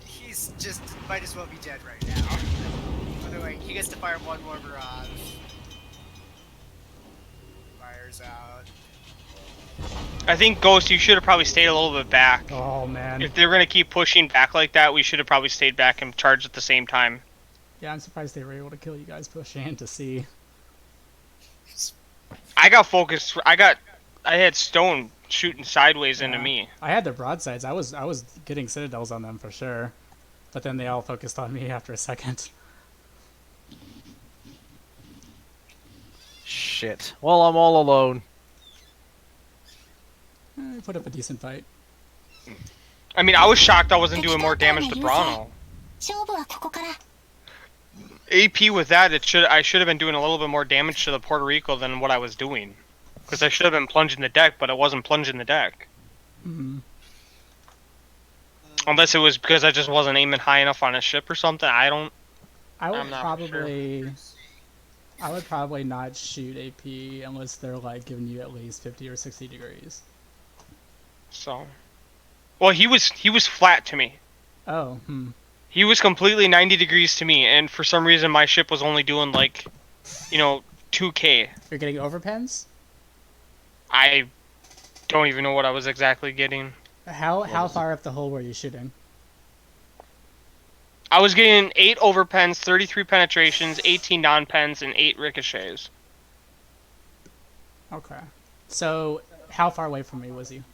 S14: He's just might as well be dead right now. By the way, he gets to fire one more barrage. Fires out.
S9: I think Ghost, you should have probably stayed a little bit back.
S2: Oh man.
S9: If they're gonna keep pushing back like that, we should have probably stayed back and charged at the same time.
S2: Yeah, I'm surprised they were able to kill you guys pushing in to see.
S9: I got focused. I had Stone shooting sideways into me.
S2: I had their broadsides. I was getting citadels on them for sure, but then they all focused on me after a second.
S5: Shit. Well, I'm all alone.
S2: I put up a decent fight.
S9: I mean, I was shocked I wasn't doing more damage to Brano.
S12: 勝負はここから
S9: AP with that, I should have been doing a little bit more damage to the Puerto Rico than what I was doing, because I should have been plunging the deck, but I wasn't plunging the deck.
S2: Mm-hmm.
S9: Unless it was because I just wasn't aiming high enough on a ship or something.
S2: I would
S9: I'm not
S2: probably, I would probably not shoot AP unless they're like giving you at least 50 or 60 degrees.
S9: So, well, he was flat to me.
S2: Oh,
S9: He was completely 90 degrees to me, and for some reason my ship was only doing like, 2K.
S2: You're getting overpens?
S9: I don't even know what I was exactly getting.
S2: How far up the hole were you shooting?
S9: I was getting 8 overpens, 33 penetrations, 18 non-pens, and 8 ricochets.
S2: Okay. So, how far away from me was he?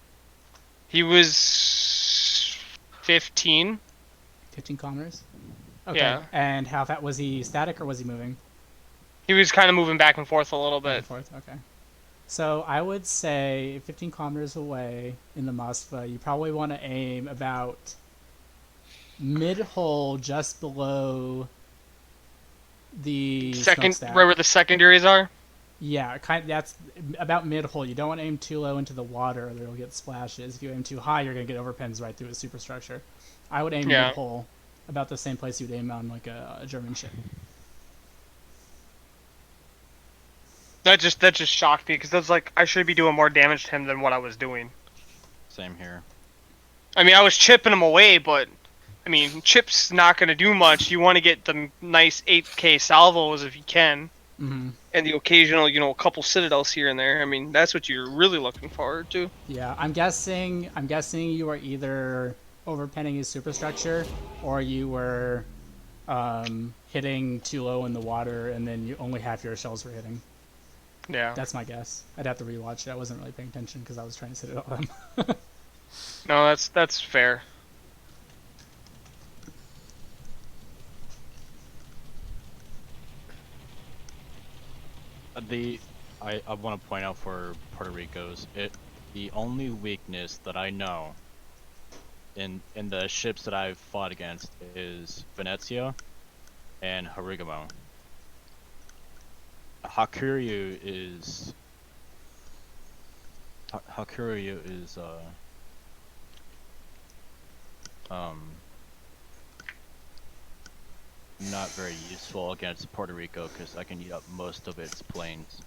S9: He was 15.
S2: 15 kilometers? Okay.
S9: Yeah.
S2: And how fast was he? Static or was he moving?
S9: He was kind of moving back and forth a little bit.
S2: Okay. So I would say 15 kilometers away in the Moskva, you probably want to aim about mid-hole, just below the smokestack.
S9: Right where the secondaries are.
S2: Yeah, that's about mid-hole. You don't want to aim too low into the water, or you'll get splashes. If you aim too high, you're gonna get overpens right through a superstructure. I would aim mid-hole, about the same place you'd aim on like a German ship.
S9: That just shocked me because that's like I should be doing more damage to him than what I was doing.
S8: Same here.
S9: I mean, I was chipping him away, but I mean, chip's not gonna do much. You want to get the nice 8K salvos if you can,
S2: Mm-hmm.
S9: and the occasional, a couple citadels here and there. I mean, that's what you're really looking forward to.
S2: Yeah, I'm guessing you are either overpenning his superstructure, or you were hitting too low in the water, and then only half your shells were hitting.
S9: Yeah.
S2: That's my guess. I'd have to rewatch it. I wasn't really paying attention because I was trying to sit it on them.
S9: No, that's fair.
S8: I want to point out for Puerto Rico's the only weakness that I know in the ships that I've fought against is Venezia and Harigamo. Hakuryu is not very useful against Puerto Rico because I can eat up most of its planes.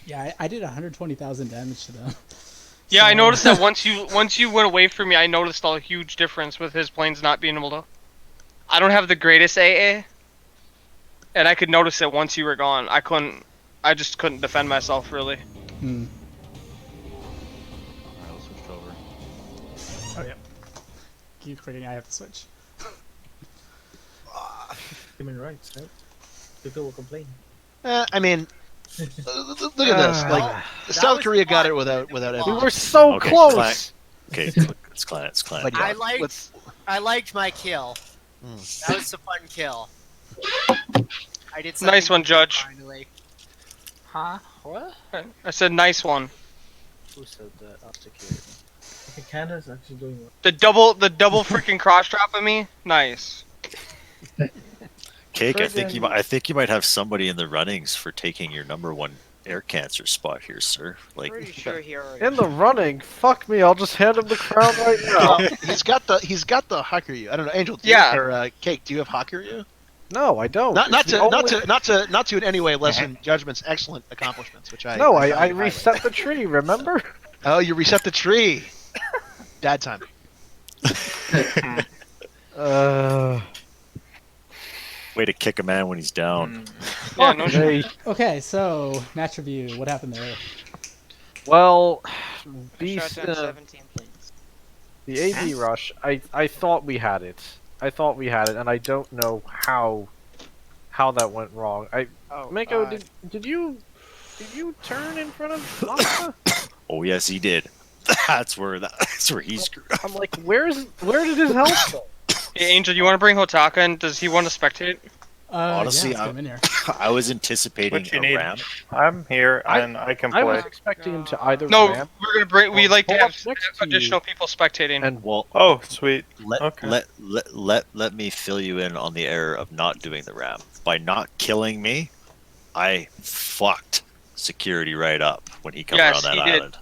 S2: Yeah, I did 120,000 damage to them.
S9: Yeah, I
S2: So-
S9: noticed that once you went away from me, I noticed a huge difference with his planes not being able to. I don't have the greatest AA, and I could notice it once you were gone. I just couldn't defend myself really.
S2: Hmm.
S8: Alright, let's switch over.
S2: Oh yeah. Keep forgetting I have to switch.
S10: Human rights, right? People will complain.
S6: I mean, look at this. Like South Korea got it without
S5: We
S6: any.
S5: were so
S4: Okay,
S5: close.
S4: Okay, it's Clan.
S6: But yeah,
S14: I liked my kill.
S6: Mm.
S14: That was a fun kill. I did
S9: Nice
S14: something
S9: one, Judge.
S14: finally.
S15: Huh? What?
S9: I said nice one.
S15: Who said that? I'll secure it.
S10: Okay, Canada's actually doing well.
S9: The double freaking cross drop of me. Nice.
S4: Cake, I think you might have somebody in the runnings for taking your #1 air cancer spot here, sir. Like,
S14: Pretty sure he already.
S5: In the running, fuck me. I'll just hand him the crown right now.
S6: he's got the Hakuryu. I don't know, Angel. Do
S9: Yeah.
S6: You, or Cake. Do you have Hakuryu?
S5: No, I don't.
S6: Not
S5: It's the
S6: to in any way lessen Judgment's excellent accomplishments, which I.
S5: No, I
S6: highly
S5: reset the tree. Remember?
S6: Oh, you reset the tree. Dad time.
S4: way to kick a man when he's down.
S9: Yeah, no
S5: Hey.
S2: Okay, so match review. What happened there?
S5: Well,
S3: Shot down 17 planes.
S5: the AB rush, I thought we had it. And I don't know how that went wrong. Mako, did you turn in front of Maka?
S4: Oh yes, he did. That's where he screwed up.
S5: I'm like, where did his help go?
S9: Hey, Angel, you want to bring Hotaka in? Does he want to spectate?
S4: Honestly,
S2: yeah, let's get him in here.
S4: I was anticipating
S16: What you
S4: a
S16: need?
S4: ram.
S16: I'm here and I can play.
S5: I was expecting him to either
S9: No,
S5: ram
S9: we're gonna bring. We like to
S5: pull
S9: have
S5: up next to
S9: additional people spectating.
S5: and
S4: Well,
S16: Oh, sweet.
S4: let me fill you in on the error of not doing the ram. By not killing me, I fucked security right up when he come
S9: Yes,
S4: around that
S9: he did.
S4: island.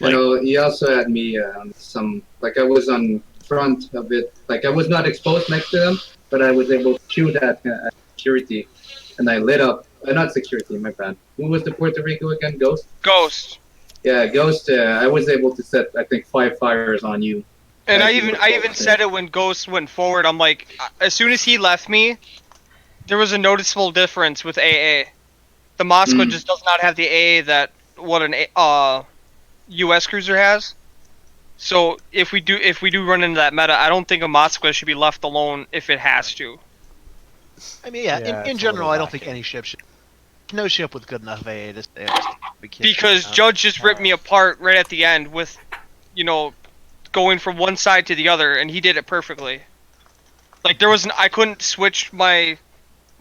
S7: You know, he also had me on some, like I was on front of it, like I was not exposed next to them, but I was able to shoot at security, and I lit up, not security, my bad. Who was the Puerto Rico again, Ghost?
S9: Ghost.
S7: Yeah, Ghost, I was able to set, I think, 5 fires on you.
S9: And
S7: As you
S9: I
S7: were
S9: even
S7: close,
S9: said it when Ghost went forward. I'm like, as soon as he left me, there was a noticeable difference with AA. The Moscow just does not have the AA that what an U.S. cruiser has. So if we do run into that meta, I don't think a Moscow should be left alone if it has to.
S6: I mean, yeah,
S5: Yeah,
S6: in
S5: it's a
S6: general,
S5: little
S6: I don't think
S5: lacking.
S6: any ship should. No ship with good enough AA to stay.
S9: Because Judge just ripped me apart right at the end with, going from one side to the other, and he did it perfectly. Like I couldn't switch my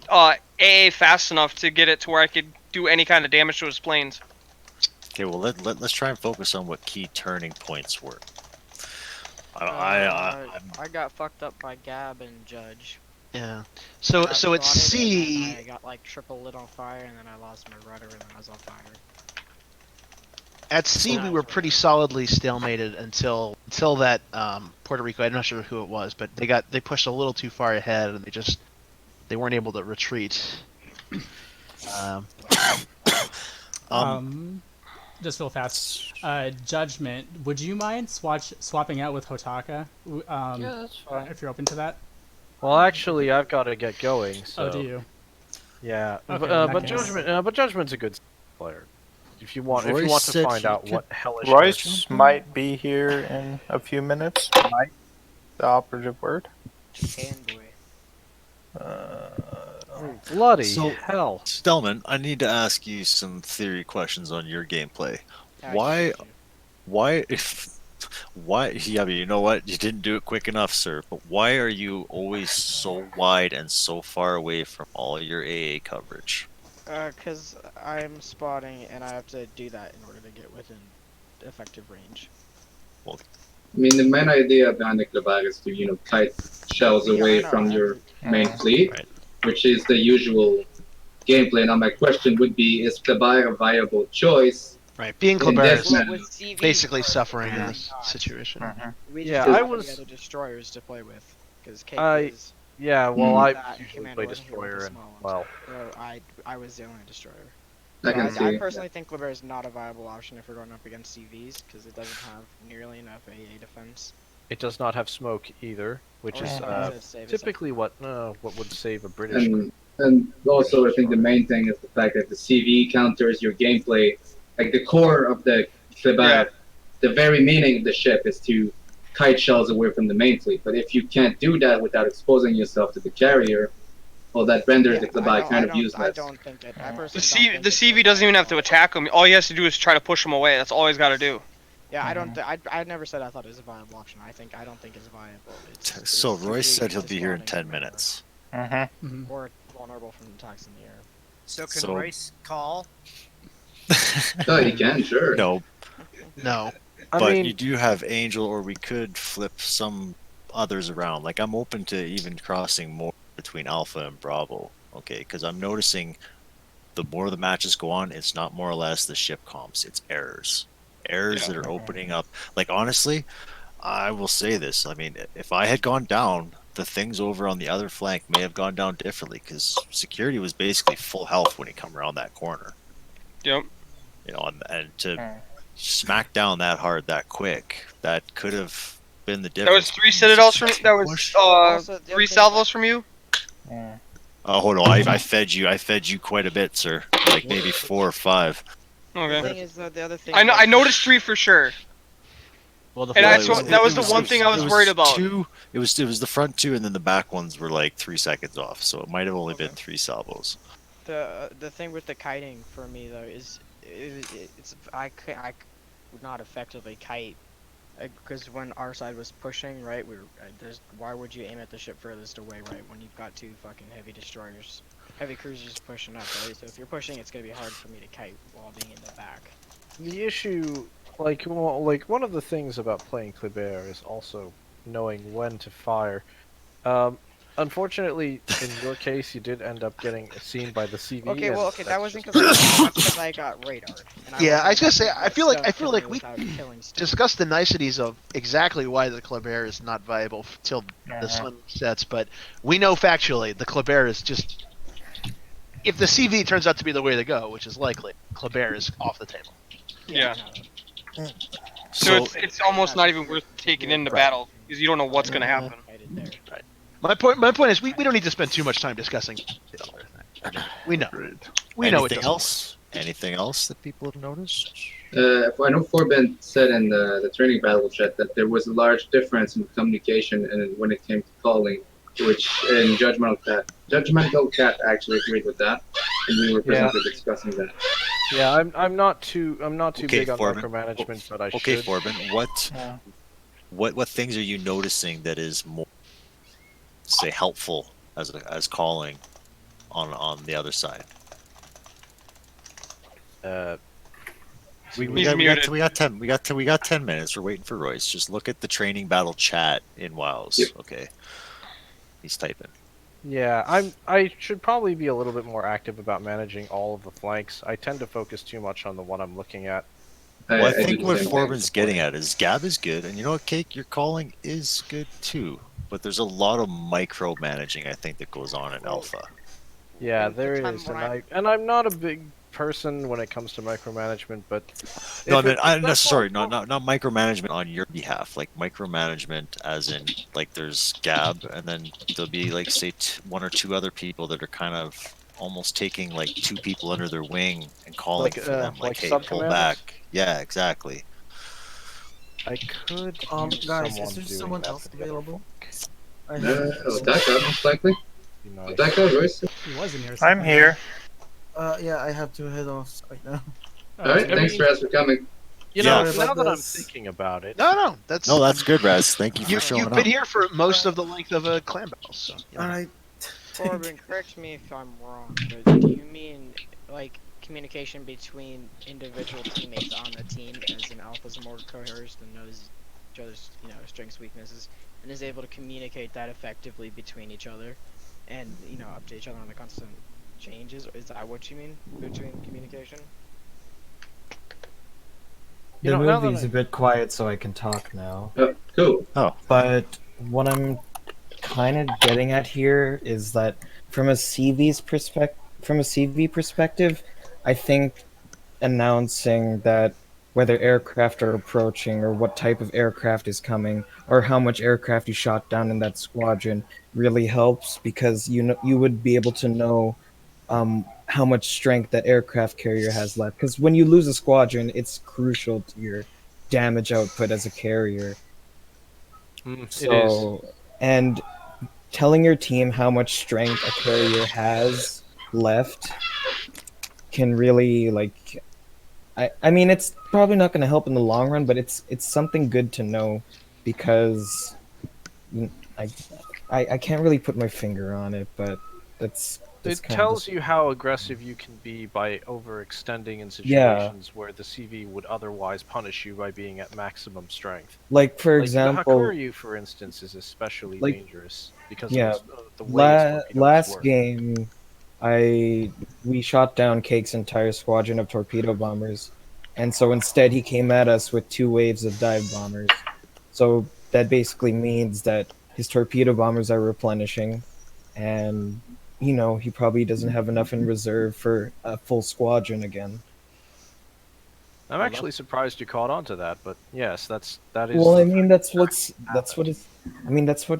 S9: AA fast enough to get it to where I could do any kind of damage to his planes.
S4: Okay, well let's try and focus on what key turning points were.
S3: I got fucked up by Gab and Judge.
S6: Yeah. So
S3: Got
S6: so it's
S3: spotted, and
S6: C.
S3: then I got like triple lit on fire, and then I lost my rudder, and then I was on fire.
S6: At C, we were pretty solidly stalemated until that Puerto Rico. I'm not sure who it was, but they pushed a little too far ahead, and they weren't able to retreat.
S2: Just real fast. Judgment. Would you mind swapping out with Hotaka?
S15: Yeah, that's fine.
S2: If you're open to that.
S5: Well, actually, I've got to get going. So.
S2: Oh, do you?
S5: Yeah,
S2: Okay,
S5: but
S2: in that case.
S5: Judgment's a good player. If you want to
S4: said
S5: find
S4: he
S5: out
S4: could-
S5: what hellish.
S16: Royce might be here in a few minutes. Might, the operative word.
S5: Bloody
S4: So-
S5: hell!
S4: Stelman, I need to ask you some theory questions on your gameplay.
S3: Yeah,
S4: Why? Yeah, but you know what? You didn't do it quick enough, sir. But why are you always so wide and so far away from all your AA coverage?
S3: Cause I'm spotting, and I have to do that in order to get within effective range.
S7: I mean, the main idea behind the Klebar is to, kite shells
S3: Yeah,
S7: away
S3: I know,
S7: from your main
S16: Mhm.
S7: fleet,
S4: Right.
S7: which is the usual gameplay. Now, my question would be, is Klebar a viable choice?
S6: Right, being
S7: In
S6: Kleber
S7: this
S6: is
S7: meta?
S3: With CV,
S6: basically
S3: for-
S6: suffering in
S3: for
S6: this
S3: not.
S6: situation.
S3: We
S5: Yeah,
S3: just
S5: I
S3: have
S5: was-
S3: the other destroyers to play with, because Cake
S5: I-
S3: is.
S5: Yeah, well, I
S3: that
S5: usually
S3: Commander
S5: play
S3: wasn't here with
S5: destroyer
S3: the
S5: and
S3: small ones.
S5: well.
S3: So I was the only destroyer.
S7: I can
S3: I
S7: see.
S3: personally think Kleber is not a viable option if we're going up against CVs because it doesn't have nearly enough AA defense.
S5: It does not have smoke either, which
S3: Or
S5: is
S3: save
S5: typically what would save a British.
S7: And also, I think the main thing is the fact that the CV counters your gameplay. Like the core of the Kleber, the very meaning of the ship is to kite shells away from the main fleet. But if you can't do that without exposing yourself to the carrier, well, that renders the Kleber kind of useless.
S3: I don't think it. I personally
S9: The CV doesn't even have to attack him. All he has to do is try to push him away. That's all he's got to do.
S3: Yeah, I don't. I never said I thought it was a viable option. I don't think it's viable.
S4: So Royce said he'll be here in 10 minutes.
S3: Or vulnerable from attacks in the air.
S14: So can
S4: So-
S14: Royce call?
S7: Oh, he can, sure.
S4: No,
S6: No.
S4: but you do have Angel, or we could flip some others around. Like I'm open to even crossing more between Alpha and Bravo. Okay, because I'm noticing the more the matches go on, it's not more or less the ship comps, it's errors that are opening up. Like honestly, I will say this. I mean, if I had gone down, the things over on the other flank may have gone down differently because security was basically full health when he come around that corner.
S9: Yep.
S4: You know, and to smack down that hard that quick, that could have been the
S9: That
S4: difference.
S9: was 3 citadels from. That was 3 salvos from you.
S4: Hold on, I fed you quite a bit, sir. Like maybe 4 or 5.
S3: The thing is, the other thing.
S9: I noticed 3 for sure.
S8: Well, the
S9: And
S8: flag-
S9: that was the one thing I was worried about.
S4: It was the front 2, and then the back ones were like 3 seconds off. So it might have only been 3 salvos.
S3: The thing with the kiting for me though is it's I could not effectively kite because when our side was pushing right why would you aim at the ship furthest away right when you've got 2 fucking heavy destroyers, heavy cruisers pushing up right, so if you're pushing it's gonna be hard for me to kite while being in the back.
S5: The issue, like one of the things about playing Kleber is also knowing when to fire. Unfortunately, in your case, you did end up getting seen by the CV.
S3: Okay,
S5: and
S3: well, okay, that
S5: that's
S3: wasn't
S5: just-
S3: because I got radar.
S6: Yeah, I was gonna say, I feel like
S3: we
S6: we discussed the niceties of exactly why the Kleber is not viable till the sun sets, but we know factually the Kleber is just. If the CV turns out to be the way to go, which is likely, Kleber is off the table.
S9: Yeah. So it's almost not even worth taking into battle because you don't know what's gonna happen.
S6: Right. My point is we don't need to spend too much time discussing the other thing. We know. We know it
S4: Anything
S6: doesn't
S4: else? Anything else that people have noticed?
S7: I know Forben said in the training battle chat that there was a large difference in communication and when it came to calling, which in Judgmental Cat actually agreed with that, and we were presently discussing that.
S5: Yeah, I'm not too big on
S4: Foreman.
S5: micromanagement, but I
S4: Okay,
S5: should.
S4: Foreman, what things are you noticing that is more, say, helpful as calling on the other side? We got 10 minutes. We're waiting for Royce. Just look at the training battle chat in WoWs.
S7: Yep.
S4: Okay, he's typing.
S5: Yeah, I should probably be a little bit more active about managing all of the flanks. I tend to focus too much on the one I'm looking at.
S4: Well, I
S7: do
S4: think
S7: the
S4: what
S7: same thing.
S4: Foreman's getting at is Gab is good, and you know what, Cake, your calling is good too. But there's a lot of micromanaging, I think, that goes on in Alpha.
S5: Yeah, there
S3: time
S5: is,
S3: when
S5: and I'm not a big person when it comes to micromanagement, but
S4: No, I
S5: if
S4: mean,
S5: it-
S4: no, sorry, not micromanagement on your behalf. Like micromanagement, as in, like, there's Gab, and then there'll be like, say, 1 or 2 other people that are kind of almost taking like 2 people under their wing and calling
S5: Like,
S4: for them,
S5: like
S4: hey, pull
S5: sub-commanders?
S4: back. Yeah, exactly.
S5: I could. use
S10: Guys,
S5: someone
S10: is there
S5: doing
S10: someone
S5: that
S10: else
S5: for the other
S10: available? I
S7: Otaka, most likely.
S5: Be nice.
S7: Otaka, Royce.
S2: He was in here.
S16: I'm here.
S10: Yeah, I have to head off right now.
S7: Alright, thanks for coming.
S5: You know,
S4: Yeah.
S5: now that I'm thinking about it,
S6: No, that's
S4: No, that's good, Raz. Thank you for showing
S6: you've
S4: up.
S6: been here for most of the length of a clan battle, so you know.
S10: Alright.
S3: Corbin, correct me if I'm wrong, but do you mean like communication between individual teammates on the team, as in Alpha's more coherent and knows each other's strengths, weaknesses, and is able to communicate that effectively between each other, and update each other on the constant changes? Is that what you mean between communication?
S13: The
S5: now that
S13: movie's a bit quiet, so I can talk now.
S7: Cool.
S13: But what I'm kind of getting at here is that from a CV perspective, I think announcing that whether aircraft are approaching or what type of aircraft is coming or how much aircraft you shot down in that squadron really helps because you would be able to know how much strength that aircraft carrier has left. Because when you lose a squadron, it's crucial to your damage output as a carrier. So, and telling your team how much strength a carrier has left can really I mean, it's probably not going to help in the long run, but it's something good to know because I can't really put my finger on it, but that's
S5: It
S13: kind
S5: tells
S13: of
S5: you how aggressive you can be by overextending in situations where the CV would otherwise punish you by being at maximum strength.
S13: Like, for
S5: the
S13: example,
S5: Hakuryu, for instance, is especially dangerous because of the way its torpedoes
S13: last
S5: work.
S13: game, we shot down Cake's entire squadron of torpedo bombers, and so instead he came at us with 2 waves of dive bombers. So that basically means that his torpedo bombers are replenishing, and he probably doesn't have enough in reserve for a full squadron again.
S5: I'm actually surprised you caught on to that, but yes, that is.
S13: Well, I mean, that's what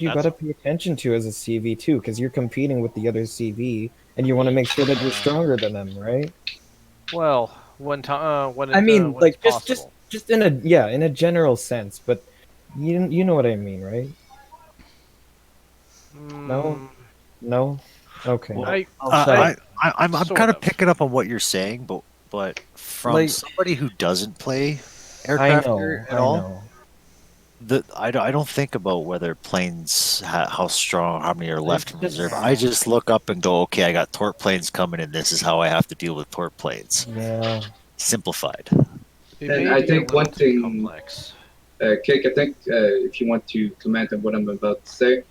S13: you gotta pay attention to as a CV too, because you're competing with the other CV, and you want to make sure that you're stronger than them, right?
S5: Well, when
S13: just in a general sense, but you know what I mean, right? No. Okay.
S4: Well, I'm kind of picking up on what you're saying, but from somebody who doesn't play aircraft at all, I don't think about whether planes how strong, how many are left in reserve. I just look up and go, okay, I got torp planes coming, and this is how I have to deal with torp planes.
S13: Yeah.
S4: Simplified.
S7: And I think one thing, Kik, I think if you want to comment on what I'm about to say,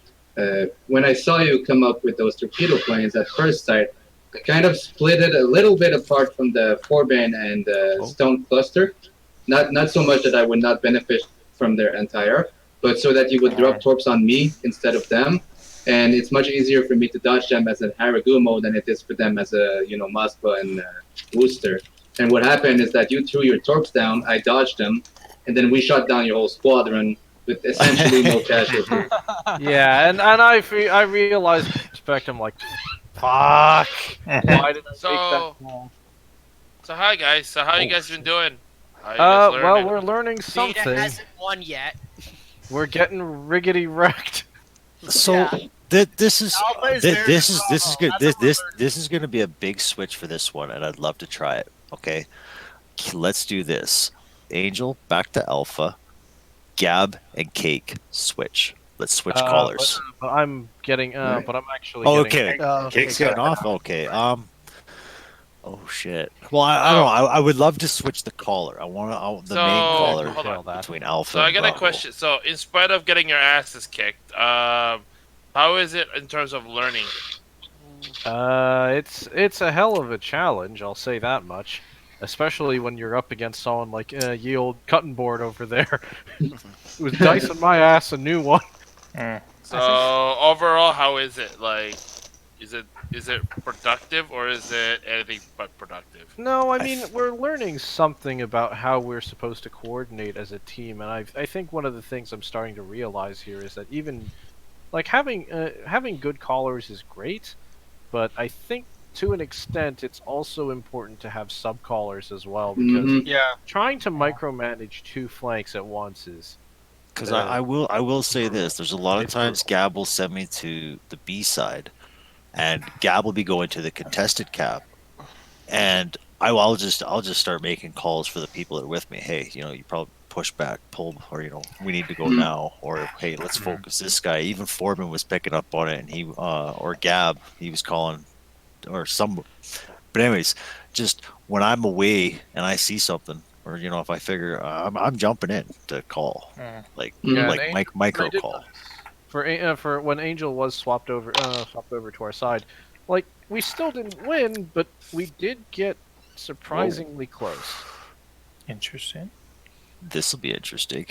S7: when I saw you come up with those torpedo planes at first sight, I kind of split it a little bit apart from the Forbane and Stone cluster. Not so much that I would not benefit from their entire, but so that you would drop torps on me instead of them. And it's much easier for me to dodge them as an Haragumo than it is for them as a Moskva and Wooster. And what happened is that you threw your torps down, I dodged them, and then we shot down your whole squadron with essentially no casualty.
S5: Yeah, and I realized I'm like, fuck. Why did I take that call?
S1: So hi guys. So how you guys been doing?
S5: Well, we're learning something.
S14: Data hasn't won yet.
S5: We're getting riggedy wrecked.
S4: So this is good. This is going to be a big switch for this one, and I'd love to try it. Okay, let's do this. Angel back to Alpha, Gab and Cake switch. Let's switch callers.
S5: But I'm getting. But I'm actually.
S4: Okay. Cake's getting off. Okay. Oh shit. Well, I don't know. I would love to switch the caller. I want the main caller between Alpha.
S1: So I got
S4: and
S1: a question. So in spite of getting your asses kicked, how is it in terms of learning?
S5: It's a hell of a challenge. I'll say that much. Especially when you're up against someone like ye old cutting board over there, who's dicing my ass a new one.
S1: So overall, how is it? Like, is it productive or is it anything but productive?
S5: No, I mean we're learning something about how we're supposed to coordinate as a team, and I think one of the things I'm starting to realize here is that even like having good callers is great, but I think to an extent it's also important to have sub callers as well because trying to micromanage 2 flanks at once is.
S4: Because I will say this: there's a lot of times Gab will send me to the B side, and Gab will be going to the contested cap, and I'll just start making calls for the people that are with me. Hey, you probably push back, pull, or we need to go now, or hey, let's focus this guy. Even Foreman was picking up on it, and he or Gab, he was calling, or some. But anyways, just when I'm away and I see something. Or if I figure I'm jumping in to call, micro call.
S5: For when Angel was swapped over to our side, like we still didn't win, but we did get surprisingly close.
S16: Interesting.
S4: This will be interesting.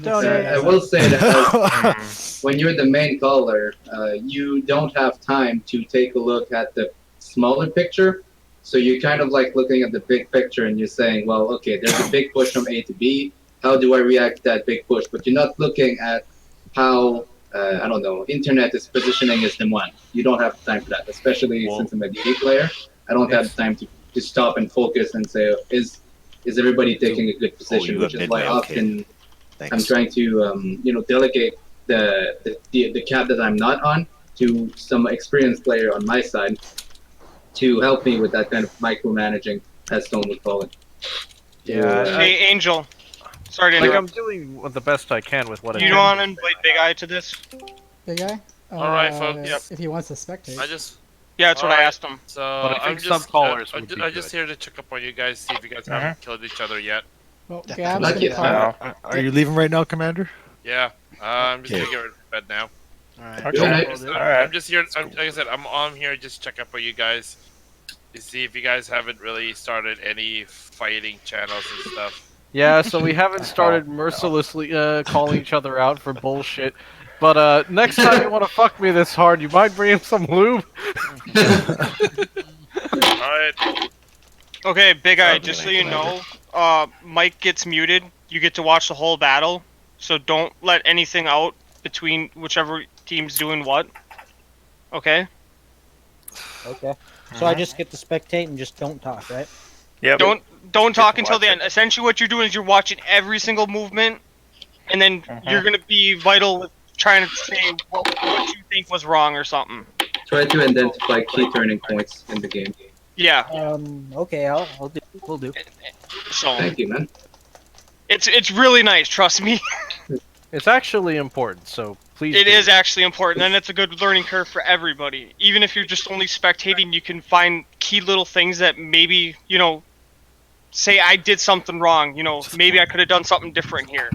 S7: I will say that when you're the main caller, you don't have time to take a look at the smaller picture. So you're kind of like looking at the big picture and you're saying, well, okay, there's a big push from A to B. How do I react to that big push? But you're not looking at how, I don't know, internet is positioning as the one. You don't have time for that, especially since I'm a DD player. I don't have time to stop and focus and say, is everybody taking a good position? Which is why often I'm trying to, delegate the cap that I'm not on to some experienced player on my side to help me with that kind of micromanaging, as Stone would call it.
S9: Hey, Angel. Sorry to
S5: Like,
S9: interrupt.
S5: I'm doing the best I can with what I
S9: Do you
S5: can.
S9: want to invite Big Eye to this?
S2: Big guy.
S1: Alright, folks.
S2: If he wants to spectate.
S9: Yeah, that's what I
S1: Alright,
S9: asked him.
S1: So
S5: But I
S1: I'm
S5: think some
S1: just,
S5: callers
S1: I'm
S5: would be
S1: just here to check up on you guys, see if you guys haven't killed each other yet.
S2: Well,
S7: Not yet.
S4: Are you leaving right now, Commander?
S1: Yeah, I'm just gonna get rid of bed now.
S10: Alright.
S7: Good night.
S1: I'm just here. Like I said, I'm here just check up on you guys to see if you guys haven't really started any fighting channels and stuff.
S5: Yeah, so we haven't started mercilessly calling each other out for bullshit. But next time you want to fuck me this hard, you might bring some lube.
S1: Alright.
S9: Okay, Big Eye, just so you know, Mike gets muted. You get to watch the whole battle, so don't let anything out between whichever team's doing what. Okay?
S14: Okay. So I just get to spectate and just don't talk, right?
S16: Yeah.
S9: Don't talk until the end. Essentially, what you're doing is you're watching every single movement, and then you're gonna be vital with trying to say what you think was wrong or something.
S7: Try to identify key turning points in the game.
S9: Yeah.
S14: Okay, we'll do.
S9: So
S7: Thank you, man.
S9: it's really nice. Trust me.
S5: It's actually important, so please.
S9: It
S5: do.
S9: is actually important, and it's a good learning curve for everybody. Even if you're just only spectating, you can find key little things that maybe, say I did something wrong, maybe I could have done something different here,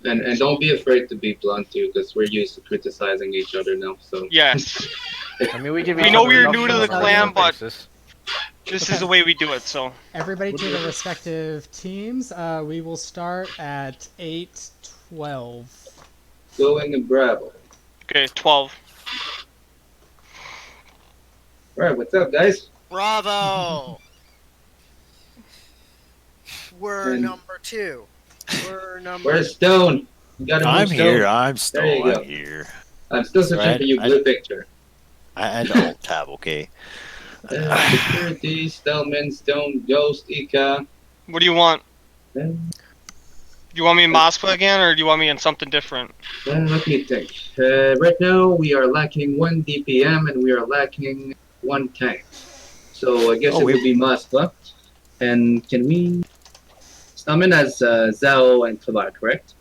S7: And don't be afraid to be blunt too, because we're used to criticizing each other now. So
S9: Yes.
S5: I mean, we give.
S9: We
S5: each
S9: know
S5: other
S9: we're
S5: enough
S9: new to the
S5: shit on a
S9: clan,
S5: regular
S9: but
S5: basis.
S9: this is the way we do it, so.
S2: Everybody to their respective teams. We will start at 8:12.
S7: going in Bravo.
S9: Okay, 12.
S7: Alright, what's up, guys?
S14: Bravo! We're
S7: And-
S14: number 2.
S7: Where's Stone? You gotta move
S4: I'm
S7: Stone.
S4: here. I'm
S7: There you
S4: still.
S7: go.
S4: I'm here.
S7: I'm still searching for you, blue picture.
S4: I had to alt tab. Okay.
S7: Security, Stillman, Stone, Ghost, Ika.
S9: What do you want? Do you want me in Moskva again, or do you want me in something different?
S7: Let me think. Right now, we are lacking 1 DPM and we are lacking 1 tank. So I guess it will be Moskva. And can we... Stillman has Zhao and Kavar, correct?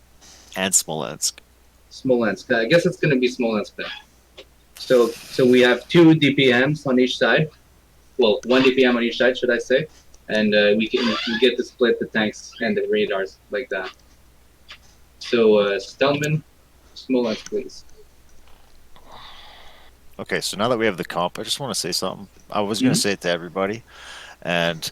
S4: And Smolensk.
S7: Smolensk. I guess it's going to be Smolensk then. So we have 2 DPMs on each side. Well, 1 DPM on each side, should I say? And we get to split the tanks and the radars like that. So Stillman, Smolensk, please.
S4: Okay, so now that we have the comp, I just want to say something. I was going to say it to everybody, and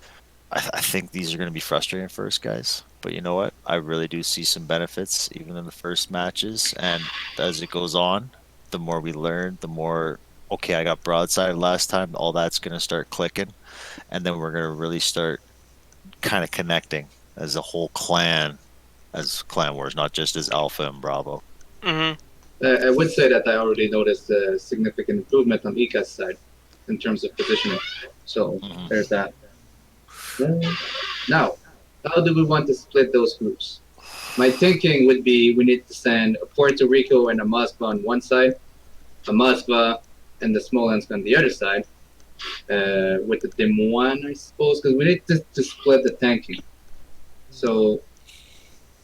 S4: I think these are going to be frustrating first, guys. But you know what? I really do see some benefits even in the first matches, and as it goes on, the more we learn, the more, okay, I got broadside last time, all that's going to start clicking, and then we're going to really start kind of connecting as a whole clan, as Clan Wars, not just as Alpha and Bravo.
S9: Mm-hmm.
S7: I would say that I already noticed a significant improvement on Ika's side in terms of positioning. So there's that. Now, how do we want to split those groups? My thinking would be we need to send a Puerto Rico and a Moskva on one side, a Moskva and the Smolensk on the other side, with the Des Moines, I suppose, because we need to split the tanking. So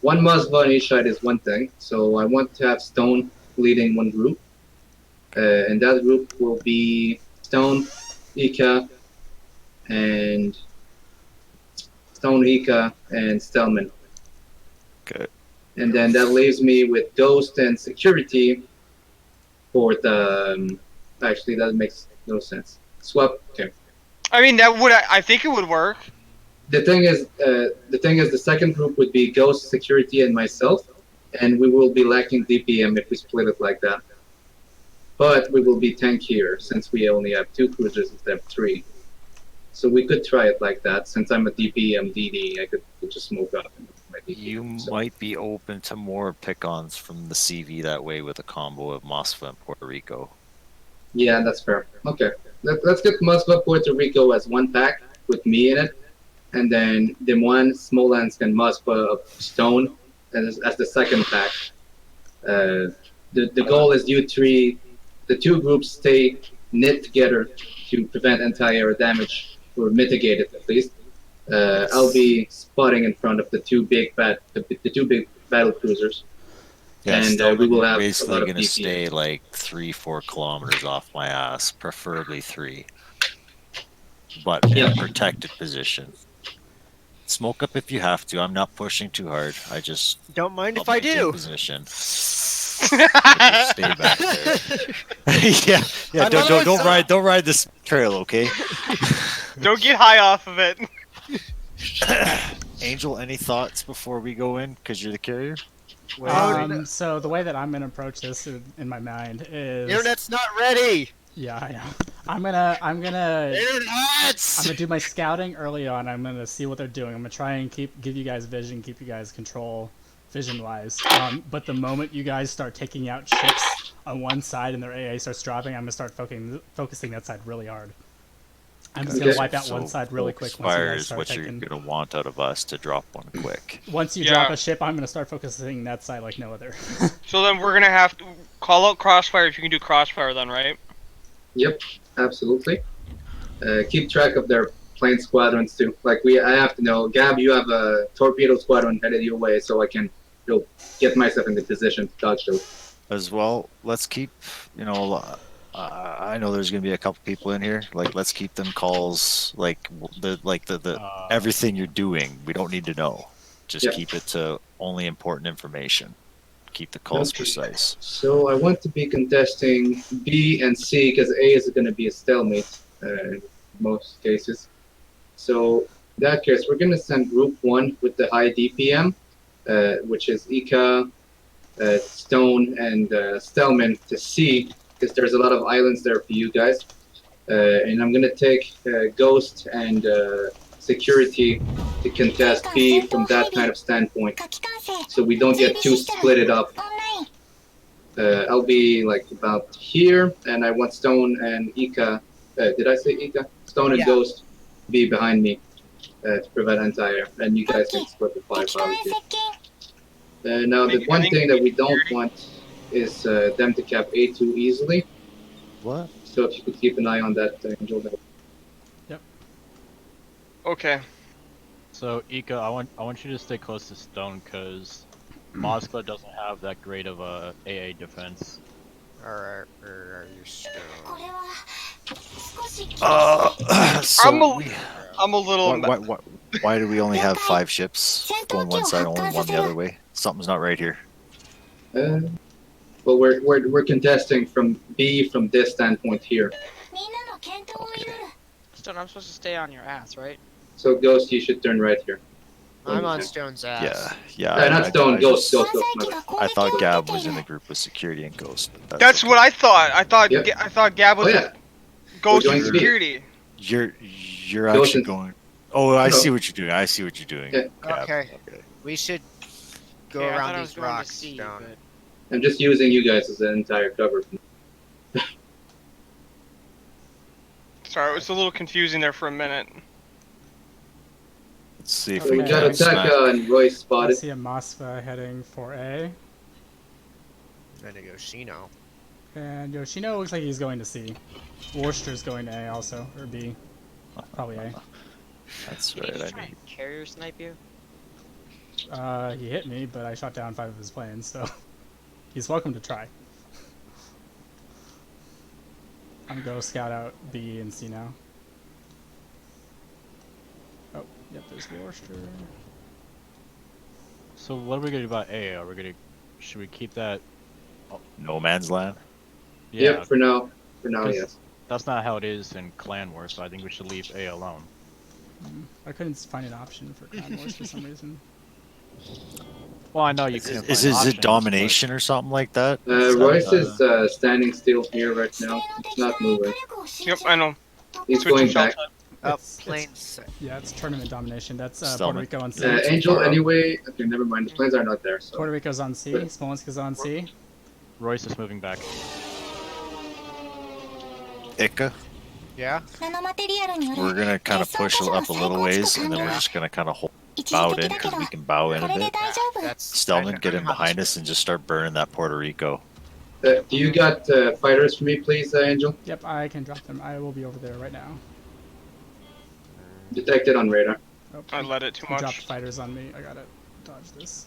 S7: 1 Moskva on each side is one thing. So I want to have Stone leading 1 group. And that group will be Stone, Ika, and Stillman.
S4: Okay.
S7: And then that leaves me with Ghost and Security for the... actually, that makes no sense. Swap. Okay.
S9: I mean, I think it would work.
S7: The thing is, the second group would be Ghost, Security, and myself, and we will be lacking DPM if we split it like that. But we will be tankier since we only have 2 cruisers instead of 3. So we could try it like that. Since I'm a DP, DD, I could just smoke up.
S4: You might be open to more pick-ons from the CV that way with a combo of Moskva and Puerto Rico.
S7: Yeah, that's fair. Okay, let's get Moskva, Puerto Rico as one pack with me in it, and then Des Smolensk, and Moskva Stone as the second pack. The goal is you three, the two groups stay knit together to prevent anti-air damage or mitigate it at least. I'll be spotting in front of the two big battle cruisers.
S4: Yeah,
S7: And we will have
S4: basically
S7: a lot
S4: going
S7: of
S4: to
S7: DP.
S4: stay like 3-4 kilometers off my ass, preferably 3, but in a protected position. Smoke up if you have to. I'm not pushing too hard. I just
S14: Don't mind if
S4: I'll
S14: I
S4: maintain
S14: do.
S4: Position. Stay back there. yeah. Don't ride this trail, okay?
S9: Don't get high off of it.
S4: Angel, any thoughts before we go in? Because you're the carrier.
S2: So the way that I'm gonna approach this in my mind is
S14: Internet's not ready.
S2: Yeah, I know. I'm gonna do my scouting early on. I'm gonna see what they're doing. I'm gonna try and give you guys vision, keep you guys control vision-wise. But the moment you guys start taking out ships on one side and their AA starts dropping, I'm gonna start focusing that side really hard. I'm just gonna wipe out one side really quick. Once you
S4: Fire
S2: guys
S4: is
S2: start
S4: what
S2: taking...
S4: you're gonna want out of us to drop one quick.
S2: Once you drop a ship, I'm gonna start focusing that side like no other.
S9: So then we're gonna have to call out Crossfire if you can do Crossfire then, right?
S7: Yep, absolutely. Keep track of their plane squadrons too. Like I have to know. Gab, you have a torpedo squadron headed your way, so I can, get myself in the position to dodge those.
S4: As well, let's keep, I know there's gonna be a couple people in here. Like, let's keep them calls like the everything you're doing. We don't need to know. Just keep it to only important information. Keep the calls precise.
S7: So I want to be contesting B and C because A is going to be a stalemate in most cases. So in that case, we're going to send Group 1 with the high DPM, which is Ika, Stone, and Stelman to C because there's a lot of islands there for you guys. And I'm going to take Ghost and Security to contest B from that kind of standpoint, so we don't get too splitted up. I'll be like about here, and I want Stone and Ika. Did I say Ika? Stone and Ghost be behind me to prevent anti-air, and you guys can split the firepower too. Now, the one thing that we don't want is them to cap A too easily.
S4: What?
S7: So if you could keep an eye on that, Angel.
S9: Okay.
S8: So Ika, I want you to stay close to Stone because Moskva doesn't have that great of a AA defense.
S14: Alright, where are you, Stone?
S9: I'm a little.
S4: Why do we only have 5 ships going one side, only one the other way? Something's not right here.
S7: Well, we're contesting from B from this standpoint here.
S3: Stone, I'm supposed to stay on your ass, right?
S7: So Ghost, you should turn right here.
S14: I'm on Stone's ass.
S4: Yeah.
S7: Not Stone, Ghost.
S4: I thought Gab was in the group with Security and Ghost. But
S9: That's what I thought. I thought Gab was Ghost
S7: We're
S9: and
S7: going to be.
S9: Security.
S4: You're actually going. Oh, I see what you're doing. I see what you're doing. Gab.
S14: Okay. We should go
S3: Yeah, I thought
S14: around
S3: I was
S14: these
S3: going to
S14: rocks,
S3: C,
S14: Stone.
S7: I'm just using you guys as an entire cover.
S9: Sorry, it was a little confusing there for a minute.
S4: Let's see if
S7: So
S4: we
S7: we
S4: can
S7: got Ataka and Royce
S2: I
S7: spotted.
S2: see a Moskva heading for A.
S14: Then to Yoshino.
S2: And Yoshino looks like he's going to C. Worcester's going to A also, or B. Probably A.
S4: That's
S3: Did he
S4: right.
S3: just try and carrier snipe you?
S2: He hit me, but I shot down 5 of his planes, so he's welcome to try. I'm gonna go scout out B and C now. Oh, yep, there's the Worcester.
S8: So what are we gonna do about A? Should we keep that?
S4: No man's land.
S8: Yeah.
S7: Yep, for now. For now,
S8: 'cause
S7: yes.
S8: That's not how it is in Clan Wars, so I think we should leave A alone.
S2: I couldn't find an option for Clan Wars for some reason.
S8: Well, I know you can.
S4: Is it domination or something like that?
S7: Royce is standing still here right now. He's not moving.
S9: Yep, I know.
S7: He's
S9: Switching
S7: going back.
S9: shell
S2: It's-
S14: planes.
S2: Yeah, it's tournament domination. That's Puerto
S4: Stillman.
S2: Rico on C.
S7: Angel, anyway. Okay, never mind. The planes are not there. So
S2: Puerto Rico's on C. Smolensk is on C.
S8: Royce is moving back.
S4: Ika,
S14: Yeah.
S12: ナノマテリアルによる
S4: we're gonna kind of push up a little ways, and then we're just gonna kind of bow it in because we can bow in a
S12: これで
S4: bit.
S12: 大丈夫
S4: Stillman, get in behind us and just start burning that Puerto Rico.
S7: do you got fighters for me, please, Angel?
S2: Yep, I can drop them. I will be over there right now.
S7: Detected on radar.
S2: Oh,
S9: I let it too
S2: he
S9: much.
S2: dropped fighters on me. I gotta dodge this.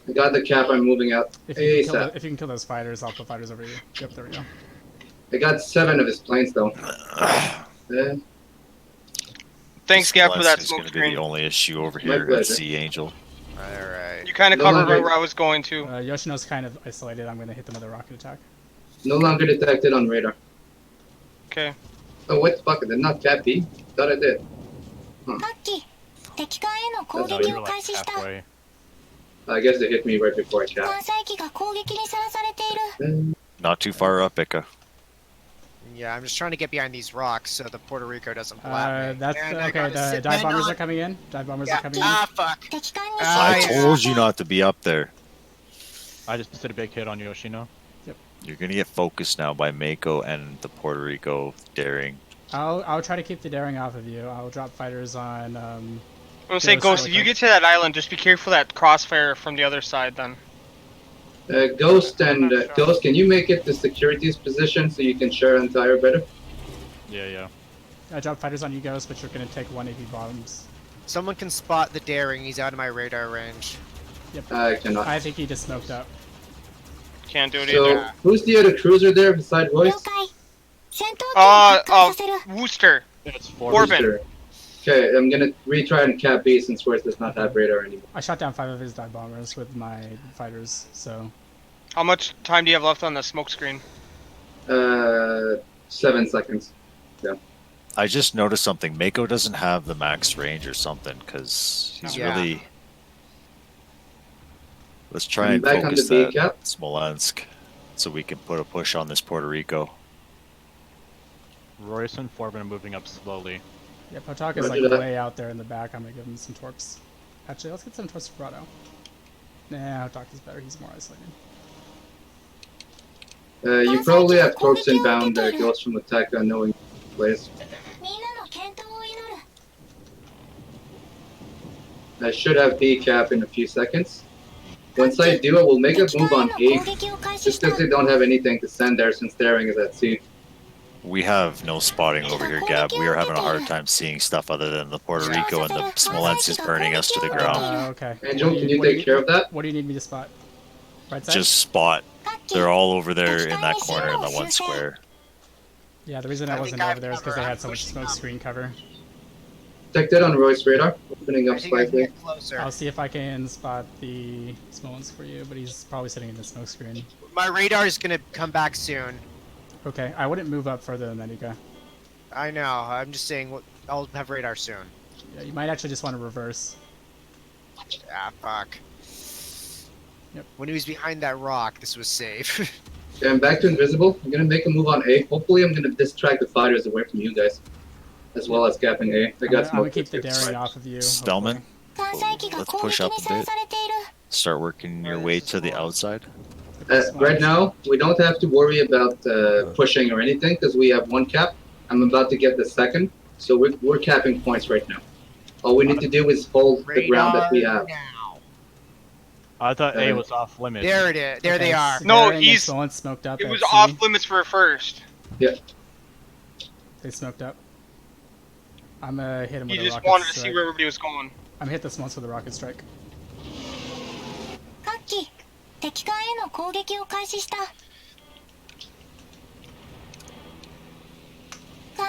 S7: I got the cap. I'm moving out.
S2: If you, can kill
S7: ASAP.
S2: if you can kill those fighters, I'll put fighters over you. Yep, there we go.
S7: I got 7 of his planes though.
S9: Thanks, Gap, for that
S4: Is
S9: smoke
S4: gonna be
S9: screen.
S4: the only issue over
S7: My
S4: here at
S7: pleasure.
S4: Sea Angel.
S14: Alright.
S9: You kind of
S7: No
S9: covered
S7: longer-
S9: where I was going to.
S2: Yoshino's kind of isolated. I'm gonna hit them with a rocket attack.
S7: No longer detected on radar.
S9: Okay.
S7: Oh, what the fuck? Did not cap B? Thought I did.
S12: ハッキ敵艦への攻
S8: No,
S12: 撃
S8: you're
S12: を
S8: like
S12: 開始した
S8: halfway.
S7: I guess they hit me right before I
S12: 艦
S7: capped.
S12: 載機が攻撃にさらされている
S4: Not too far up, Ika.
S14: Yeah, I'm just trying to get behind these rocks so the Puerto Rico doesn't blast me.
S2: That's
S14: And I
S2: okay.
S14: gotta
S2: The
S14: sit
S2: dive
S14: men
S2: bombers
S14: on-
S2: are coming in. Dive bombers
S14: Yeah.
S2: are coming in.
S14: Ah, fuck.
S12: 敵艦に
S4: I
S14: yeah.
S4: told you not to be up there.
S8: I just did a big hit on Yoshino.
S4: You're gonna get focused now by Mako and the Puerto Rico daring.
S2: I'll try to keep the daring off of you. I'll drop fighters on.
S9: I'm gonna say,
S2: Ghost,
S9: Ghost, if you get to that island, just be careful of that crossfire from the other side then.
S7: Ghost and Ghost, can you make it the security's position so you can share entire better?
S8: Yeah, yeah.
S2: I drop fighters on you, Ghost, but you're gonna take 1 AP bombs.
S14: Someone can spot the daring. He's out of my radar range.
S2: Yep.
S7: I cannot.
S2: I think he just smoked up.
S9: Can't do it
S7: So,
S9: either.
S7: who's the other cruiser there beside Royce?
S12: 了解戦闘機を発艦させる
S9: Wooster.
S8: It's
S9: Corbin.
S7: Sure. Okay, I'm gonna retry and cap B since Royce does not have radar anymore.
S2: I shot down 5 of his dive bombers with my fighters, so
S9: How much time do you have left on the smoke screen?
S7: 7 seconds. Yeah.
S4: I just noticed something. Mako doesn't have the max range or something because he's
S14: Yeah.
S4: really. Let's try
S7: I'm
S4: and
S7: back on
S4: focus
S7: the B
S4: that
S7: cap.
S4: Smolensk so we can put a push on this Puerto Rico.
S8: Royce and Forbin are moving up slowly.
S2: yeah, Potok is like
S7: Roger that.
S2: way out there in the back. I'm gonna give him some torps. Actually, let's get some torps for Brado. Nah, Potok is better. He's more isolated.
S7: You probably have torps inbound, Ghost from Attack knowing place.
S12: みんなの健闘を祈る
S7: I should have B cap in a few seconds. Once I do, I will make a
S12: 敵
S7: move
S12: 艦へ
S7: on
S12: の
S7: A,
S12: 攻撃を開始
S7: just
S12: した
S7: because they don't have anything to send there since daring is at sea.
S4: We have no spotting over here, Gab. We are having a hard time seeing stuff other than the Puerto Rico and the Smolensk is burning us to the ground.
S2: Okay.
S7: Angel,
S2: What do
S7: can you
S2: what do
S7: take care of that?
S2: What do you need me to spot? Right side?
S4: Just spot.
S12: ハッキ
S4: They're all over there in that corner in the one square.
S2: Yeah, the reason I
S14: I
S2: wasn't
S14: think
S2: over
S14: I'm
S2: there is because they
S14: covered.
S2: had so much smoke screen cover.
S7: Detected on Royce radar, opening
S14: I
S7: up
S14: think I can
S7: slightly.
S14: get closer.
S2: I'll see if I can spot the Smolensk for you, but he's probably sitting in the smoke screen.
S14: My radar is gonna come back soon.
S2: Okay, I wouldn't move up further than that, Ika.
S14: I know. I'm just saying. I'll have radar soon.
S2: Yeah, you might actually just want to reverse.
S14: Ah, fuck.
S2: Yep.
S14: When he was behind that rock, this was safe.
S7: Okay, I'm back to invisible. I'm gonna make a move on A. Hopefully, I'm gonna distract the fighters away from you guys, as well as capping A. I
S2: I'm
S7: got
S2: gonna
S7: smoke.
S2: keep the daring off of you.
S4: Stellman,
S12: 艦載機が
S4: let's
S12: 攻
S4: push
S12: 撃
S4: up
S12: に
S4: a
S12: さら
S4: bit.
S12: されている
S4: Start working your way to the outside.
S7: Right now, we don't have to worry about pushing or anything because we have 1 cap. I'm about to get the 2nd, so we're capping points right now. All we need to do is hold the ground that we have.
S14: Now.
S8: I thought A was off limits.
S14: There it is. There
S2: Okay,
S14: they are.
S2: so
S9: No,
S2: daring and
S9: he's-
S2: Smolensk smoked up.
S9: It
S2: at
S9: was
S2: C.
S9: off limits for first.
S2: They smoked up. I'm gonna hit him
S9: He
S2: with a
S9: just
S2: rocket
S9: wanted to
S2: strike.
S9: see where everybody was going.
S2: I'm gonna hit the Smolensk with a rocket strike.
S12: ハッキ敵艦への攻撃を開始した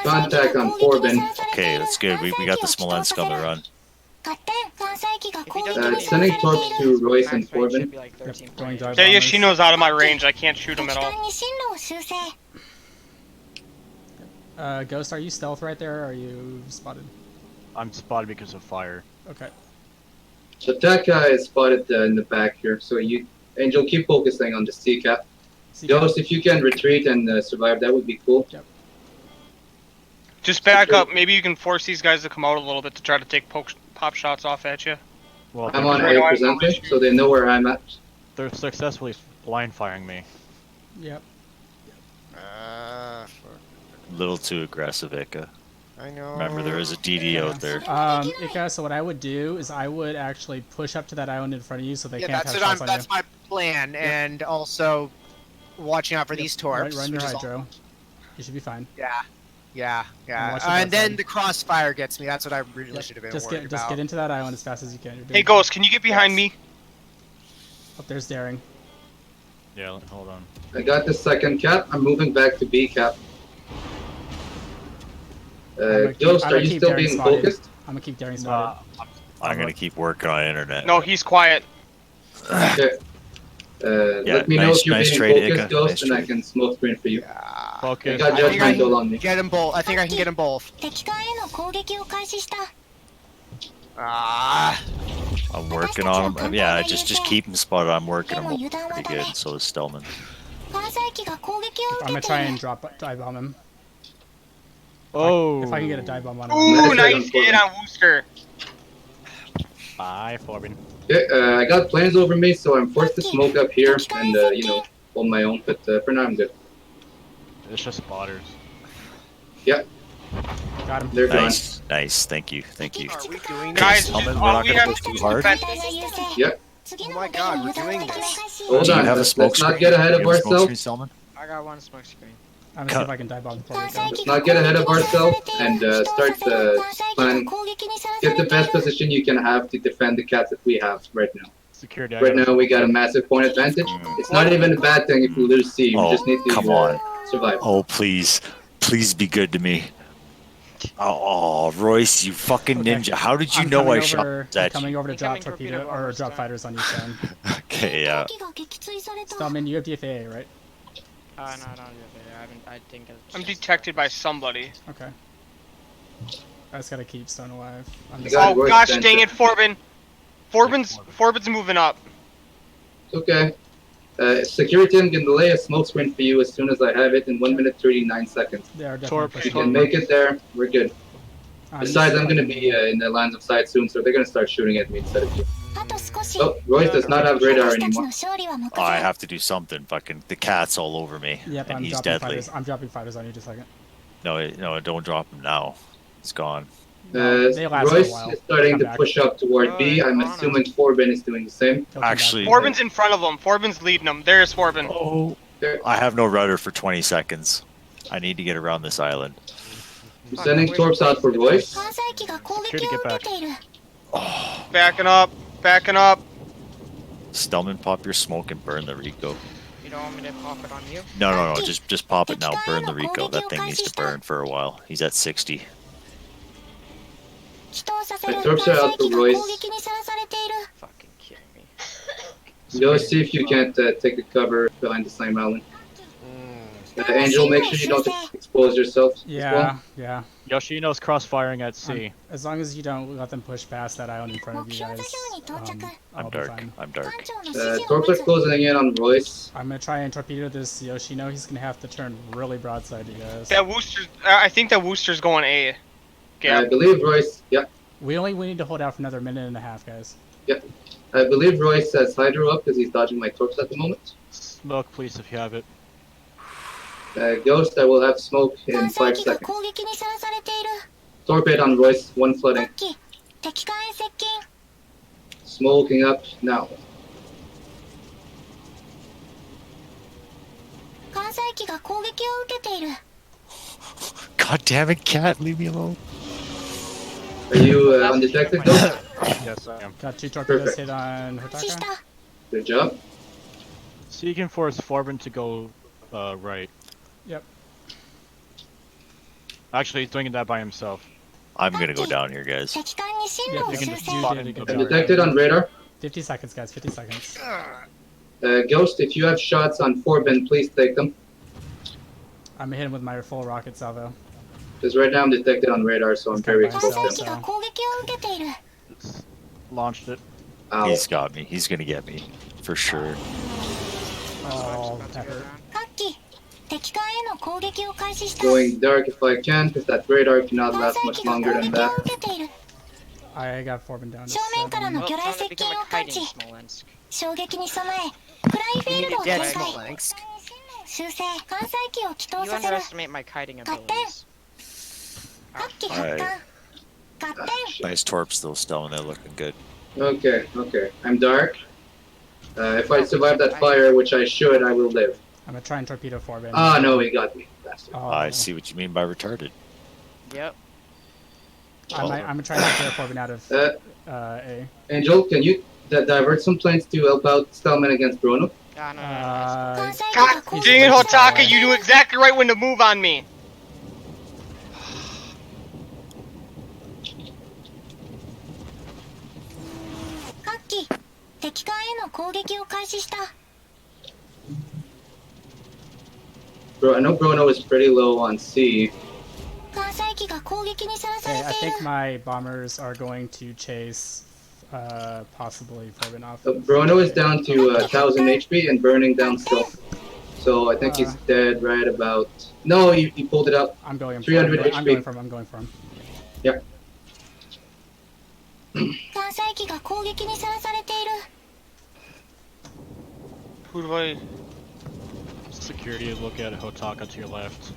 S7: Contact on Corbin.
S4: Okay, that's good. We got the Smolensk on the run.
S12: 勝手艦載機が攻撃にさらされ
S7: Sending
S12: てい
S7: torps
S12: る
S7: to Royce and
S3: Max range should
S7: Corbin.
S3: be like
S2: Yep,
S3: 13
S2: going dive
S9: Yeah,
S2: bombers.
S9: Yoshino's out of my range. I can't shoot him
S12: 敵
S9: at all.
S12: 艦に進路を修正
S2: Ghost, are you stealth right there? Or are you spotted?
S8: I'm spotted because of fire.
S2: Okay.
S7: Attack is spotted in the back here, so you, Angel, keep focusing on the C cap.
S2: See,
S7: Ghost, if you can retreat and survive, that would be cool.
S2: Yep.
S9: Just back up. Maybe you can force these guys to come out a little bit to try to take pop shots off at you.
S8: Well,
S7: I'm on A presenting, so they know where I'm at.
S8: they're successfully blind firing me.
S2: Yep.
S4: A little too aggressive, Ika.
S14: I know.
S4: Remember, there is a DD out there.
S2: Ika, so what I would do is I would actually push up to that island in front of you so they
S14: Yeah,
S2: can't
S14: that's
S2: have
S14: what
S2: shots on
S14: that's
S2: you.
S14: my plan, and also watching out for these torps.
S2: Run your
S14: which is all-
S2: hydro. You should be fine.
S14: Yeah, yeah.
S2: watch the
S14: And
S2: left
S14: then
S2: side.
S14: the crossfire gets me. That's what I really
S2: Yep.
S14: should have been
S2: Just
S14: worried
S2: get
S14: about.
S2: just get into that island as fast as you can. You're doing
S9: Hey, Ghost, can you get behind me?
S2: Oh, there's daring.
S8: Yeah, hold on.
S7: I got the second cap. I'm moving back to B cap. Ghost, are you still being focused?
S2: I'm gonna keep daring spotted.
S4: I'm gonna keep working on internet.
S9: No, he's quiet.
S7: Okay.
S4: Yeah,
S7: Let me know
S4: nice-
S7: if you're
S4: nice
S7: being
S4: trade,
S7: focused,
S4: Ika.
S7: Ghost,
S4: Nice
S7: and I
S4: trade.
S7: can smoke screen for you. I
S8: Focus.
S7: got
S14: I think I
S7: judgment duel on
S14: can
S7: me.
S14: get them both. I think I can get them both.
S12: 敵艦への攻撃を開始した。
S14: Ah.
S4: I'm working on him. Yeah, just keep him spotted. I'm working him pretty good. So is Stillman.
S12: 艦載機が攻撃を
S2: I'm
S12: 受
S2: gonna
S12: けて
S2: try
S12: い
S2: and
S12: る。
S2: dive bomb him.
S8: Oh.
S2: If I can get a dive bomb on him.
S9: Ooh, nice hit on Wooster.
S8: Bye, Forbin.
S7: Okay, I got planes over me, so I'm forced to smoke up here and, hold my own. But for now, I'm good.
S8: It's just spotters.
S7: Yeah.
S2: Got him.
S7: They're gone.
S4: Nice. Thank you.
S14: Are we doing
S9: Guys,
S14: this?
S4: Stillman, we're
S9: all
S4: not
S9: we
S4: gonna
S9: have
S4: go
S9: to
S4: too
S9: do is
S4: hard.
S9: defend.
S7: Yep.
S14: Oh my god, we're doing this.
S7: Hold
S4: Do you
S7: on.
S4: have a
S7: Let's
S4: smoke
S7: not
S4: screen?
S7: get ahead
S4: Do
S7: of
S4: you have a smoke screen,
S7: ourselves.
S4: Stillman?
S3: I got one smoke screen.
S2: I'm gonna see if I can dive bomb before we go.
S7: Let's not get ahead of ourselves and start planning. Get the best position you can have to defend the cats that we have right now.
S8: Security.
S7: Right now, we got a massive point advantage. It's not even a bad thing if we lose C. We
S4: Oh,
S7: just need to
S4: come on.
S7: survive.
S4: Oh, please be good to me. Oh, Royce, you fucking
S2: Okay.
S4: ninja! How did you
S2: I'm
S4: know
S2: coming
S4: I
S2: over,
S4: shot
S2: I'm
S4: at
S2: coming
S4: you?
S2: over to drop
S3: Incoming
S2: torpedo
S3: torpedo
S2: or
S3: bombers
S2: drop
S3: down.
S2: fighters on you, Stan.
S4: Okay, yeah.
S12: 敵が撃墜された。
S2: Stallman, you have DFA, right?
S3: No, I don't have it. I didn't get a
S9: I'm
S3: chance.
S9: detected by somebody.
S2: Okay. I just gotta keep Stone alive. I'm
S7: You
S2: just
S7: got
S9: Oh
S7: Royce
S9: gosh,
S7: Spencer.
S9: dang it, Forbin. Forbin's moving up.
S7: It's okay. Security, I'm gonna lay a smoke screen for you as soon as I have it in 1 minute 39 seconds.
S2: they are
S8: Torp,
S2: definitely
S7: If you
S2: pushing.
S7: can make it there, we're good. Besides, I'm
S2: just-
S7: gonna be in the lines of sight soon, so they're gonna start shooting at me instead of you.
S12: あと少し。
S7: Oh, Royce does not have radar
S12: 私たちの
S7: anymore.
S12: 勝利は目
S4: Oh, I
S12: 前。
S4: have to do something. Fucking the cat's all over me,
S2: Yep,
S4: and
S2: I'm
S4: he's
S2: dropping
S4: deadly.
S2: fighters. I'm dropping fighters on you just a second.
S4: No, don't drop him now. He's gone.
S2: They last for a
S7: Royce
S2: while.
S7: is starting
S2: Come
S7: to
S2: back.
S7: push up toward B. I'm
S3: Alright,
S7: assuming Forbin is doing the same.
S2: He'll come back.
S4: Actually,
S9: Forbin's in front of him. Forbin's leading him. There's Forbin.
S4: oh,
S7: Okay.
S4: I have no rudder for 20 seconds. I need to get around this island.
S7: I'm sending torps out for Royce.
S12: 艦載機が攻撃を受けている。
S9: Backing up. Backing up.
S4: Stillman, pop your smoke and burn the Rico.
S3: You don't want me to pop it on you?
S4: No, just pop it now. Burn the Rico. That thing needs to burn for a while. He's at 60.
S12: 祈祷させる
S7: The
S12: 艦
S7: torps are
S12: 載
S7: out
S12: 機
S7: for
S12: が
S7: Royce.
S12: 攻撃にさらされている。
S3: Fucking kidding me.
S7: Go see if you can't take a cover behind the same island. Angel, make sure you don't expose yourself as well.
S2: Yeah.
S8: Yoshino's cross-firing at C.
S2: As long as you don't let them push past that island in front of
S12: 目
S2: you
S12: 標
S2: guys,
S12: 座標に到着。
S2: I'll
S4: I'm
S2: be
S4: dark.
S2: fine.
S4: I'm
S12: 艦
S4: dark.
S12: 長の指示を
S7: Torps
S12: 待
S7: are
S12: つ。
S7: closing in on Royce.
S2: I'm gonna try and torpedo this Yoshino. He's gonna have to turn really broadside, you guys.
S9: That Wooster's. I think that Wooster's going A.
S7: I
S9: Gab.
S7: believe Royce. Yeah,
S2: We need to hold out for another minute and a half, guys.
S7: I believe Royce has Hydro up because he's dodging my torps at the moment.
S8: Smoke, please, if you have it.
S7: Ghost, I will have smoke in
S12: 艦
S7: 5
S12: 載機が
S7: seconds.
S12: 攻撃にさらされている。
S7: Torpedo on Royce, 1 flooding.
S12: ラッキー、敵艦へ接近。
S7: Smoking up now.
S12: 艦載機が攻撃を受けている。
S4: God damn it, cat! Leave me alone.
S7: Are you undetected, Ghost?
S8: Yes, I am.
S2: Got 2 torpedoes
S7: Perfect.
S2: hit on
S12: 発射し
S2: Hotaka.
S12: た。
S7: Good job.
S8: So you can force Forbin to go right.
S2: Yep.
S8: Actually, he's doing that by himself.
S4: I'm gonna go down here, guys.
S12: 敵艦に進路
S2: Yep,
S12: を
S2: you
S12: 修
S2: can
S12: 正。
S2: you did a good
S7: I'm
S2: job.
S7: detected on radar.
S2: 50 seconds, guys. 50 seconds.
S7: Ghost, if you have shots on Forbin, please take them.
S2: I'm gonna hit him with my full rocket salvo.
S7: Because right now I'm detected on radar, so I'm very
S12: 艦
S7: exposed
S12: 載
S7: to
S12: 機
S7: him.
S12: が攻撃を受けている。
S8: Launched it.
S7: Ow.
S4: He's got me. He's gonna get me for sure.
S2: Oh,
S3: About to go
S2: effort.
S3: down.
S12: 各機、敵艦への攻撃を開始した。
S7: Going dark if I can, because that great arc cannot last much longer than that.
S2: I got Forbin down to
S12: 正面からの
S2: 7.
S12: 魚雷接近を感知。衝撃に備え、フライフィールドを展開。修正、艦載機を起動
S3: You
S12: させる。
S3: underestimate my kiting
S12: 合点。
S3: abilities.
S12: 各機発艦。合点。
S4: Nice torps though, still, and they're looking good.
S7: Okay, okay. I'm dark. If I survive that fire, which I should, I will live.
S2: I'm gonna try and torpedo Forbin.
S7: Ah, no, he got me. Bastard.
S2: Oh,
S4: I see what you mean by retarded.
S3: Yep.
S2: I'm gonna try and clear Forbin out of A.
S7: Angel, can you divert some planes to help out Stallman against Bruno?
S3: No.
S9: God dang it, Hotaka, you knew exactly right when to move on me.
S7: Bro, I know Bruno is pretty low on C.
S2: Okay, I think my bombers are going to chase possibly Forbin off.
S7: Bruno is down to 1000 HP and burning down still. So I think he's dead right about... No, he pulled it up.
S2: I'm going
S7: 300
S2: for him.
S7: HP.
S2: I'm going for him. I'm going for him.
S7: Yeah.
S9: Who do I...
S8: Security, look at Hotaka to your left.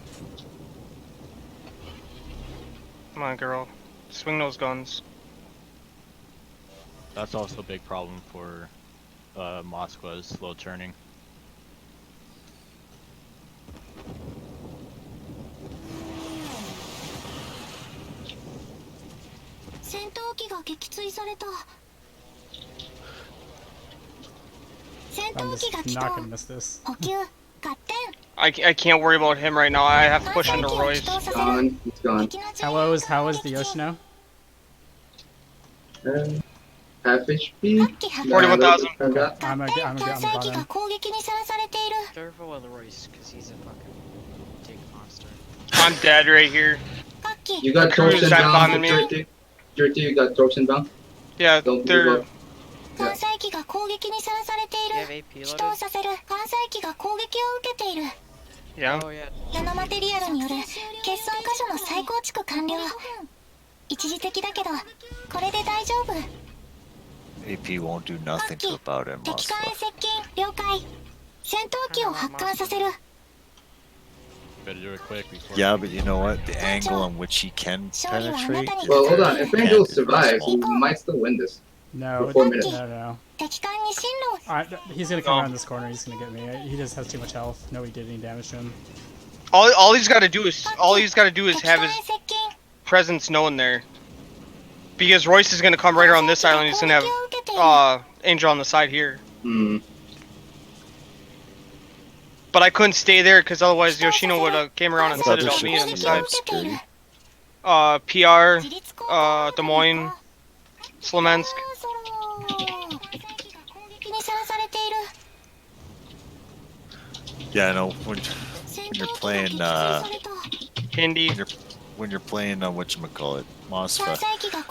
S9: Come on, girl. Swing those guns.
S8: That's also a big problem for Moskva, is slow turning.
S2: I'm just not gonna miss this.
S9: I can't worry about him right now. I have to push into Royce.
S7: Gone. He's gone.
S2: How is the Yoshino?
S7: Half HP?
S9: 41,000.
S2: I'm a bottom.
S3: Careful with Royce, because he's a fucking big monster.
S9: I'm dead right here.
S7: You got
S9: Cruise
S7: torps
S9: that
S7: inbound,
S9: bombing me.
S7: Dirty. Dirty, you got torps inbound?
S9: Yeah,
S7: Don't
S9: they're...
S7: move up.
S12: 艦載機が攻撃にさらされている。起動させる。艦載機が攻撃を受けている。
S9: Yeah.
S12: ナノマテリアルによる欠損箇所の再構築完了。一時的だけど、これで大丈夫。
S4: AP won't do nothing about it,
S12: 敵
S4: Moskva.
S12: 艦へ接近。了解。戦闘機を発艦させる。
S8: Better do it quick before.
S4: Yeah, but you know what? The angle on which he can penetrate.
S7: Well, hold on. If Angel
S4: is
S7: survives, he
S4: small.
S7: might still win this.
S2: No,
S7: For 4 minutes.
S2: no.
S12: 敵艦に進路。
S2: He's gonna come around this corner. He's gonna get me. He just has too much health. Nobody did any damage to him.
S9: All he's got to do is have his presence known there. Because Royce is gonna come right around this island. He's gonna have Angel on the side here.
S7: Hmm.
S9: But I couldn't stay there because otherwise Yoshino would have came around and set it on me on the side. PR, Des Moines, Slomensk.
S4: Yeah, I know. When you're playing,
S9: Hindi.
S4: When you're playing whatchamacallit, Moskva,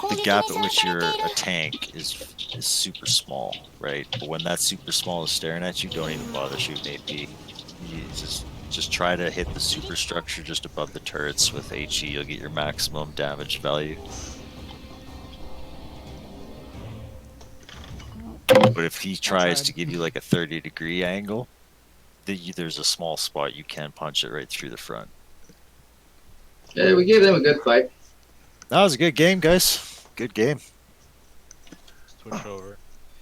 S4: the gap at which you're a tank is super small, right? But when that super small is staring at you, don't even bother shooting AP. You just try to hit the superstructure just above the turrets with HE. You'll get your maximum damage value. But if he tries to give you like a 30-degree angle, there's a small spot you can punch it right through the front.
S7: Yeah, we gave them a good fight.
S4: That was a good game, guys. Good game.
S8: Switch over.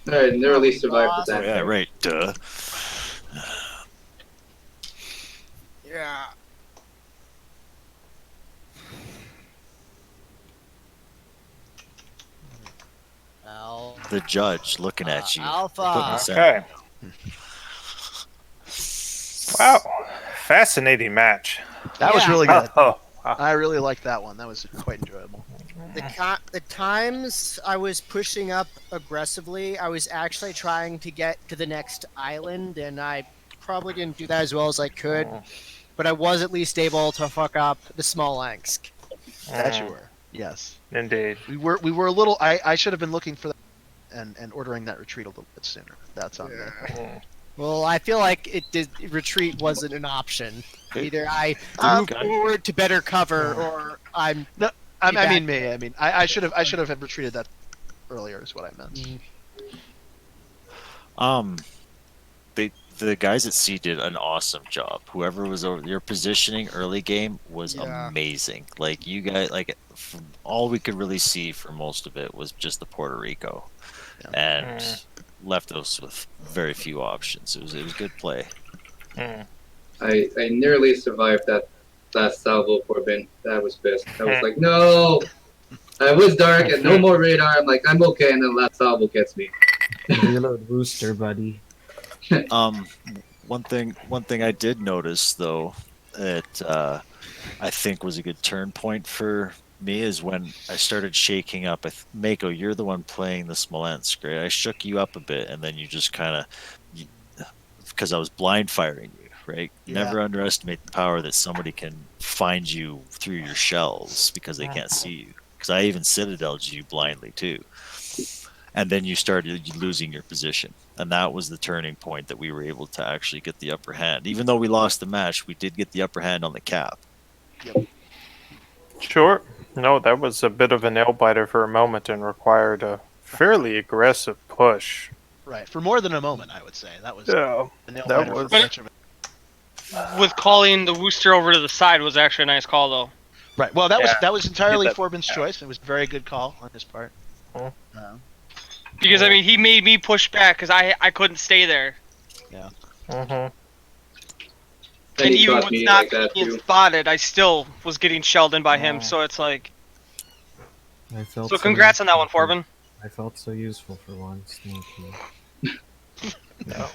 S7: Alright, narrowly survived the
S4: Oh,
S7: time.
S4: yeah, right. Duh.
S14: Yeah.
S4: The judge looking at you.
S14: Alpha.
S4: Putting us out.
S16: Okay. Wow. Fascinating match.
S6: That was really good.
S16: Oh.
S6: I really liked that one. That was quite enjoyable.
S14: The times I was pushing up aggressively, I was actually trying to get to the next island, and I probably didn't do that as well as I could, but I was at least able to fuck up the Smolensk.
S6: That you were. Yes.
S16: Indeed.
S6: We were a little. I should have been looking for that and ordering that retreat a little bit sooner. That's on me.
S14: Well, I feel like retreat wasn't an option. Either I move
S4: Okay.
S14: forward to better cover, or I'm.
S6: No, I mean, I should have retreated that earlier. Is what I meant.
S4: The guys at C did an awesome job. Whoever was over your positioning early game was
S14: Yeah.
S4: amazing. Like you guys, like from all we could really see for most of it was just the Puerto Rico, and left us with very few options. It was good play.
S7: I nearly survived that last salvo for Ben. That was pissed. I was like, no. I was dark and no more radar. I'm like, I'm okay, and then last salvo gets me.
S13: Reload booster, buddy.
S4: One thing I did notice though that I think was a good turn point for me is when I started shaking up. Mako, you're the one playing the Smolensk, right? I shook you up a bit, and then you just kind of, because I was blind firing you, right?
S6: Yeah.
S4: Never underestimate the power that somebody can find you through your shells because they can't see you. Because I even citadeled you blindly too. And then you started losing your position. And that was the turning point that we were able to actually get the upper hand. Even though we lost the match, we did get the upper hand on the cap.
S16: Sure. No, that was a bit of a nail biter for a moment and required a fairly aggressive push.
S6: Right, for more than a moment, I would say that was.
S16: Yeah,
S6: a nail
S16: that
S6: biter for
S16: was-
S6: much of it.
S9: With calling the Wooster over to the side was actually a nice call, though.
S6: Right. Well, that was entirely
S16: Get that-
S6: Forbin's choice. It was a very good call on his part.
S9: Because I mean, he made me push back because I couldn't stay there.
S6: Yeah.
S7: Then
S9: And
S7: he
S9: even
S7: caught
S9: with
S7: me
S9: not
S7: like that
S9: being
S7: too.
S9: spotted, I still was getting shelled in by him. So it's like,
S13: I felt
S9: so congrats on that one, Forbin.
S13: I felt so useful for once. Thank you.
S16: No.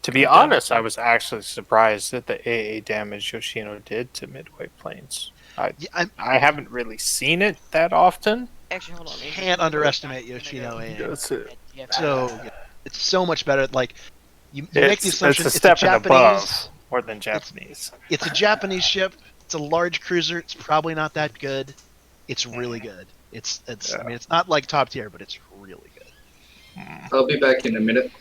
S16: To be honest, I was actually surprised at the AA damage Yoshino did to Midway Plains. I haven't really seen it that often.
S3: Actually, hold on.
S6: Can't underestimate Yoshino.
S16: That's it.
S6: So good. It's so much better. Like you make the
S16: It's
S6: assumption
S16: a step
S6: Japanese.
S16: above more than Japanese.
S6: It's a Japanese ship. It's a large cruiser. It's probably not that good. It's really good. It's. I mean, it's not like top tier, but it's really good.
S7: I'll be back in a minute.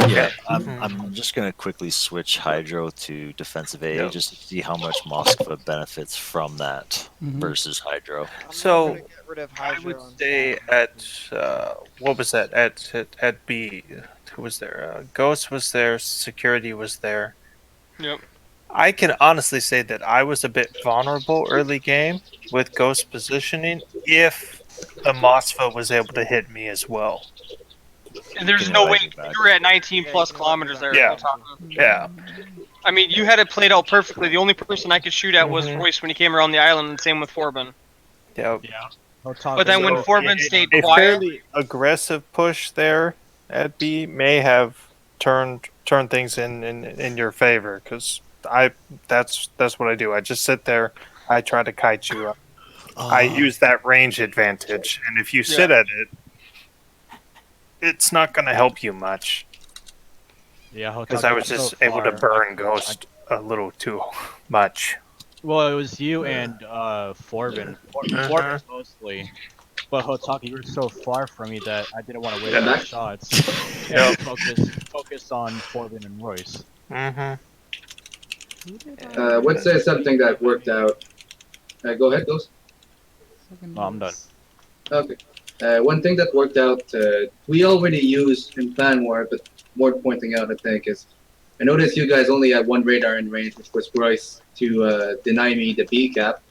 S4: Yeah, I'm just going to quickly switch Hydro to defensive AA just to see how much Moskva benefits from that versus Hydro.
S3: I'm
S16: So
S3: gonna get rid of
S16: I
S3: Hydro
S16: would
S3: and-
S16: say at what was that at B? Who was there? Ghost was there. Security was there.
S9: Yep.
S16: I can honestly say that I was a bit vulnerable early game with Ghost positioning if the Moskva was able to hit me as well.
S9: And there's no way you were at 19 plus kilometers there.
S16: Yeah.
S9: Otaka.
S16: Yeah.
S9: I mean, you had it played out perfectly. The only person I could shoot at was Royce when he came around the island, and same with Forbin.
S16: Yeah.
S9: But then when Forbin stayed
S16: a
S9: quiet,
S16: fairly aggressive push there at B may have turned things in your favor because that's what I do. I just sit there. I try to kite you up. I use that range advantage, and if you sit at it, it's not going to help you much.
S8: Yeah,
S16: Because I was just able to burn Ghost a little too much.
S8: Well, it was you and Forbin. Forbin mostly. But Hotaki, you were so far from me that I didn't want to waste my shots.
S16: Yeah.
S8: Focus on Forbin and Royce.
S7: I would say something that worked out. Go ahead, Ghost.
S8: No, I'm done.
S7: Okay. One thing that worked out, we already used in Plan War, but worth pointing out, I think, is I noticed you guys only had one radar in range, which was Royce, to deny me the B cap.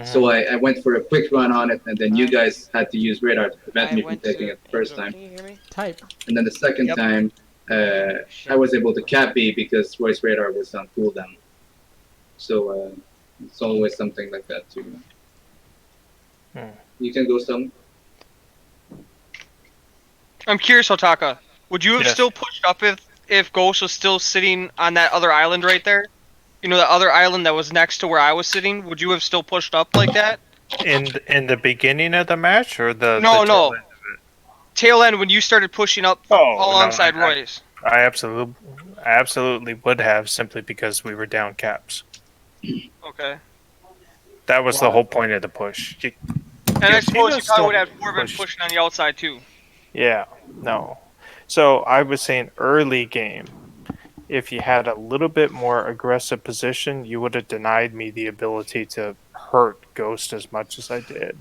S7: So I went for a quick run on it, and then you guys had to use radar to prevent me from taking it the first time.
S2: Type.
S7: And then the second time, I was able to cap B because Royce radar was on cooldown. So it's always something like that too. You can go some.
S9: I'm curious, Hotaka. Would you have
S16: Yes.
S9: still pushed up if Ghost was still sitting on that other island right there? You know, that other island that was next to where I was sitting? Would you have still pushed up like that?
S16: In the beginning of the match or the
S9: No,
S16: the
S9: no.
S16: tail end?
S9: Tail end when you started pushing up alongside Royce.
S16: I absolutely would have simply because we were down caps.
S9: Okay.
S16: That was the whole point of the push.
S9: And I suppose you
S16: Yoshino's
S9: probably would
S16: still
S9: have Forbin pushing on the outside too.
S16: Yeah, no. So I was saying early game, if you had a little bit more aggressive position, you would have denied me the ability to hurt Ghost as much as I did.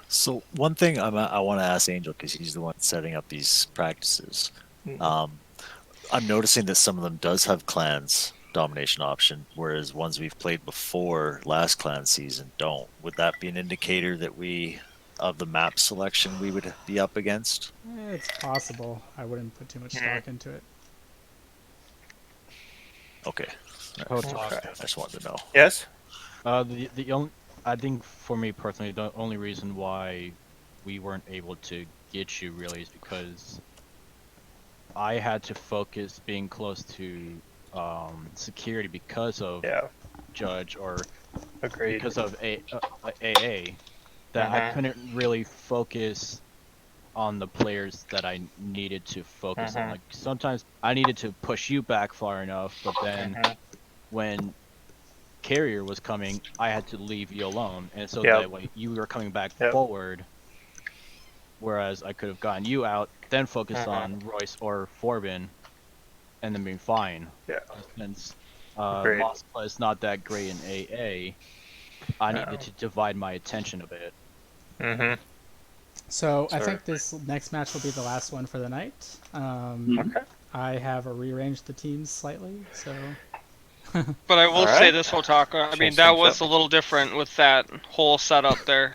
S4: So one thing I want to ask Angel, because he's the one setting up these practices. I'm noticing that some of them does have clans domination option, whereas ones we've played before last clan season don't. Would that be an indicator that of the map selection we would be up against?
S2: It's possible. I wouldn't put too much stock into it.
S4: Okay. I just wanted to know.
S16: Yes.
S8: The only, I think for me personally, the only reason why we weren't able to get you really is because I had to focus being close to security because of Judge or because of AA. That I couldn't really focus on the players that I needed to focus on. Like sometimes I needed to push you back far enough, but then when Carrier was coming, I had to leave you alone, and so that way you were coming back forward. Whereas I could have gotten you out, then focused on Royce or Forbin, and then been fine.
S16: Yeah.
S8: Since Moskva is not that great in AA, I needed to divide my attention a bit.
S2: So I think this next match will be the last one for the night. I have rearranged the teams slightly, so.
S9: But I will say this, Hotaka. I mean, that was a little different with that whole setup there.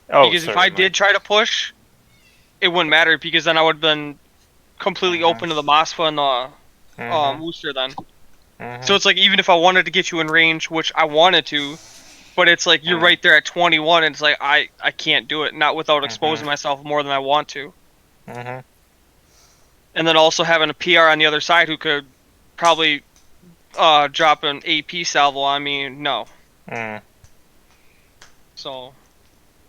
S9: Because if I did try to push, it wouldn't matter because then I would have been completely open to the Moskva and the Wooster then. So it's like even if I wanted to get you in range, which I wanted to, but it's like you're right there at 21, and it's like I can't do it, not without exposing myself more than I want to. And then also having a PR on the other side who could probably drop an AP salvo on me, no. So,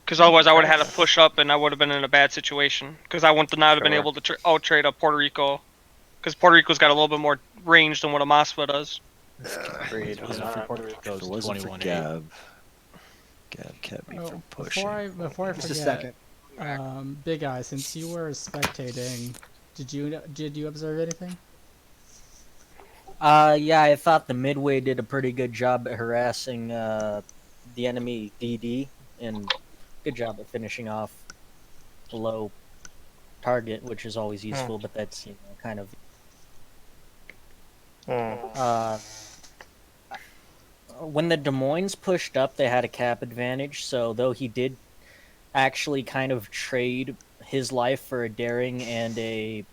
S9: because otherwise I would have had to push up and I would have been in a bad situation. Because I would not have been able to out-trade a Puerto Rico. Because Puerto Rico's got a little bit more range than what a Moskva does.
S8: Agreed. Puerto Rico's 21
S4: Gab kept me from pushing.
S2: Before I forget,
S14: Just a second.
S2: Big Eye, since you were spectating, did you observe anything?
S17: Yeah, I thought the Midway did a pretty good job at harassing the enemy DD, and good job at finishing off below target, which is always useful, but that's kind of. When the Des Moines pushed up, they had a cap advantage, so though he did actually kind of trade his life for a Daring and a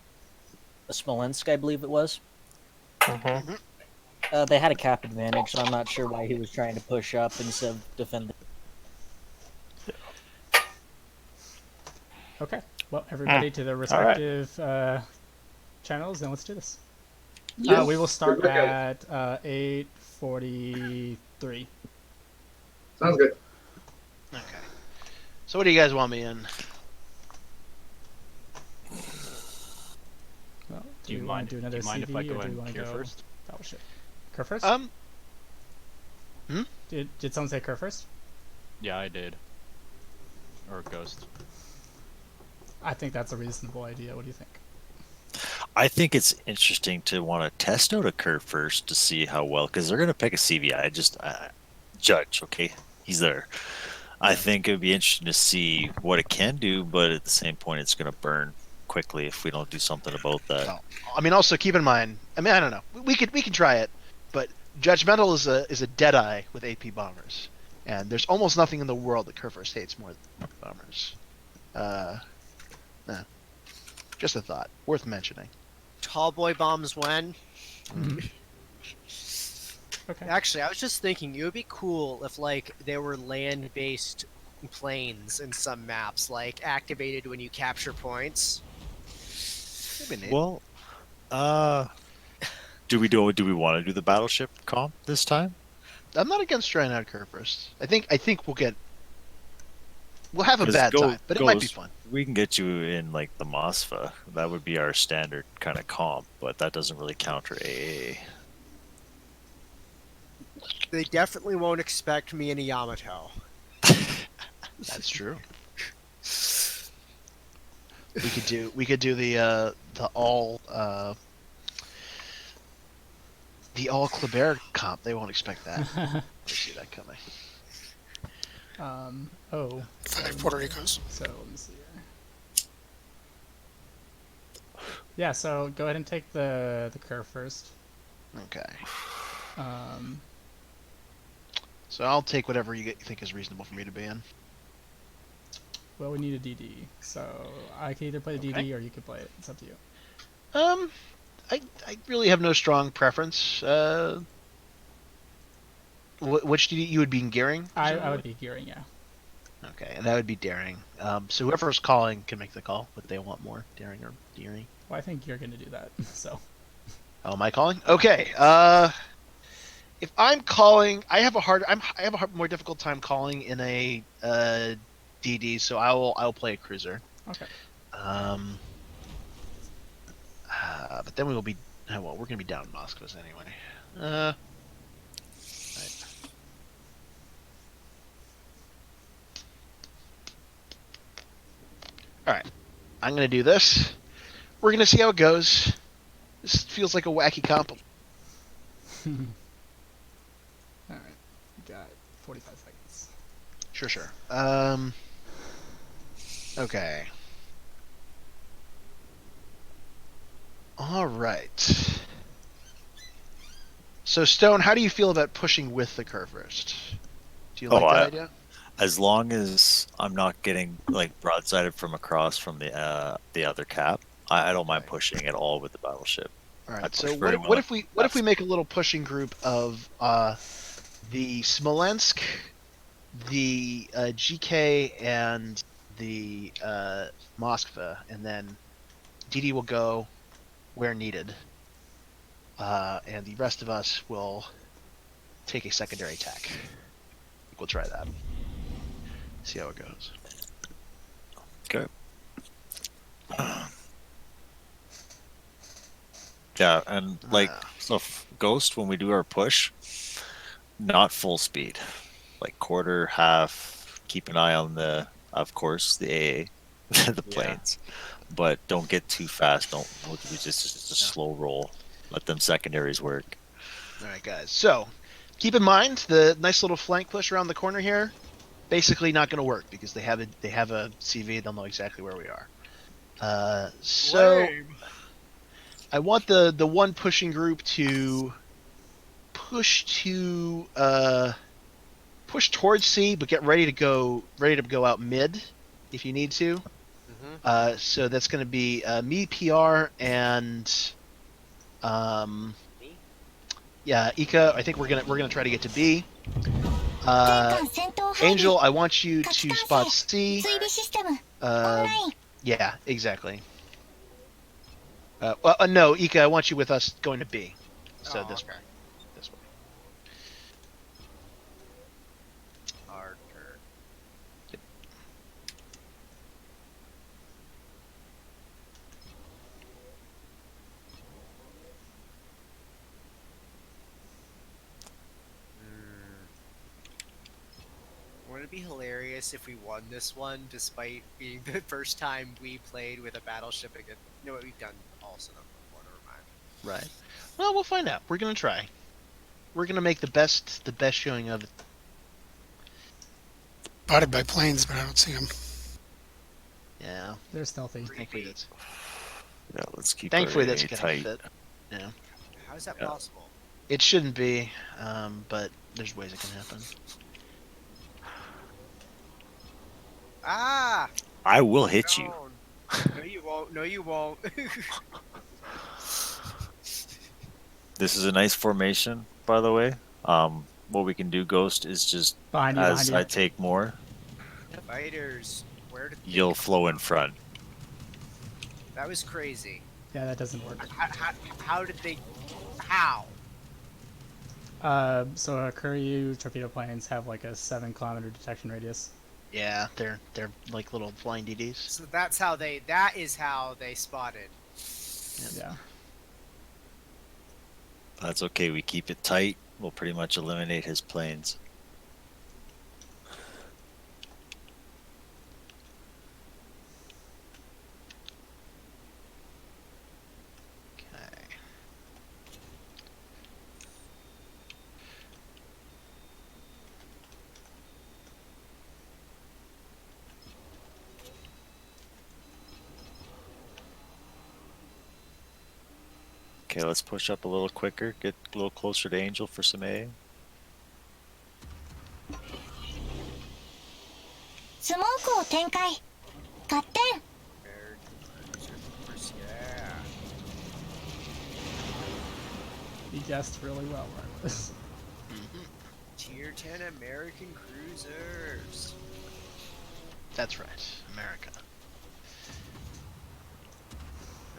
S17: Smolensk, I believe it was. They had a cap advantage, so I'm not sure why he was trying to push up instead of defending.
S2: Okay, well, everybody to their respective channels, and let's do this.
S7: Yes.
S2: We will start at 8:43.
S7: Sounds good.
S6: Okay. So what do you guys want me in?
S2: Well,
S8: Do you mind if I go and Kerr first?
S2: Oh shit. Kerr first? Did someone say Kerr first?
S8: Yeah, I did. Or Ghost.
S2: I think that's a reasonable idea. What do you think?
S4: I think it's interesting to want to test out a Kerr first to see how well, because they're going to pick a CVI. Judge, okay? He's there. I think it would be interesting to see what it can do, but at the same point, it's going to burn quickly if we don't do something about that.
S6: Well, I mean, also keep in mind. I mean, I don't know. We can try it, but Judgmental is a dead eye with AP bombers, and there's almost nothing in the world that Kerfurst hates more than bombers. Nah. Just a thought worth mentioning.
S14: Tall boy bombs when?
S2: Okay.
S14: Actually, I was just thinking it would be cool if like there were land-based planes in some maps, like activated when you capture points.
S4: Well, do we want to do the battleship comp this time?
S6: I'm not against trying out Kerfurst. I think we'll have a bad time, but it might be fun.
S4: We can get you in like the Moskva. That would be our standard kind of comp, but that doesn't really counter AA.
S14: They definitely won't expect me in a Yamato.
S6: That's true. We could do the all Kleber comp. They won't expect that. I see that coming.
S2: Oh.
S11: 5 Puerto Ricos.
S2: So let me see here. Yeah, so go ahead and take the curve first.
S6: Okay.
S2: Um,
S6: So I'll take whatever you think is reasonable for me to be in.
S2: well, we need a DD, so I can either play the DD or you can play it. It's up to you.
S6: I really have no strong preference. Which DD you would be in gearing?
S2: I would be gearing, yeah.
S6: Okay, and that would be daring. So whoever's calling can make the call, but they want more daring or gearing.
S2: Well, I think you're going to do that, so.
S6: Oh, am I calling? Okay. If I'm calling, I have a more difficult time calling in a DD, so I'll play a cruiser.
S2: Okay.
S6: But then we will be well. We're gonna be down in Moskvas anyway. Right. All right. I'm gonna do this. We're gonna see how it goes. This feels like a wacky comp.
S2: Alright, we got 45 seconds.
S6: Sure. Okay. All right. So Stone, how do you feel about pushing with the curve first? Do you like that idea?
S4: As long as I'm not getting like broadsided from across from the other cap, I don't mind pushing at all with the battleship.
S6: All right. So what if we make a little pushing group of the Smolensk, the GK, and the Moskva, and then DD will go where needed, and the rest of us will take a secondary attack. We'll try that. See how it goes.
S4: Okay. Yeah, and like so, Ghost, when we do our push, not full speed, like quarter, half. Keep an eye on of course, the AA, the planes, but don't get too fast. Don't just a slow roll. Let them secondaries work.
S6: All right, guys. So keep in mind the nice little flank push around the corner here. Basically, not going to work because they have a CV. They'll know exactly where we are. So I want the one pushing group to push towards C, but get ready to go out mid if you need to. So that's going to be me, PR, and Ika. I think we're gonna try to get to B. Angel, I want you to spot C. Yeah, exactly. No, Ika, I want you with us going to B. So this way. This way.
S14: Our turn.
S6: Yep.
S14: Wouldn't it be hilarious if we won this one, despite being the first time we played with a battleship again? You know what, we've done also before, never mind.
S6: Right. Well, we'll find out. We're gonna try. We're gonna make the best showing of it.
S11: Spotted by planes, but I don't see them.
S6: Yeah.
S2: They're stealthy.
S6: Thankfully, that's.
S4: Yeah, let's keep.
S6: Thankfully, that's
S4: it
S6: gonna
S4: tight.
S6: fit. Yeah.
S14: How is that possible?
S6: It shouldn't be, but there's ways it can happen.
S14: Ah!
S4: I will hit you.
S14: No, you won't. No, you won't.
S4: This is a nice formation, by the way. What we can do, Ghost, is just
S2: Behind you,
S4: as
S2: behind you.
S4: I take more,
S14: Fighters, where did
S4: you'll flow in front.
S14: that was crazy.
S2: Yeah, that doesn't work.
S14: How did they? How?
S2: So Kuryu torpedo planes have like a 7-kilometer detection radius.
S6: Yeah, they're like little flying DDs.
S14: So that's how they. That is how they spotted.
S2: Yeah.
S4: That's okay. We keep it tight. We'll pretty much eliminate his planes. Okay, let's push up a little quicker. Get a little closer to Angel for some A.
S12: スモークを展開。合点。
S2: He guessed really well where I was.
S14: Tier 10 American cruisers.
S6: That's right, America.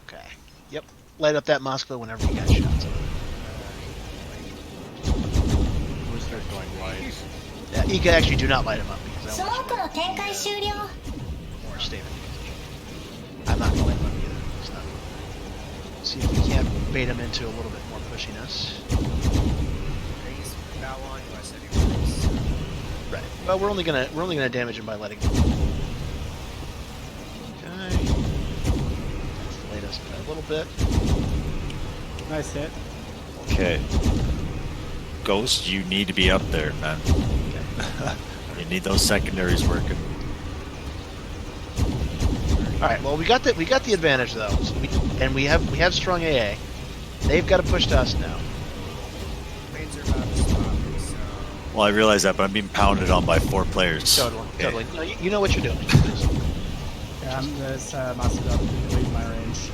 S6: Okay. Yep. Light up that Moskva whenever you guys shots.
S8: We'll start going wide.
S6: Yeah, you can actually do not light him up because
S12: ス
S6: I
S12: モ
S6: want
S12: ークの展開終了。
S6: more stable position. I'm not going to light him up either. It's not. See if we can't bait him into a little bit more pushiness.
S14: He's about on us anyways.
S6: Right. Well, we're only gonna damage him by letting him. Okay. Delayed us by a little bit.
S2: Nice hit.
S4: Okay. Ghost, you need to be up there, man. You need those secondaries working.
S6: All right. Well, we got the advantage though, so we have strong AA. They've got to push to us now.
S14: Planes are about to stop, so...
S4: Well, I realize that, but I'm being pounded on by 4 players.
S6: Totally. No, you know what you're doing.
S2: Yeah, I'm this Master up to leave my range.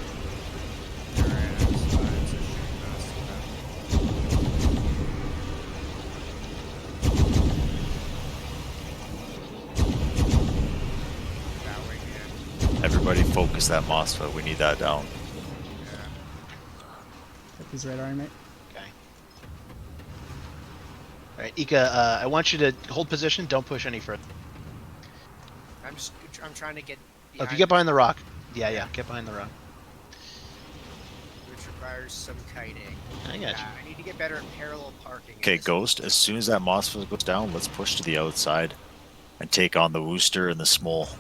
S4: Everybody focus that Mossfa. We need that down.
S2: If he's radaring, mate.
S6: Okay. All right, Ika. I want you to hold position. Don't push any further.
S14: I'm trying to get
S6: Oh, if you get behind the rock, yeah, get behind the rock.
S14: which requires some kiting.
S6: I got you.
S14: I need to get better at parallel parking.
S4: Okay, Ghost, as soon as that Mossfa goes down, let's push to the outside and take on the Wooster and the Smole.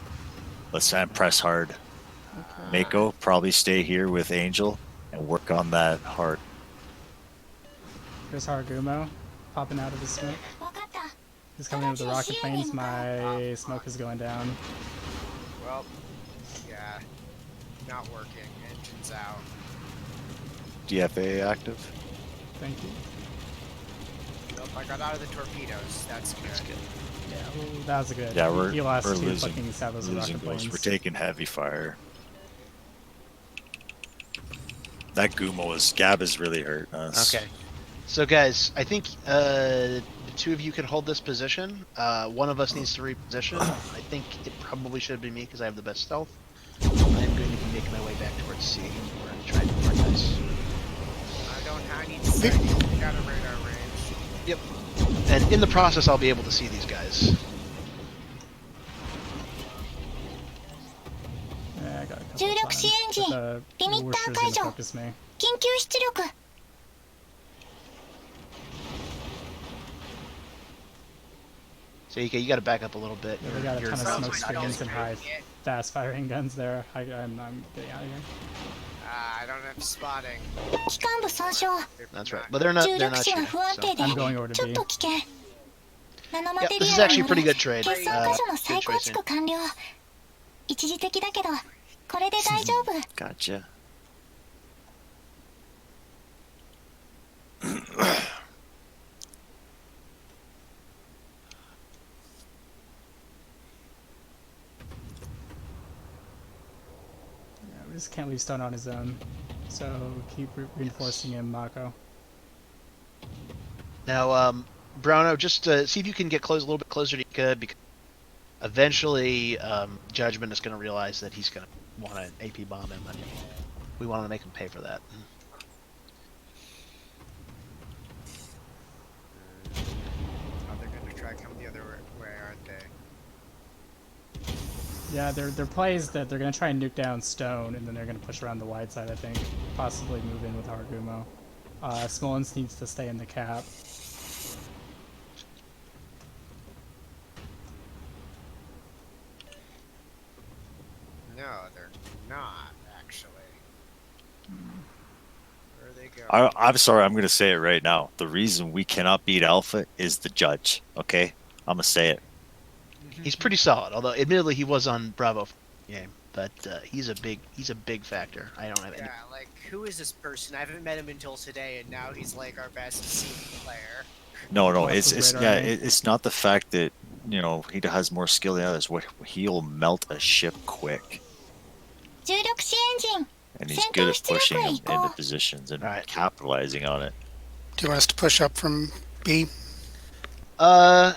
S4: Let's press hard. Mako, probably stay here with Angel and work on that heart.
S2: There's Haragumo popping out of the smoke. He's coming in with the rocket planes. My smoke is going down.
S14: Well, yeah, not working. Engine's out.
S4: DFA active.
S2: Thank you.
S14: Nope, I got out of the torpedoes. That's good.
S2: Yeah, well, that was a good.
S4: Yeah, we're
S2: he lost
S4: we're
S2: 2
S4: losing,
S2: fucking Savos
S4: losing
S2: rocket
S4: Ghost.
S2: planes.
S4: We're taking heavy fire. That Gab is really hurt us.
S6: Okay. So guys, I think the 2 of you can hold this position. One of us needs to reposition. I think it probably should be me because I have the best stealth. I'm going to be making my way back towards C. We're going to try and do our dice.
S14: I need to I got a radar range.
S6: Yep. And in the process, I'll be able to see these guys.
S2: Yeah, I got a couple
S12: 重力支援陣
S2: of
S12: リミッター解除
S2: focus me.
S12: 緊急出力
S6: So you got to back up a little bit.
S2: Yeah, they got a
S6: You're-
S2: ton of smoke screens and high fast firing guns there. I'm getting out of here.
S14: I don't have spotting.
S12: 機関部損傷
S6: That's right. But they're not
S12: 重力
S6: shooting.
S12: 値が不安定で
S2: I'm going over to
S12: ちょっ
S2: B.
S12: と危険ナノマ
S6: Yep,
S12: テ
S6: this
S12: リ
S6: is
S12: ア
S6: actually
S12: ル
S6: a pretty
S12: の
S6: good trade.
S12: 決算箇所の
S6: Good
S12: 再構
S6: tracing.
S12: 築完了一時的だけどこれで大丈夫
S4: Gotcha.
S2: Yeah, we just can't leave Stone on his own. So keep reinforcing him, Mako.
S6: Now, Browno, just see if you can get a little bit closer to Ika, because eventually Judgment is going to realize that he's going to want to AP bomb him, and we want to make him pay for that.
S14: Oh, they're going to try to come the other way, aren't they?
S2: Yeah, their play is that they're gonna try and nuke down Stone, and then they're gonna push around the wide side. I think, possibly move in with Haragumo. Smolens needs to stay in the cap.
S14: No, they're not, actually. Where are they going?
S4: I'm sorry, I'm going to say it right now. The reason we cannot beat Alpha is the judge, okay? I'm going to say it.
S6: He's pretty solid, although admittedly he was on Bravo game. but he's a big factor. I don't have any.
S14: Yeah, like who is this person? I haven't met him until today, and now he's like our best C player.
S4: No,
S2: That's
S4: it's
S2: his
S4: yeah,
S2: radar.
S4: it's not the fact that he has more skill than others. What he'll melt a ship quick,
S12: 重力支援陣
S4: and he's good at pushing them into positions and capitalizing on it.
S11: Do you want us to push up from B?
S6: No,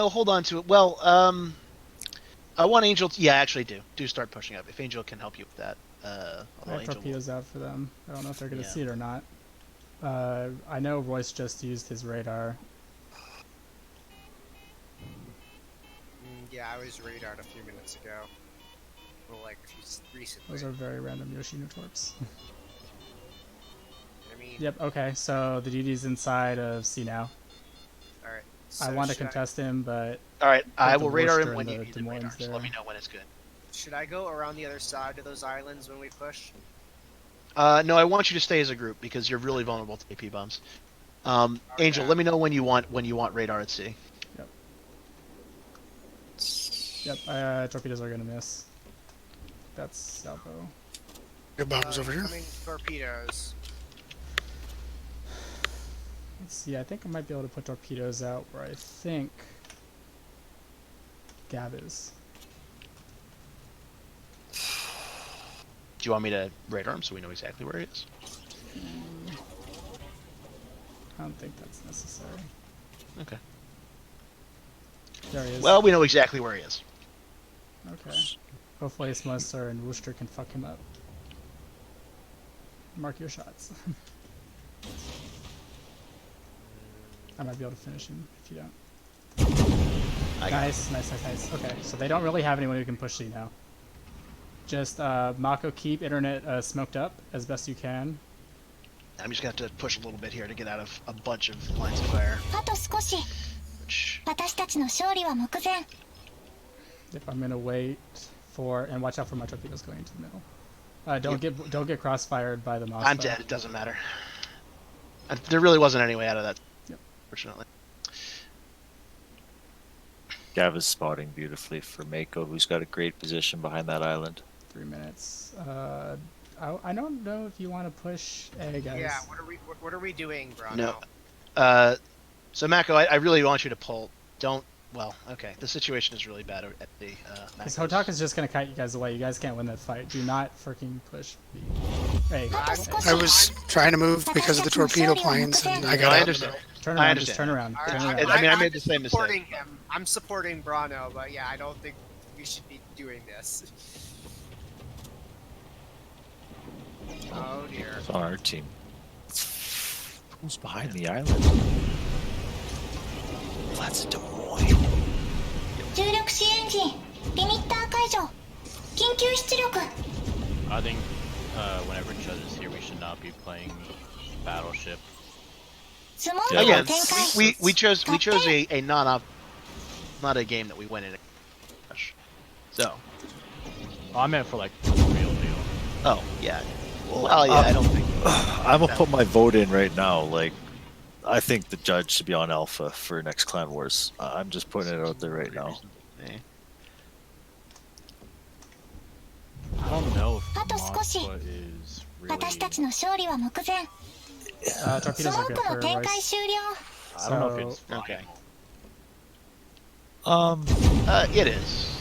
S6: hold on to it. Well, I want Angel. Yeah, I actually do start pushing up. If Angel can help you with that.
S2: I
S6: Although
S2: have
S6: Angel
S2: torpedoes out for them. I don't know if they're going to
S6: Yeah.
S2: see it or not. I know Royce just used his radar.
S14: Yeah, I was radared a few minutes ago. Well, like just recently.
S2: Those are very random Yoshino torps.
S14: I mean,
S2: Yep, okay, so the DD's inside of C now.
S14: Alright.
S2: I
S14: so
S2: want to
S14: should
S2: contest him, but...
S6: All right, I
S2: put
S6: will
S2: the
S6: radar
S2: Worcester
S6: him when
S2: and
S6: you
S2: the
S6: need the
S2: Des Moines
S6: radar. So
S2: there.
S6: let me know when it's good.
S14: Should I go around the other side of those islands when we push?
S6: No, I want you to stay as a group because you're really vulnerable to AP bombs. Angel, let me know when you want radar at sea.
S2: Yep, torpedoes are going to miss. That's Salvo.
S11: Your bombs over here.
S14: Coming torpedoes.
S2: Let's see, I think I might be able to put torpedoes out where I think Gav is.
S6: Do you want me to radar him so we know exactly where he is?
S2: I don't think that's necessary.
S6: Okay.
S2: There he is.
S6: Well, we know exactly where he is.
S2: Okay. Hopefully Smusser and Worcester can fuck him up. Mark your shots. I might be able to finish him if you don't. Nice. Okay, so they don't really have anyone who can push C now. Just, Mako, keep internet smoked up as best you can.
S6: I'm just gonna have to push a little bit here to get out of a bunch of lines of fire.
S12: あと少し私たちの勝利は目前
S2: If I'm gonna wait for, and watch out for my torpedoes going into the middle. Don't get crossfired by the Mossad.
S6: I'm dead. It doesn't matter. There really wasn't any way out of that.
S2: Yep.
S6: Fortunately.
S4: Gav is spotting beautifully for Mako, who's got a great position behind that island.
S2: 3 minutes. I don't know if you want to push A, guys.
S14: Yeah, what are we doing, bro?
S6: No. So Mako, I really want you to pull. Don't. Well, okay. The situation is really bad at the.
S2: Because Hotaka's just gonna kite you guys away. You guys can't win that fight. Do not freaking push B. Hey.
S11: I was trying to move because of the torpedo planes, and I got
S6: I
S11: out.
S6: understand.
S2: Turn
S6: I
S2: around.
S6: understand.
S2: Just turn around. Turn around.
S6: I mean, I made the same
S14: supporting
S6: mistake.
S14: him. I'm supporting Brano, but yeah, I don't think we should be doing this. Oh dear.
S4: It's on our team. Who's behind the island? That's Des Moines.
S12: 重力支援陣リミッター解除緊急出力
S8: I think whenever Chud is here, we should not be playing Battleship.
S12: スモークを
S6: Again,
S12: 展開
S6: we chose a not a game that we went in. So.
S8: Oh, I meant for like the real deal.
S6: Oh yeah. Well, yeah, I don't think.
S4: I'm gonna put my vote in right now. Like, I think the judge should be on Alpha for next Clan Wars. I'm just putting it out there right now.
S8: I don't know if
S12: あと少し
S8: Moskva is
S12: 私
S8: really.
S12: たちの勝利は目前
S2: torpedoes
S12: スモ
S2: are
S12: ー
S2: good
S12: クの
S2: for
S12: 展
S2: Royce.
S12: 開終了
S8: I don't know if it's
S6: Okay.
S8: viable.
S6: It is.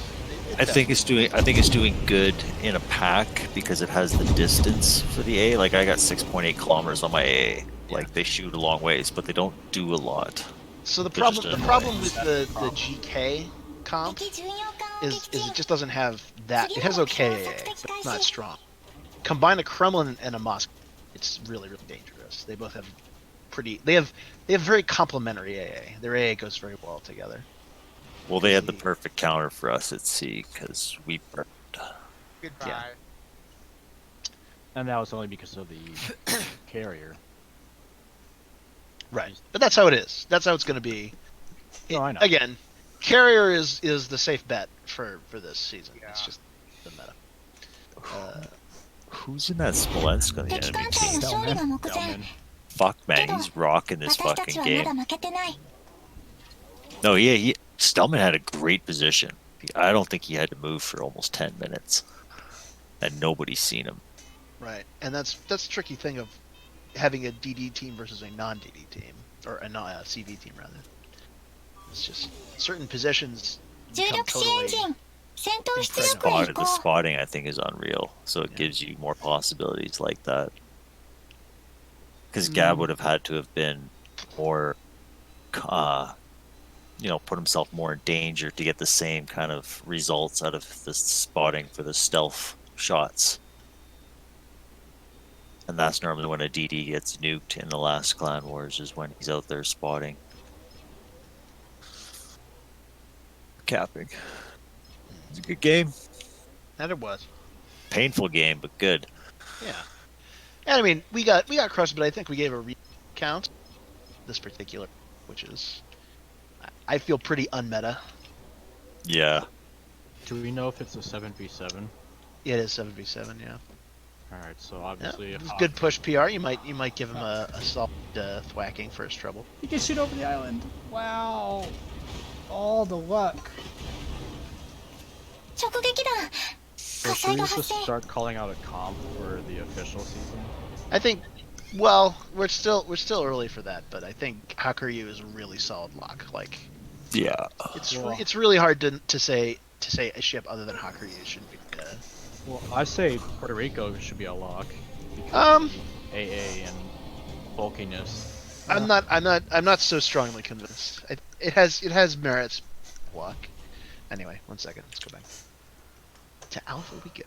S4: I think it's doing good in a pack because it has the distance for the A. Like I got 6.8 kilometers on my A. Like they shoot a long ways, but they don't do a lot.
S6: So the
S4: They're just
S6: problem
S4: annoying.
S6: with the GK comp
S12: 敵巡洋艦を
S6: is
S12: 撃
S6: it
S12: 沈
S6: just doesn't have that. It has okay AA, but it's not strong. Combine a Kremlin and a Moscow, it's really dangerous. They both have they have very complementary AA. Their AA goes very well together.
S4: Well, they had the perfect counter for us at sea because we burned.
S14: Goodbye.
S6: Yeah.
S8: And that was only because of the carrier.
S6: Right, but that's how it is. That's how it's going to be.
S8: No, I know.
S6: Again, carrier is the safe bet for this season. It's just the meta.
S4: Who's in that Smolensk on the
S12: 敵
S4: enemy
S12: 艦隊の
S4: team?
S12: 勝利が目前
S4: Fuck man, he's rocking this
S12: 私たち
S4: fucking
S12: はまだ
S4: game.
S12: 負けてない
S4: No, Stellman had a great position. I don't think he had to move for almost 10 minutes, and nobody's seen him.
S6: Right, and that's the tricky thing of having a DD team versus a non-DD team, or a CV team rather. It's just certain positions become totally
S4: Spotted, the spotting I think is unreal, so it gives you more possibilities like that. Because Gab would have had to have been more, put himself more in danger to get the same kind of results out of the spotting for the stealth shots. And that's normally when a DD gets nuked in the last Clan Wars, is when he's out there spotting. Capping. It's a good game.
S6: That it was.
S4: Painful game, but good.
S6: Yeah. And I mean, we got crushed, but I think we gave a recount this particular, which is, I feel pretty unmeta.
S4: Yeah.
S8: Do we know if it's a 7v7?
S6: It is 7v7, yeah.
S8: Alright, so obviously...
S6: Yeah, it's good push PR. You might give him a solid thwacking for his trouble.
S2: He can shoot over the island. Wow. All the luck.
S8: So should we just start calling out a comp for the official season?
S6: I think, well, we're still early for that, but I think Hakuryu is a really solid lock. Like,
S4: yeah,
S6: it's really hard to say a ship other than Hakuryu should be.
S8: Well, I say Puerto Rico should be a lock. AA and bulkiness.
S6: I'm not so strongly convinced. It has merits. Lock. Anyway, 1 second. Let's go back to Alpha. We go.